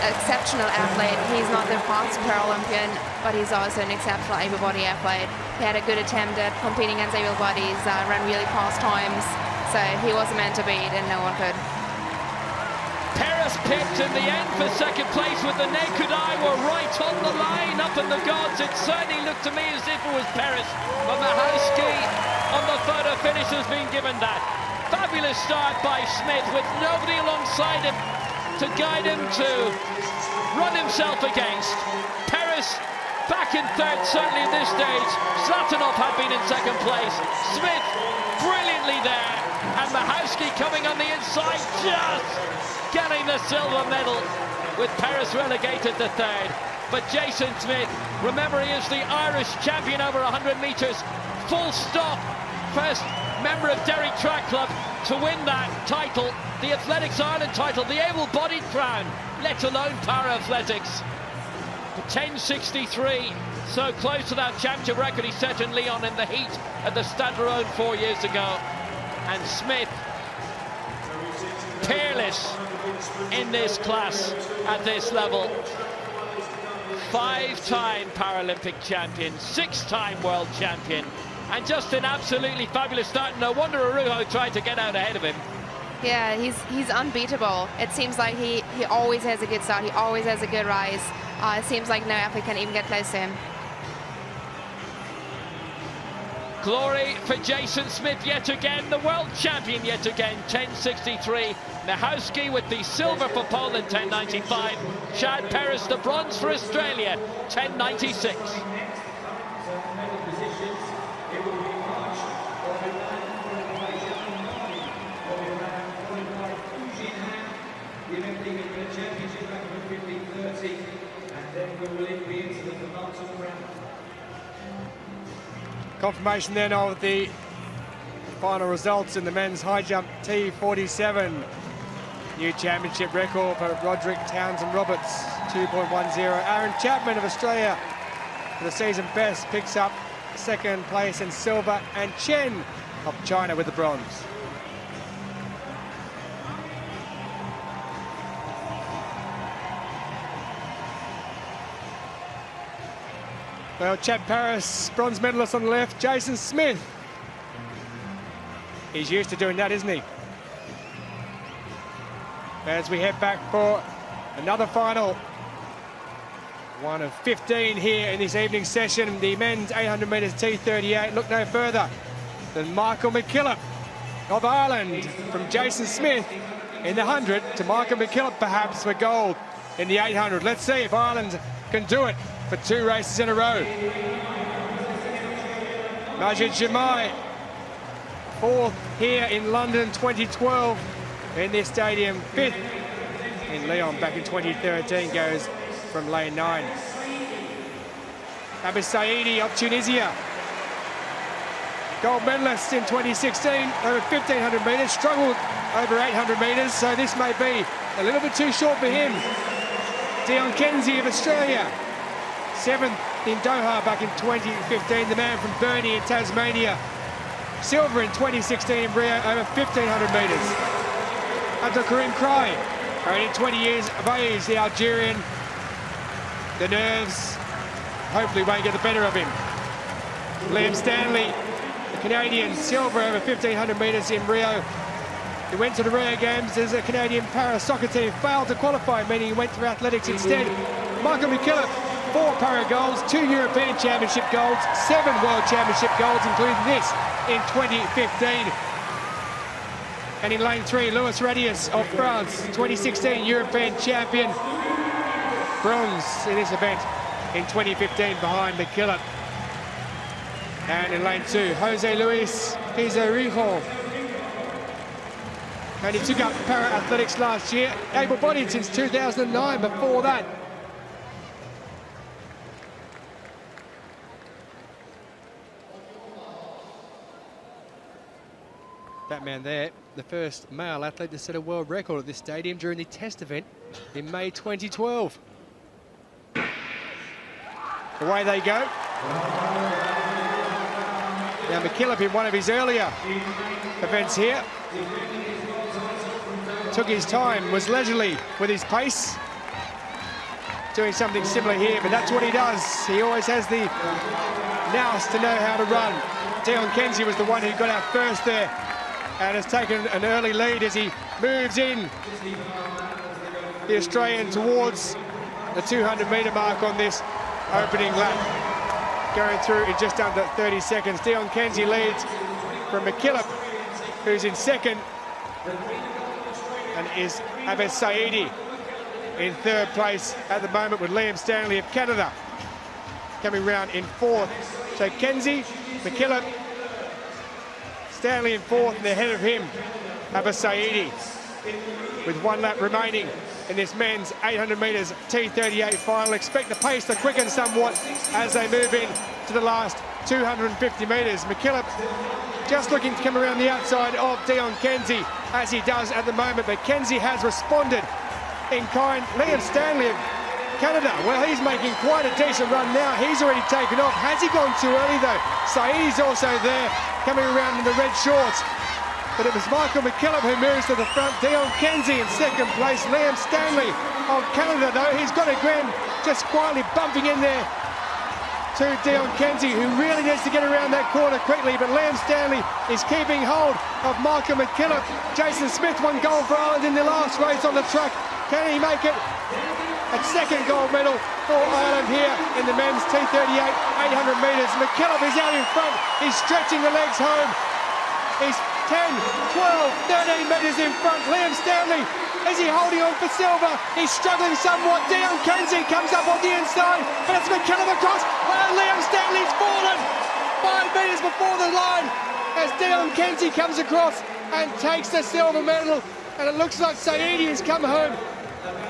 athlete. He's not the fastest Paralympian, but he's also an exceptional able-bodied athlete. He had a good attempt at competing against able bodies, ran really fast times, so he was meant to beat, and no one could. Perez picked in the end for second place with the naked eye. Were right on the line, up in the gods. It certainly looked to me as if it was Perez, but Mahowski on the photo finish has been given that. Fabulous start by Smith with nobody alongside him to guide him to run himself against. Perez back in third, certainly at this stage. Zlatanov had been in second place. Smith brilliantly there, and Mahowski coming on the inside, just getting the silver medal, with Perez relegated to third. But Jason Smith, remember, he is the Irish champion over 100 meters, full stop. First member of Derry Track Club to win that title, the Athletics Ireland title, the able-bodied crown, let alone para-athletics. 10:63, so close to that championship record he set in Lyon in the heat at the Stade Rhône 4 years ago. And Smith, peerless in this class at this level. 5-time Paralympic champion, 6-time world champion, and just an absolutely fabulous start. No wonder Arujo tried to get out ahead of him. Yeah, he's unbeatable. It seems like he always has a good start. He always has a good rise. It seems like no athlete can even get close to him. Glory for Jason Smith yet again, the world champion yet again, 10:63. Mahowski with the silver for Poland, 10:95. Chad Perez the bronze for Australia, 10:96. Confirmation then of the final results in the men's high jump T47. New championship record for Roderick Townsend Roberts, 2.10. Aaron Chapman of Australia for the season best picks up second place in silver, and Chen of China with the bronze. Well, Chad Perez, bronze medalist on the left. Jason Smith, he's used to doing that, isn't he? As we head back for another final, one of 15 here in this evening session, the men's 800 metres T38. Look no further than Michael McKillop of Ireland, from Jason Smith in the 100 to Michael McKillop perhaps for gold in the 800. Let's see if Ireland can do it for 2 races in a row. Majid Jamai, 4th here in London 2012 in this stadium, 5th in Lyon back in 2013 goes from lane 9. Abis Saidi of Tunisia, gold medalist in 2016 over 1500 metres, struggled over 800 metres, so this may be a little bit too short for him. Dion Kenzie of Australia, 7th in Doha back in 2015, the man from Burnie in Tasmania. Silver in 2016 in Rio over 1500 metres. Abdul Karim Krai, only 20 years of age, the Algerian. The nerves hopefully won't get the better of him. Liam Stanley, the Canadian, silver over 1500 metres in Rio. He went to the Rio Games as a Canadian para soccer team, failed to qualify, meaning he went through athletics instead. Michael McKillop, 4 para golds, 2 European Championship golds, 7 World Championship golds, including this in 2015. And in lane 3, Louis Radius of France, 2016 European champion, bronze in this event in 2015 behind McKillop. And in lane 2, Jose Luis Pizarro. And he took up para-athletics last year, able-bodied since 2009 before that. That man there, the first male athlete to set a world record at this stadium during the test event in May 2012. Away they go. Now McKillop in one of his earlier events here took his time, was leisurely with his pace. Doing something similar here, but that's what he does. He always has the nous to know how to run. Dion Kenzie was the one who got out first there and has taken an early lead as he moves in, the Australian, towards the 200-metre mark on this opening lap. Going through in just under 30 seconds. Dion Kenzie leads from McKillop, who's in second, and is Abes Saidi in third place at the moment, with Liam Stanley of Canada coming round in fourth. So Kenzie, McKillop, Stanley in fourth, and ahead of him, Abes Saidi, with 1 lap remaining in this men's 800 metres T38 final. Expect the pace to quicken somewhat as they move in to the last 250 metres. McKillop just looking to come around the outside of Dion Kenzie, as he does at the moment, but Kenzie has responded in kind. Liam Stanley of Canada, well, he's making quite a decent run now. He's already taken off. Has he gone too early though? Saidi's also there, coming around in the red shorts. But it was Michael McKillop who moves to the front. Dion Kenzie in second place. Liam Stanley of Canada, though, he's got a grin, just quietly bumping in there to Dion Kenzie, who really needs to get around that corner quickly. But Liam Stanley is keeping hold of Michael McKillop. Jason Smith won gold for Ireland in the last race on the track. Can he make it? A second gold medal for Ireland here in the men's T38 800 metres. McKillop is out in front. He's stretching the legs home. He's 10, 12, 13 metres in front. Liam Stanley, is he holding on for silver? He's struggling somewhat. Dion Kenzie comes up on the inside, but it's McKillop across. Oh, Liam Stanley's fallen 5 metres before the line as Dion Kenzie comes across and takes the silver medal. And it looks like Saidi has come home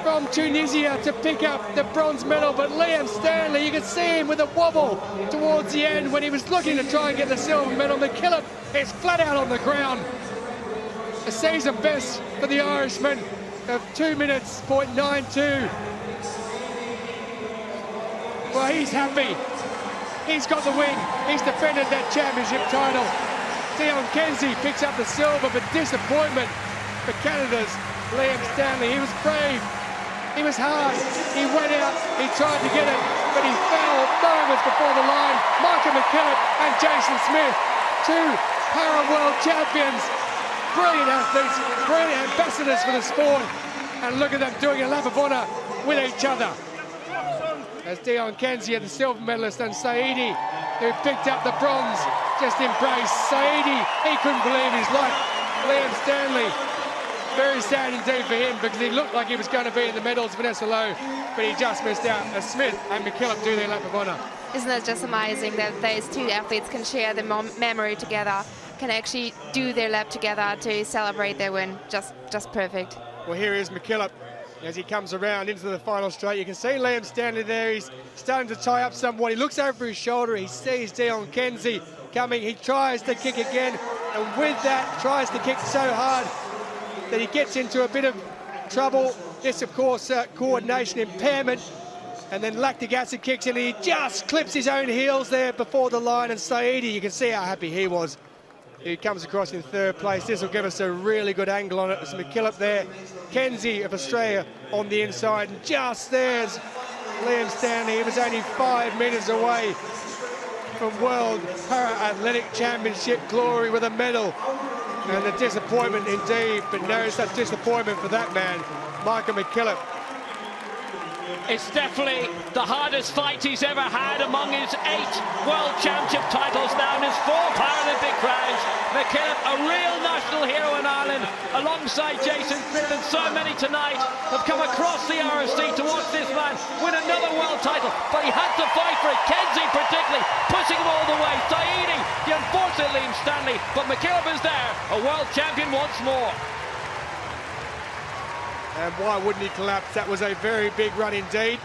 from Tunisia to pick up the bronze medal, but Liam Stanley, you could see him with a wobble towards the end when he was looking to try and get the silver medal. McKillop is flat out on the ground. A season best for the Irishman of 2 minutes .92. Well, he's happy. He's got the win. He's defended that championship title. Dion Kenzie picks up the silver, but disappointment for Canada's Liam Stanley. He was brave. He was hard. He went out. He tried to get it, but he fell moments before the line. Michael McKillop and Jason Smith, 2 para-world champions. Brilliant athletes, brilliant ambassadors for the sport. And look at them doing a lap of honour with each other. As Dion Kenzie, the silver medalist, and Saidi, who picked up the bronze, just embraced. Saidi, he couldn't believe his luck. Liam Stanley, very sad indeed for him, because he looked like he was going to be in the medals, Vanessa Lowe, but he just missed out as Smith and McKillop do their lap of honour. Isn't it just amazing that those 2 athletes can share the memory together, can actually do their lap together to celebrate their win? Just perfect. Well, here is McKillop as he comes around into the final straight. You can see Liam Stanley there. He's starting to tie up somewhat. He looks over his shoulder. He sees Dion Kenzie coming. He tries to kick again, and with that tries to kick so hard that he gets into a bit of trouble. This, of course, coordination impairment, and then lactic acid kicks in, and he just clips his own heels there before the line. And Saidi, you can see how happy he was. He comes across in third place. This will give us a really good angle on it. It's McKillop there, Kenzie of Australia on the inside, and just there's Liam Stanley. He was only 5 metres away from World Para-Athletic Championship glory with a medal. And the disappointment indeed, but no such disappointment for that man, Michael McKillop. It's definitely the hardest fight he's ever had among his 8 World Championship titles now and his 4 Paralympic crowns. McKillop, a real national hero in Ireland, alongside Jason Smith, and so many tonight have come across the RFC to watch this man win another world title, but he had to fight for it. Kenzie particularly pushing him all the way. Saidi, the unfortunate Liam Stanley, but McKillop is there, a world champion once more. And why wouldn't he collapse? That was a very big run indeed.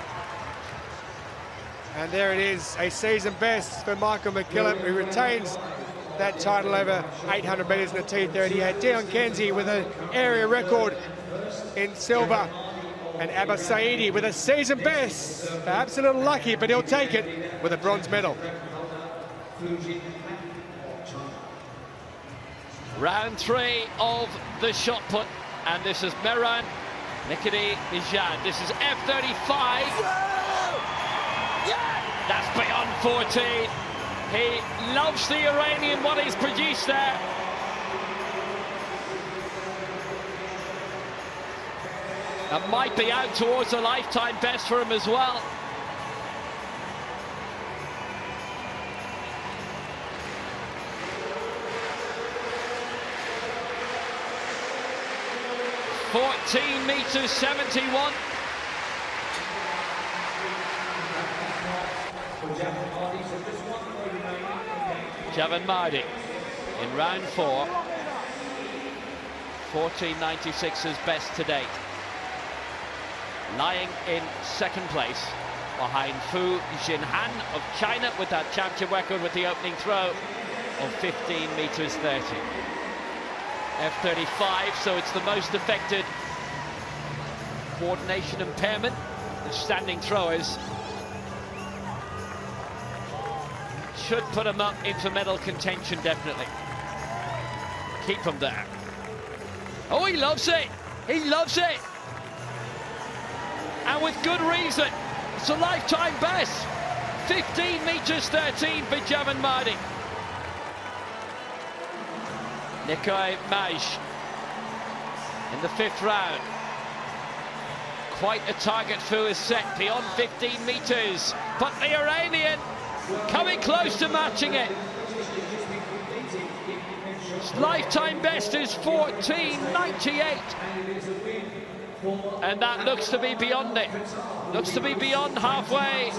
And there it is, a season best for Michael McKillop, who retains that title over 800 metres in the T30. He had Dion Kenzie with an area record in silver, and Abba Saidi with a season best. Perhaps a little lucky, but he'll take it with a bronze medal. Round 3 of the shot put, and this is Mehran Nikiti Mijan. This is F35. That's beyond 14. He loves the Iranian, what he's produced there. That might be out towards a lifetime best for him as well. (14 metres 71). Javan Mardi in round 4. 14.96 is best to date. Lying in second place behind Fu Jinhan of China with that championship record with the opening throw of 15 metres 30. F35, so it's the most affected coordination impairment of standing throwers. Should put him up into medal contention, definitely. Keep him there. Oh, he loves it! He loves it! And with good reason. It's a lifetime best. 15 metres 13 for Javan Mardi. Nikolai Maj in the 5th round. Quite a target Fu is set beyond 15 metres, but the Iranian coming close to matching it. His lifetime best is 14.98, and that looks to be beyond it. Looks to be beyond halfway.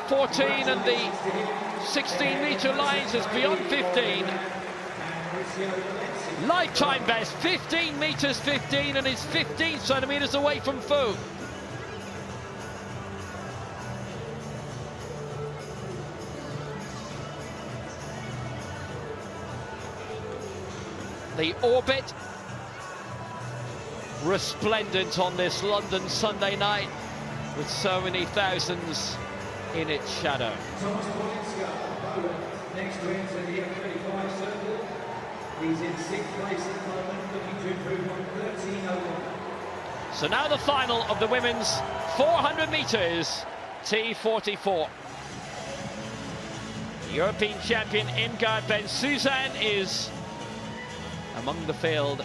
14 and the 16-metre lines is beyond 15. Lifetime best, 15 metres 15, and is 15 centimetres away from Fu. The orbit resplendent on this London Sunday night with so many thousands in its shadow. Next to enter the F35 circle. He's in 6th place at the moment, looking to improve on 13.01. So now the final of the women's 400 metres, T44. European champion Imgard Ben-Suzan is among the field.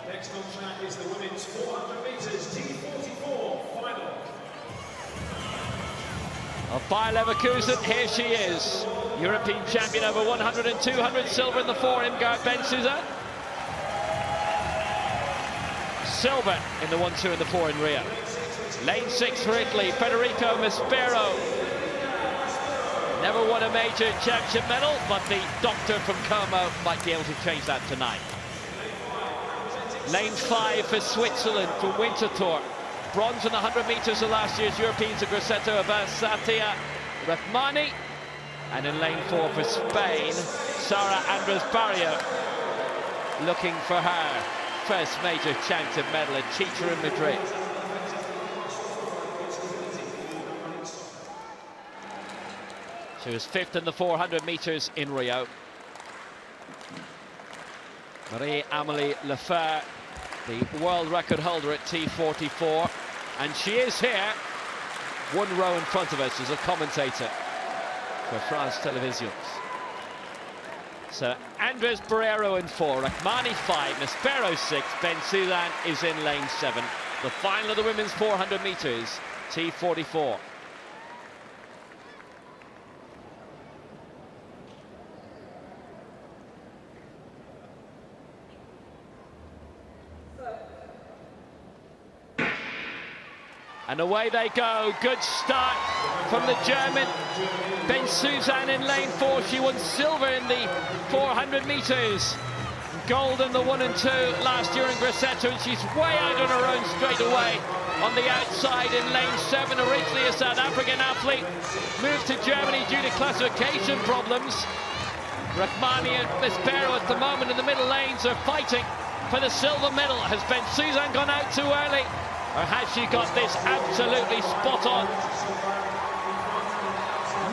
Next on track is the women's 400 metres T44 final. Of Bayer Leverkusen, here she is. European champion over 100 and 200, silver in the 4, Imgard Ben-Suzan. Silver in the 1, 2 and the 4 in Rio. Lane 6 for Italy, Federico Maspero. Never won a major championship medal, but the doctor from Como might be able to change that tonight. Lane 5 for Switzerland, for Winterthur. bronze in the 100 metres of last year's Europeans of Grosseto of Satia Rahmani. And in lane 4 for Spain, Sara Andres Barrio, looking for her first major chance of medal at Chicha in Madrid. She was 5th in the 400 metres in Rio. Marie-Amélie Lefebvre, the world record holder at T44, and she is here, one row in front of us as a commentator for France Televisions. So Andres Barrero in 4, Rahmani 5, Maspero 6, Ben Suzan is in lane 7. The final of the women's 400 metres, T44. And away they go. Good start from the German. Ben Suzan in lane 4. She won silver in the 400 metres. Gold in the 1 and 2 last year in Grosseto, and she's way out on her own straight away. On the outside in lane 7, originally a South African athlete, moved to Germany due to classification problems. Rahmani and Maspero at the moment in the middle lanes are fighting for the silver medal. Has Ben Suzan gone out too early? Or has she got this absolutely spot on?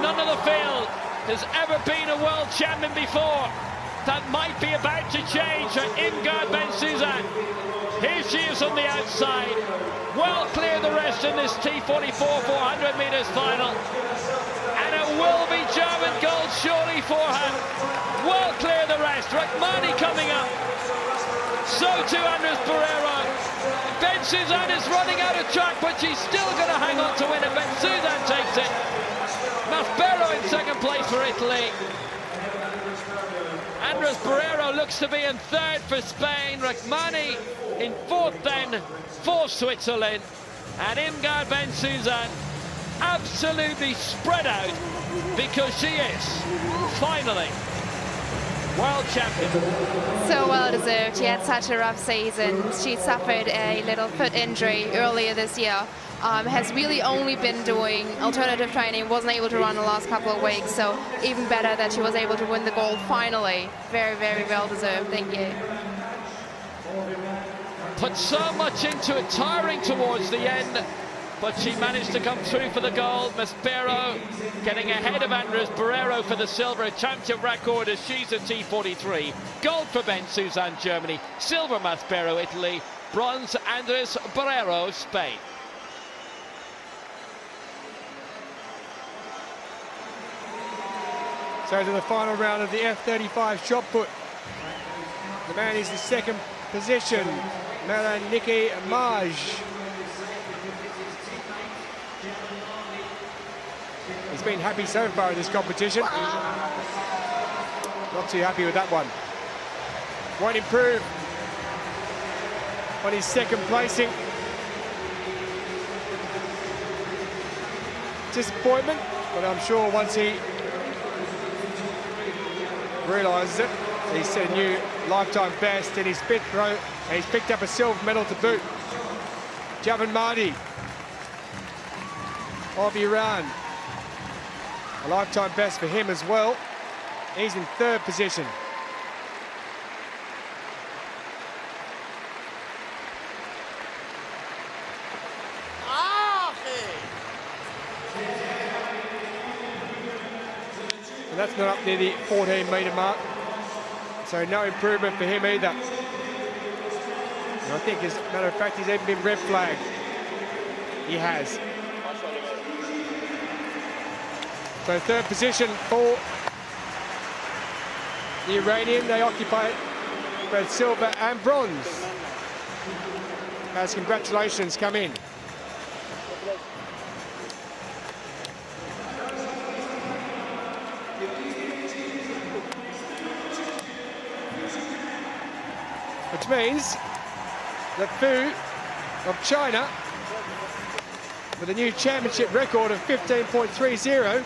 None of the field has ever been a world champion before. That might be about to change for Ingrid Ben Suzan. Here she is on the outside. Well clear the rest in this T44 400 metres final. And it will be German gold surely for her. Well clear the rest. Rahmani coming up. So too Andres Barrero. Ben Suzan is running out of track, but she's still going to hang on to win it. Ben Suzan takes it. Maspero in second place for Italy. Andres Barrero looks to be in 3rd for Spain. Rahmani in 4th then for Switzerland. And Ingrid Ben Suzan absolutely spread out because she is finally world champion. So well deserved. She had such a rough season. She suffered a little foot injury earlier this year. Has really only been doing alternative training, wasn't able to run the last couple of weeks, so even better that she was able to win the gold finally. Very, very well deserved. Thank you. Put so much into it, tiring towards the end, but she managed to come through for the gold. Maspero getting ahead of Andres Barrero for the silver, a championship record as she's at T43. Gold for Ben Suzan, Germany. Silver Maspero, Italy. Bronze Andres Barrero, Spain. So to the final round of the F35 shot put. The man is the 2nd position, Maraniki Maj. He's been happy so far in this competition. Not too happy with that one. Won't improve on his 2nd placing. Disappointment, but I'm sure once he realises it, he's set a new lifetime best in his 5th row, and he's picked up a silver medal to boot. Javan Mahdi of Iran. A lifetime best for him as well. He's in 3rd position. And that's not up near the 14-metre mark. So no improvement for him either. And I think, as a matter of fact, he's even been red flagged. He has. So 3rd position for the Iranian. They occupy both silver and bronze. As congratulations come in. Which means that Fu of China, with a new championship record of 15.30,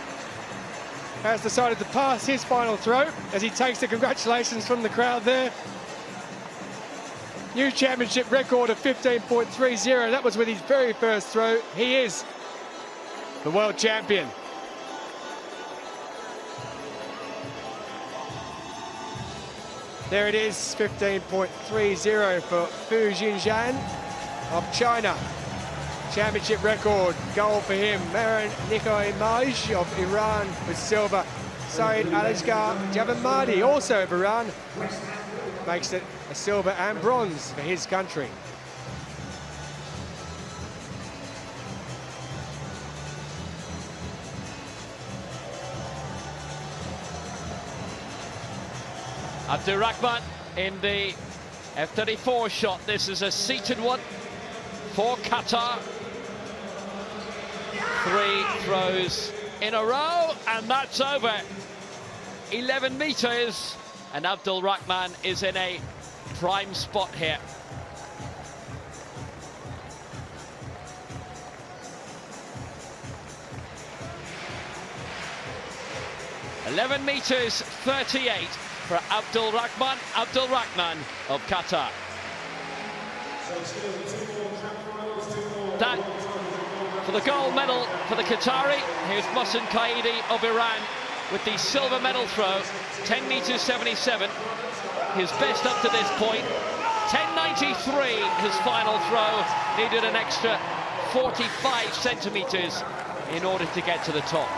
has decided to pass his final throw as he takes the congratulations from the crowd there. New championship record of 15.30. That was with his very first throw. He is the world champion. There it is, 15.30 for Fu Jinzhan of China. Championship record, goal for him. Maran Nikoimaj of Iran with silver. Saeed Alizgar Javamadi, also of Iran, makes it a silver and bronze for his country. Abdulrahman in the F-34 shot. This is a seated one for Qatar. 3 throws in a row, and that's over. 11 meters, and Abdulrahman is in a prime spot here. $11 meters 38 for Abdulrahman of Qatar. That for the gold medal for the Qatari. Here's Mohsen Qaidi of Iran with the silver medal throw, 10 meters 77, his best up to this point. 10.93 his final throw, needed an extra 45 centimeters in order to get to the top.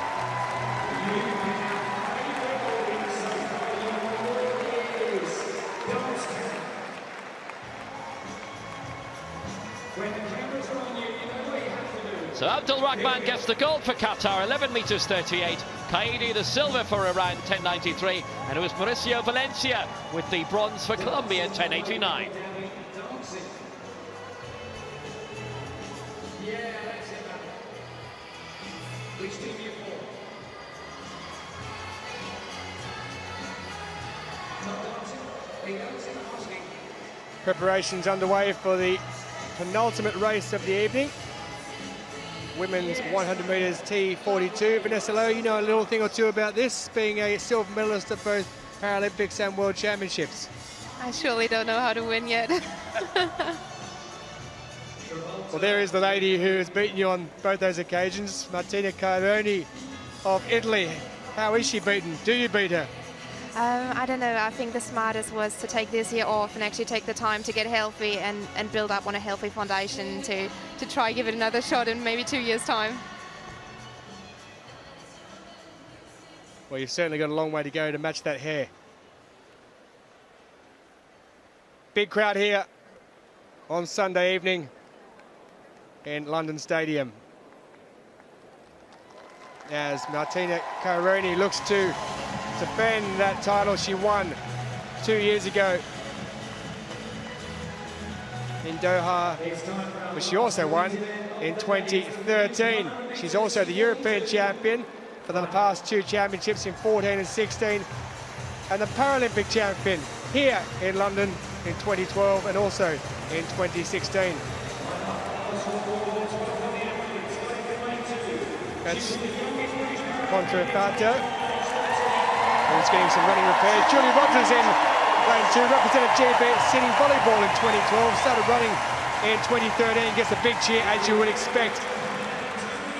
So Abdulrahman gets the gold for Qatar, 11 meters 38. Qaidi the silver for Iran, 10.93. And it was Mauricio Valencia with the bronze for Colombia, 10.89. Preparations underway for the penultimate race of the evening. Women's 100 metres T42. Vanessa Lowe, you know a little thing or two about this, being a silver medalist at both Paralympics and World Championships. I surely don't know how to win yet. Well, there is the lady who has beaten you on both those occasions, Martina Caironi of Italy. How is she beaten? Do you beat her? I don't know. I think the smartest was to take this year off and actually take the time to get healthy and build up on a healthy foundation to try give it another shot in maybe 2 years' time. Well, you've certainly got a long way to go to match that hair. Big crowd here on Sunday evening in London Stadium as Martina Caironi looks to defend that title she won 2 years ago in Doha, which she also won in 2013. She's also the European champion for the past 2 championships in 14 and 16, and the Paralympic champion here in London in 2012 and also in 2016. That's Contrafato. Who's getting some running repairs. Julie Rogers in lane 2, represented GB Sydney Volleyball in 2012, started running in 2013, gets a big cheer as you would expect.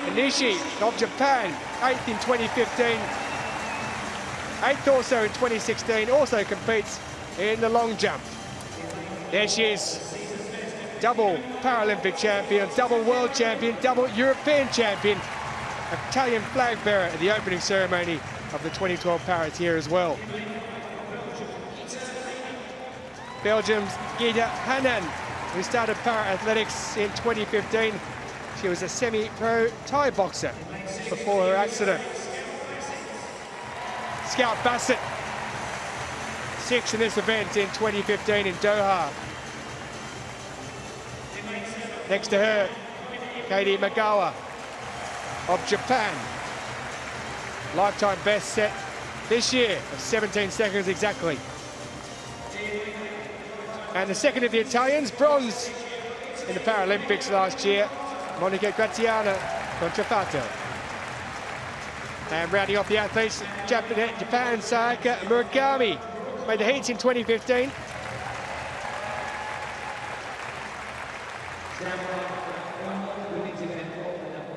Anishi of Japan, 8th in 2015, 8th also in 2016, also competes in the long jump. There she is, double Paralympic champion, double world champion, double European champion, Italian flag bearer at the opening ceremony of the 2012 Paris here as well. Belgium's Gita Hanan, who started para-athletics in 2015. She was a semi-pro Thai boxer before her accident. Scout Bassett, 6th in this event in 2015 in Doha. Next to her, Katie Magawa of Japan. Lifetime best set this year of 17 seconds exactly. And the second of the Italians, bronze in the Paralympics last year, Monica Graziano Contrafato. And rounding off the athletes, Japan Sayaka Murakami made the heats in 2015. Stand by for one more women's event of the double.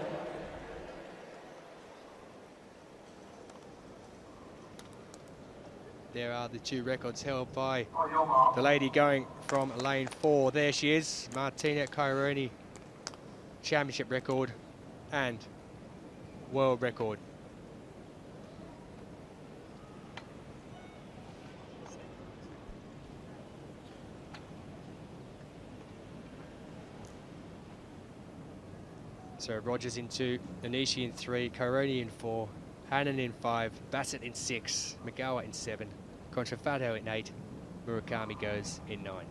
There are the two records held by the lady going from lane 4. There she is, Martina Caironi, championship record and world record. So Rogers in 2, Anishi in 3, Caironi in 4, Hannon in 5, Bassett in 6, McGower in 7, Contrafato in 8, Murakami goes in 9.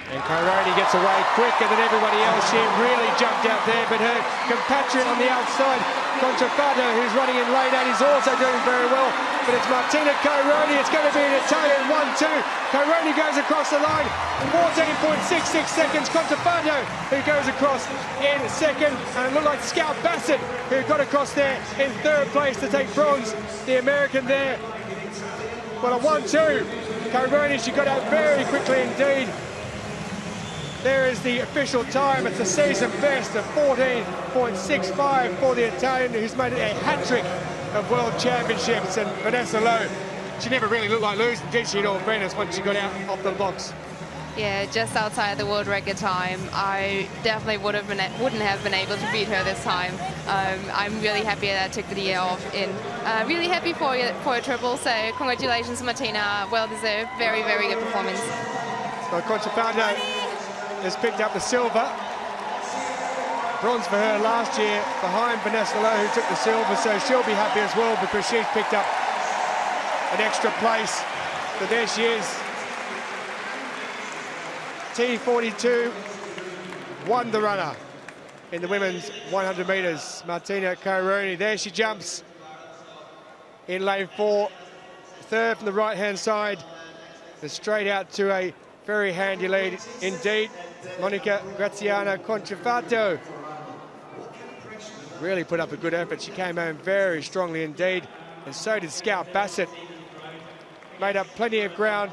And Caironi gets away quicker than everybody else. She really jumped out there, but her compatriot on the outside, Contrafato, who's running in lane 8, is also doing very well. But it's Martina Caironi. It's going to be an Italian 1-2. Caironi goes across the line, 14.66 seconds. Contrafato, who goes across in second. And it looked like Scout Bassett, who got across there in third place to take bronze. The American there. Well, a 1-2. Caironi, she got out very quickly indeed. There is the official time. It's a season best of 14.65 for the Italian, who's made it a hat-trick of World Championships. And Vanessa Lowe, she never really looked like losing, did she, in all fairness, once she got out off the blocks? Yeah, just outside the world record time. I definitely wouldn't have been able to beat her this time. I'm really happy that I took the year off in. Really happy for a triple, so congratulations, Martina. Well deserved. Very, very good performance. Well, Contrafato has picked up the silver. Bronze for her last year behind Vanessa Lowe, who took the silver, so she'll be happy as well because she's picked up an extra place. But there she is. T42 won the runner in the women's 100 metres. Martina Caironi, there she jumps in lane 4. Third from the right-hand side. And straight out to a very handy lead indeed. Monica Graziana Contrafato really put up a good effort. She came home very strongly indeed, and so did Scout Bassett. Made up plenty of ground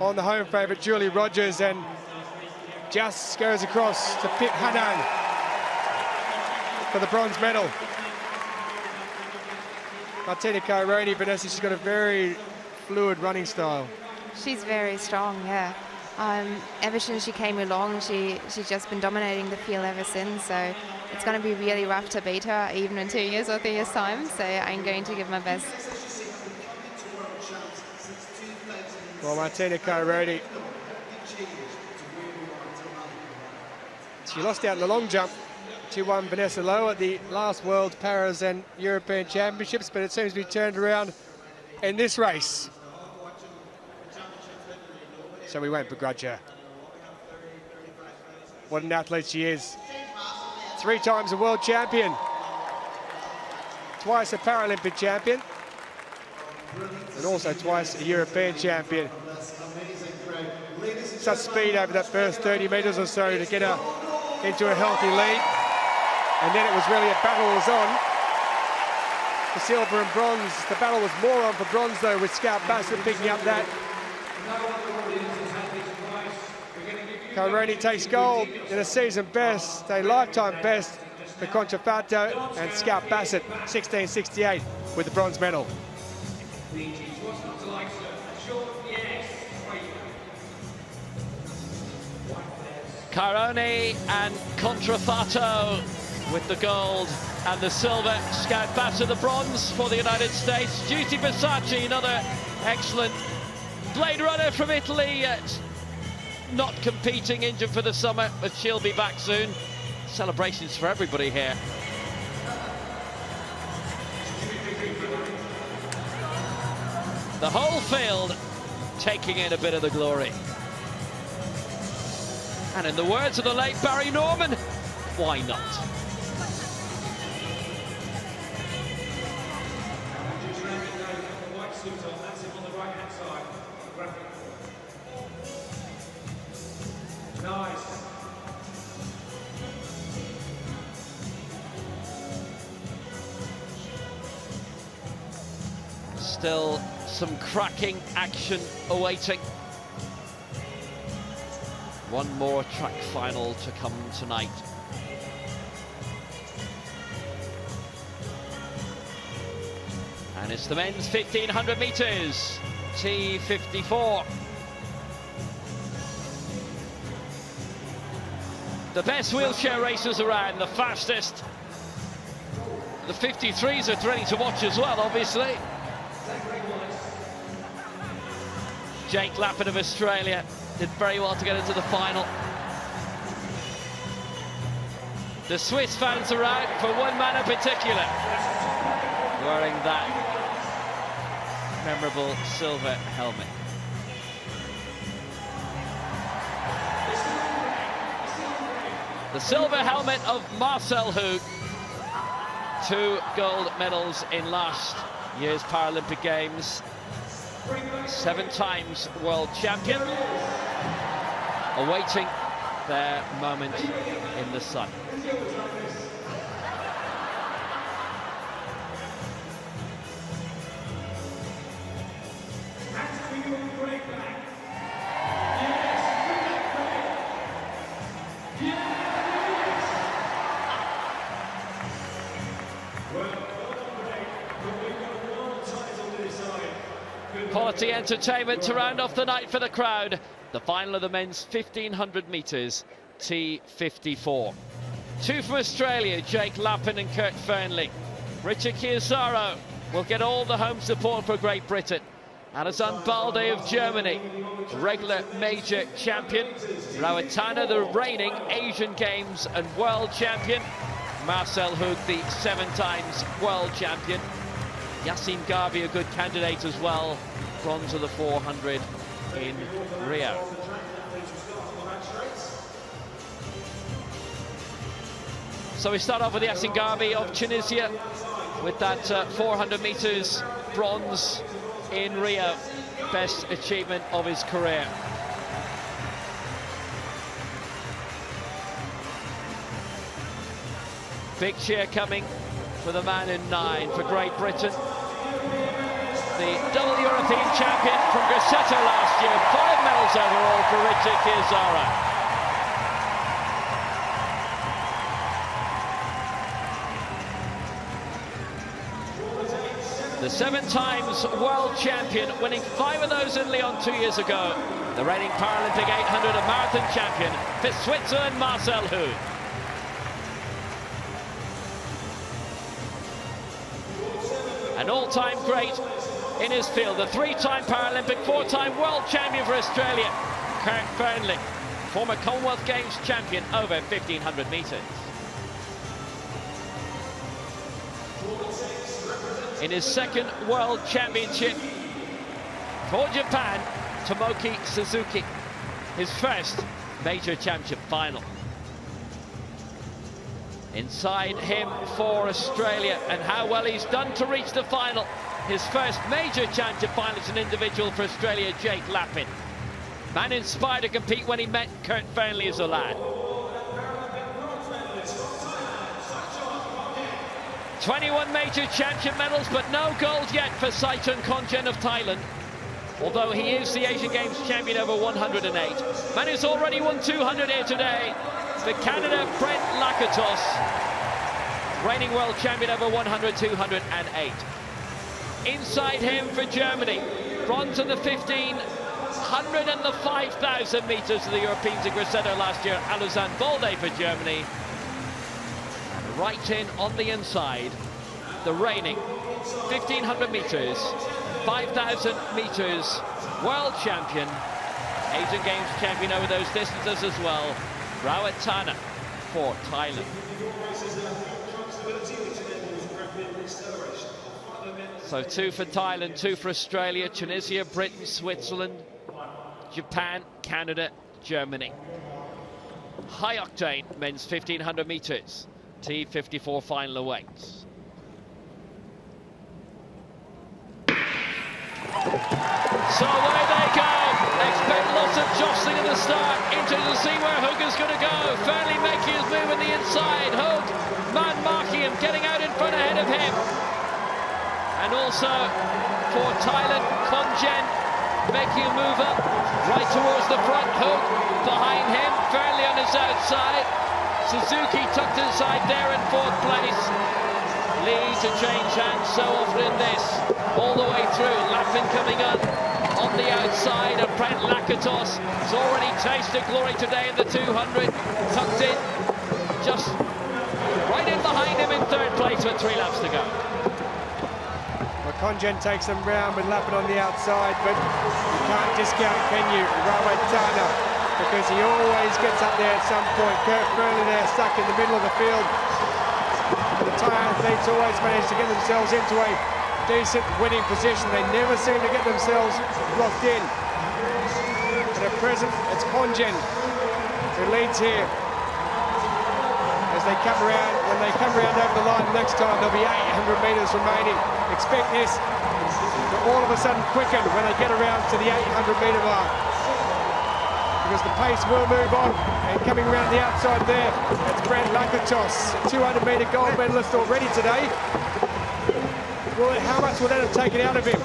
on the home favourite Julie Rogers, and just goes across to Pip Hanan for the bronze medal. Martina Caironi, Vanessa, she's got a very fluid running style. She's very strong, yeah. Ever since she came along, she's just been dominating the field ever since, so it's going to be really rough to beat her, even in 2 years or 3 years' time, so I'm going to give my best. Well, Martina Caironi, she lost out in the long jump. She won Vanessa Lowe at the last World Paras and European Championships, but it seems to be turned around in this race. So we won't begrudge her. What an athlete she is. 3 times a world champion. Twice a Paralympic champion. And also twice a European champion. Such speed over that first 30 metres or so to get her into a healthy lead. And then it was really a battle was on for silver and bronze. The battle was more on for bronze though, with Scout Bassett picking up that. Caironi takes gold in a season best, a lifetime best for Contrafato, and Scout Bassett 16.68 with the bronze medal. Caironi and Contrafato with the gold and the silver. Scout Bassett the bronze for the United States. Giusti Versace, another excellent Blade Runner from Italy. Not competing, injured for the summer, but she'll be back soon. Celebrations for everybody here. The whole field taking in a bit of the glory. And in the words of the late Barry Norman, why not? Nice. Still some cracking action awaiting. One more track final to come tonight. And it's the men's 1500 meters, T54. The best wheelchair racers around, the fastest. The 53s are thrilling to watch as well, obviously. Jake Lappin of Australia did very well to get into the final. The Swiss fans are out for one man in particular, wearing that memorable silver helmet. The silver helmet of Marcel Hoog. 2 gold medals in last year's Paralympic Games. 7 times world champion. Awaiting their moment in the sun. Quality entertainment to round off the night for the crowd. The final of the men's 1500 metres, T54. 2 from Australia, Jake Lappin and Kurt Fearnley. Richard Chiesaro will get all the home support for Great Britain. Alazan Balde of Germany, regular major champion. Rawatana, the reigning Asian Games and world champion. Marcel Hoog, the 7 times world champion. Yassine Garbi, a good candidate as well. Bronze of the 400 in Rio. So we start off with Yassine Garbi of Tunisia with that 400 metres bronze in Rio. Best achievement of his career. Big cheer coming for the man in 9 for Great Britain. The double European champion from Grosseto last year. 5 medals overall for Richard Chiesaro. The 7 times world champion, winning 5 of those in Lyon 2 years ago. The reigning Paralympic 800 and marathon champion for Switzerland, Marcel Hoog. An all-time great in his field, the 3-time Paralympic, 4-time world champion for Australia, Kurt Fearnley, former Commonwealth Games champion over 1500 metres. In his 2nd world championship for Japan, Tomoki Suzuki, his 1st major championship final. Inside him for Australia, and how well he's done to reach the final. His 1st major championship final as an individual for Australia, Jake Lappin. Man inspired to compete when he met Kurt Fearnley as a lad. 21 major championship medals, but no gold yet for Saichung Konjen of Thailand. Although he is the Asian Games champion over 108. Man who's already won 200 here today. For Canada, Brent Lakatos, reigning world champion over 100, 200 and 8. Inside him for Germany, bronze in the 1500 and the 5,000 metres of the Europeans in Grosseto last year, Alazan Balde for Germany. And right in on the inside, the reigning 1500 metres, 5,000 metres world champion, Asian Games champion over those distances as well, Rawatana for Thailand. So 2 for Thailand, 2 for Australia, Tunisia, Britain, Switzerland, Japan, Canada, Germany. High octane men's 1500 metres, T54 final awaits. So away they go. Expect lots of jostling at the start. Into to see where Hoog is going to go. Fearnley making his move on the inside. Hoog, man marking him, getting out in front ahead of him. And also for Thailand, Kongen making a move up right towards the front. Hook behind him, fairly on his outside. Suzuki tucked inside there in fourth place. Lead to change hands so often in this. All the way through, Lapin coming on the outside, and Brent Lakatos has already tasted glory today in the 200. Tucked in, just right in behind him in third place with 3 laps to go. Well, Kongen takes them round with Lapin on the outside, but you can't discount, can you, Rawatana, because he always gets up there at some point. Kurt Furley there stuck in the middle of the field. And the Thai athletes always manage to get themselves into a decent winning position. They never seem to get themselves locked in. But at present, it's Kongen who leads here. As they come around, when they come around over the line next time, there'll be 800 metres remaining. Expect this to all of a sudden quicken when they get around to the 800 metre mark. Because the pace will move on, and coming around the outside there, that's Brent Lakatos, 200 metre gold medalist already today. Well, how much will that have taken out of him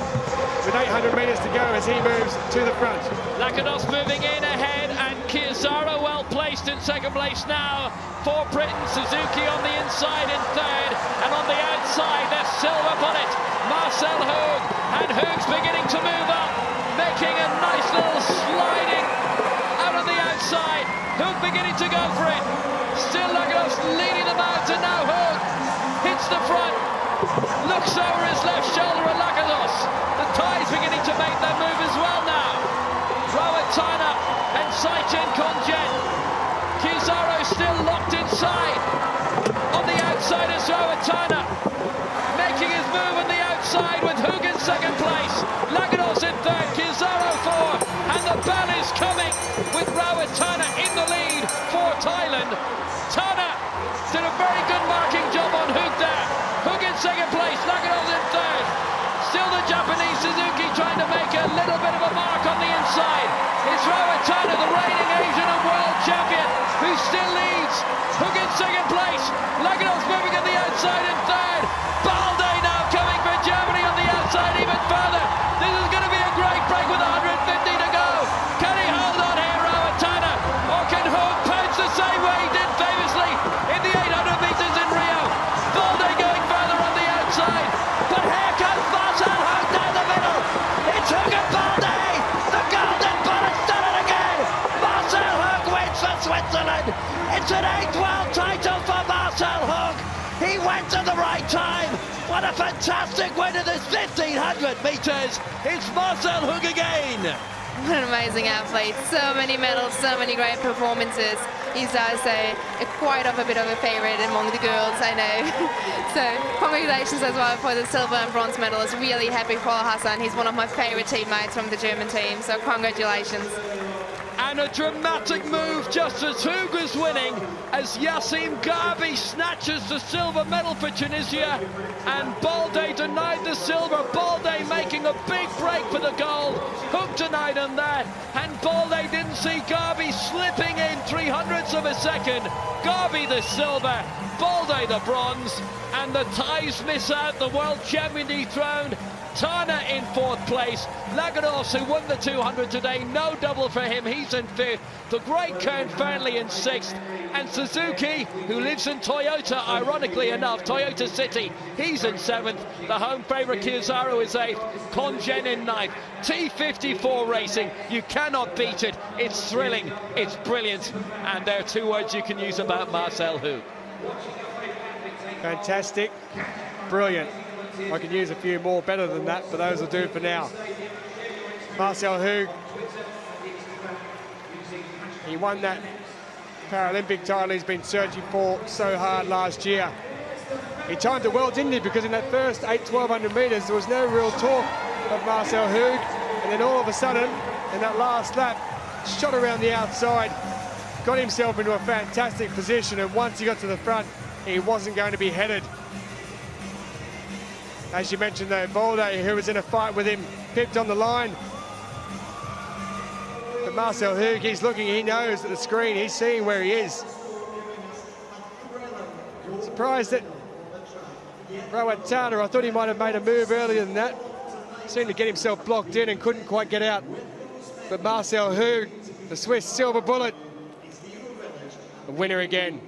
with 800 metres to go as he moves to the front? Lakatos moving in ahead, and Kiazara well placed in second place now for Britain. Suzuki on the inside in third, and on the outside there's Silva on it. Marcel Hoog, and Hoog's beginning to move up, making a nice little sliding out on the outside. Hoog beginning to go for it. Still Lakatos leading them out, and now Hoog hits the front. Looks over his left shoulder at Lakatos. The Thai's beginning to make their move as well now. Rawatana and Saichin Kongen. Kizaru still locked inside. On the outside is Rawatana, making his move on the outside with Hoog in second place. Lakatos in third, Kizaru fourth, and the bell is coming with Rawatana in the lead for Thailand. Tana did a very good marking job on Hoog there. Hoog in second place, Lakatos in third. Still the Japanese Suzuki trying to make a little bit of a mark on the inside. It's Rawatana, the reigning Asian and world champion, who still leads. Hoog in second place, Lakatos moving on the outside in third. Balde now coming for Germany on the outside even further. This is going to be a great break with 150 to go. Can he hold on here, Rawatana? Or can Hoog pounce the same way he did famously in the 800 metres in Rio? Balde going further on the outside. But here comes Marcel Hoog down the middle. It's Hoog and Balde. The golden bullet's done it again. Marcel Hoog wins for Switzerland. It's an 8th world title for Marcel Hoog. He went at the right time. What a fantastic win in this 1500 metres. It's Marcel Hoog again. What an amazing athlete. So many medals, so many great performances. He's also quite a bit of a favourite among the girls, I know. So congratulations as well for the silver and bronze medals. Really happy for Hassan. He's one of my favourite teammates from the German team, so congratulations. And a dramatic move just as Hoog was winning, as Yassim Garbi snatches the silver medal for Tunisia, and Balde denied the silver. Balde making a big break for the gold. Hoog denied him that, and Balde didn't see Garbi slipping in 300ths of a second. Garbi the silver, Balde the bronze, and the Thais miss out. The world champion dethroned. Tana in fourth place. Lakatos, who won the 200 today, no double for him, he's in fifth. The great Kern Fearnley in sixth. And Suzuki, who lives in Toyota, ironically enough, Toyota City, he's in seventh. The home favourite Kizaru is eighth. Kongen in ninth. T54 racing, you cannot beat it. It's thrilling, it's brilliant, and there are 2 words you can use about Marcel Hoog. Fantastic, brilliant. I could use a few more better than that, but those will do for now. Marcel Hoog, he won that Paralympic title he's been searching for so hard last year. He timed it well, didn't he? Because in that first 1200 metres, there was no real talk of Marcel Hoog. And then all of a sudden, in that last lap, shot around the outside, got himself into a fantastic position. And once he got to the front, he wasn't going to be headed. As you mentioned though, Balde, who was in a fight with him, pipped on the line. But Marcel Hoog, he's looking, he knows at the screen, he's seeing where he is. Surprised that Rawatana, I thought he might have made a move earlier than that. Seemed to get himself blocked in and couldn't quite get out. But Marcel Hug, the Swiss silver bullet, the winner again.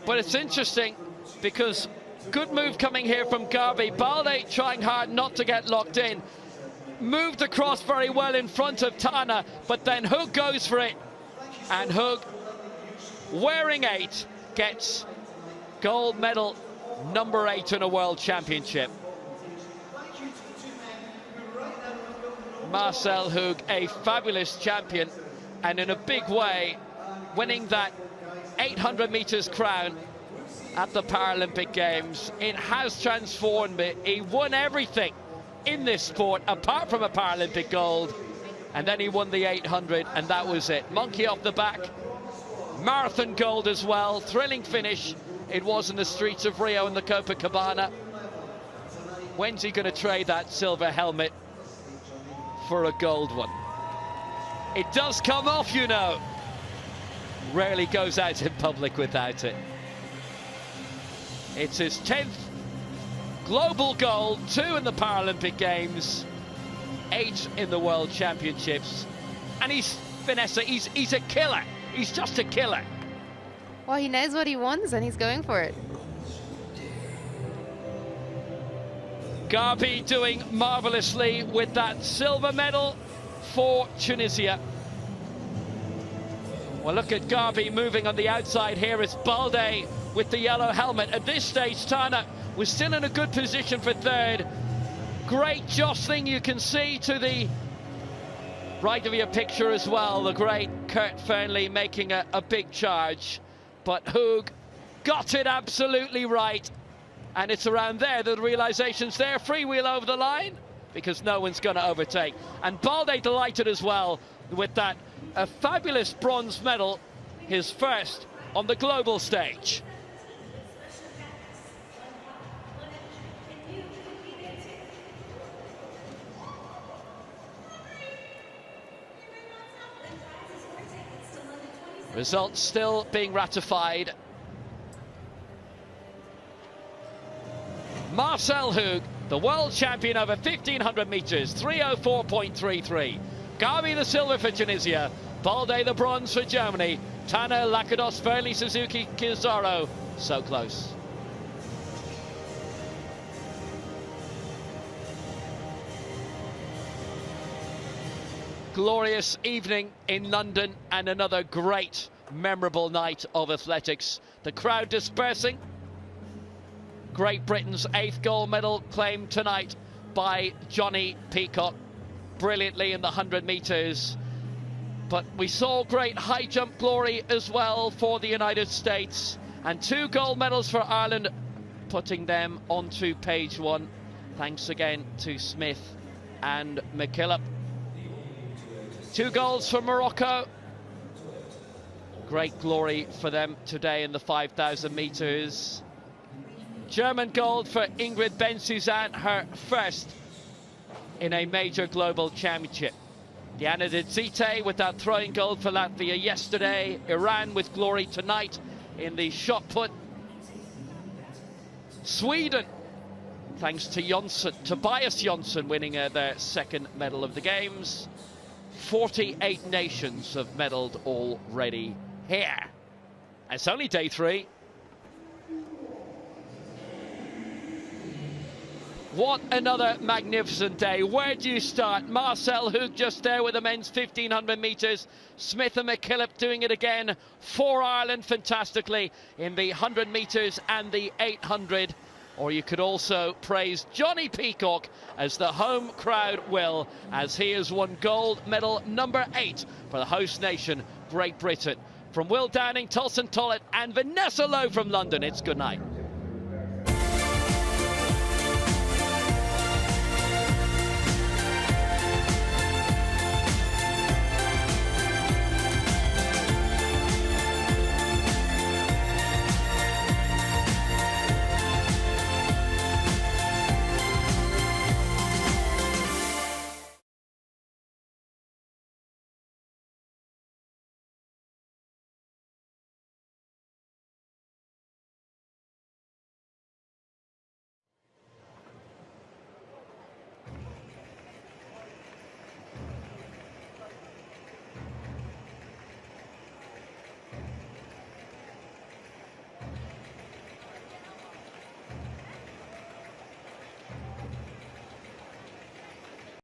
But it's interesting because good move coming here from Garvey. Balde trying hard not to get locked in. Moved across very well in front of Tana, but then Hug goes for it. And Hug, wearing 8, gets gold medal number 8 in a world championship. Marcel Hug, a fabulous champion, and in a big way, winning that 800 meters crown at the Paralympic Games. It has transformed me. He won everything in this sport, apart from a Paralympic gold, and then he won the 800, and that was it. Monkey off the back, marathon gold as well, thrilling finish. It was in the streets of Rio and the Copacabana. When's he going to trade that silver helmet for a gold one? It does come off, you know. Rarely goes out in public without it. It's his 10th global gold, 2 in the Paralympic Games, 8 in the World Championships. And Vanessa, he's a killer. He's just a killer. Well, he knows what he wants and he's going for it. Garvey doing marvelously with that silver medal for Tunisia. Well, look at Garvey moving on the outside here. It's Balde with the yellow helmet. At this stage, Tana was still in a good position for 3rd. Great jostling you can see to the right of your picture as well. The great Kurt Fearnley making a big charge. But Hug got it absolutely right. And it's around there that the realization's there. Freewheel over the line because no one's going to overtake. And Balde delighted as well with that a fabulous bronze medal, his first on the global stage. Results still being ratified. Marcel Hug, the world champion over 1500 meters, 3:04.33. Garvey the silver for Tunisia, Balde the bronze for Germany, Tana, Lakados, Fearnley, Suzuki, Kizzaro, so close. Glorious evening in London and another great, memorable night of athletics. The crowd dispersing. Great Britain's 8th gold medal claimed tonight by Johnny Peacock, brilliantly in the 100 meters. But we saw great high jump glory as well for the United States, and 2 gold medals for Ireland, putting them onto page 1. Thanks again to Smith and McKillop. 2 golds for Morocco. Great glory for them today in the 5,000 meters. German gold for Ingrid Bensusan, her first in a major global championship. Diana Dzite with that throwing gold for Latvia yesterday. Iran with glory tonight in the shot put. Sweden, thanks to Jonsson, Tobias Jonsson winning their 2nd medal of the Games. 48 nations have medalled already here. It's only day 3. What another magnificent day. Where do you start? Marcel Hug just there with the men's 1500 meters. Smith and McKillop doing it again for Ireland fantastically in the 100 meters and the 800. Or you could also praise Johnny Peacock, as the home crowd will, as he has won gold medal number 8 for the host nation, Great Britain. From Will Downing, Tulson Tollett and Vanessa Lowe from London, it's good night.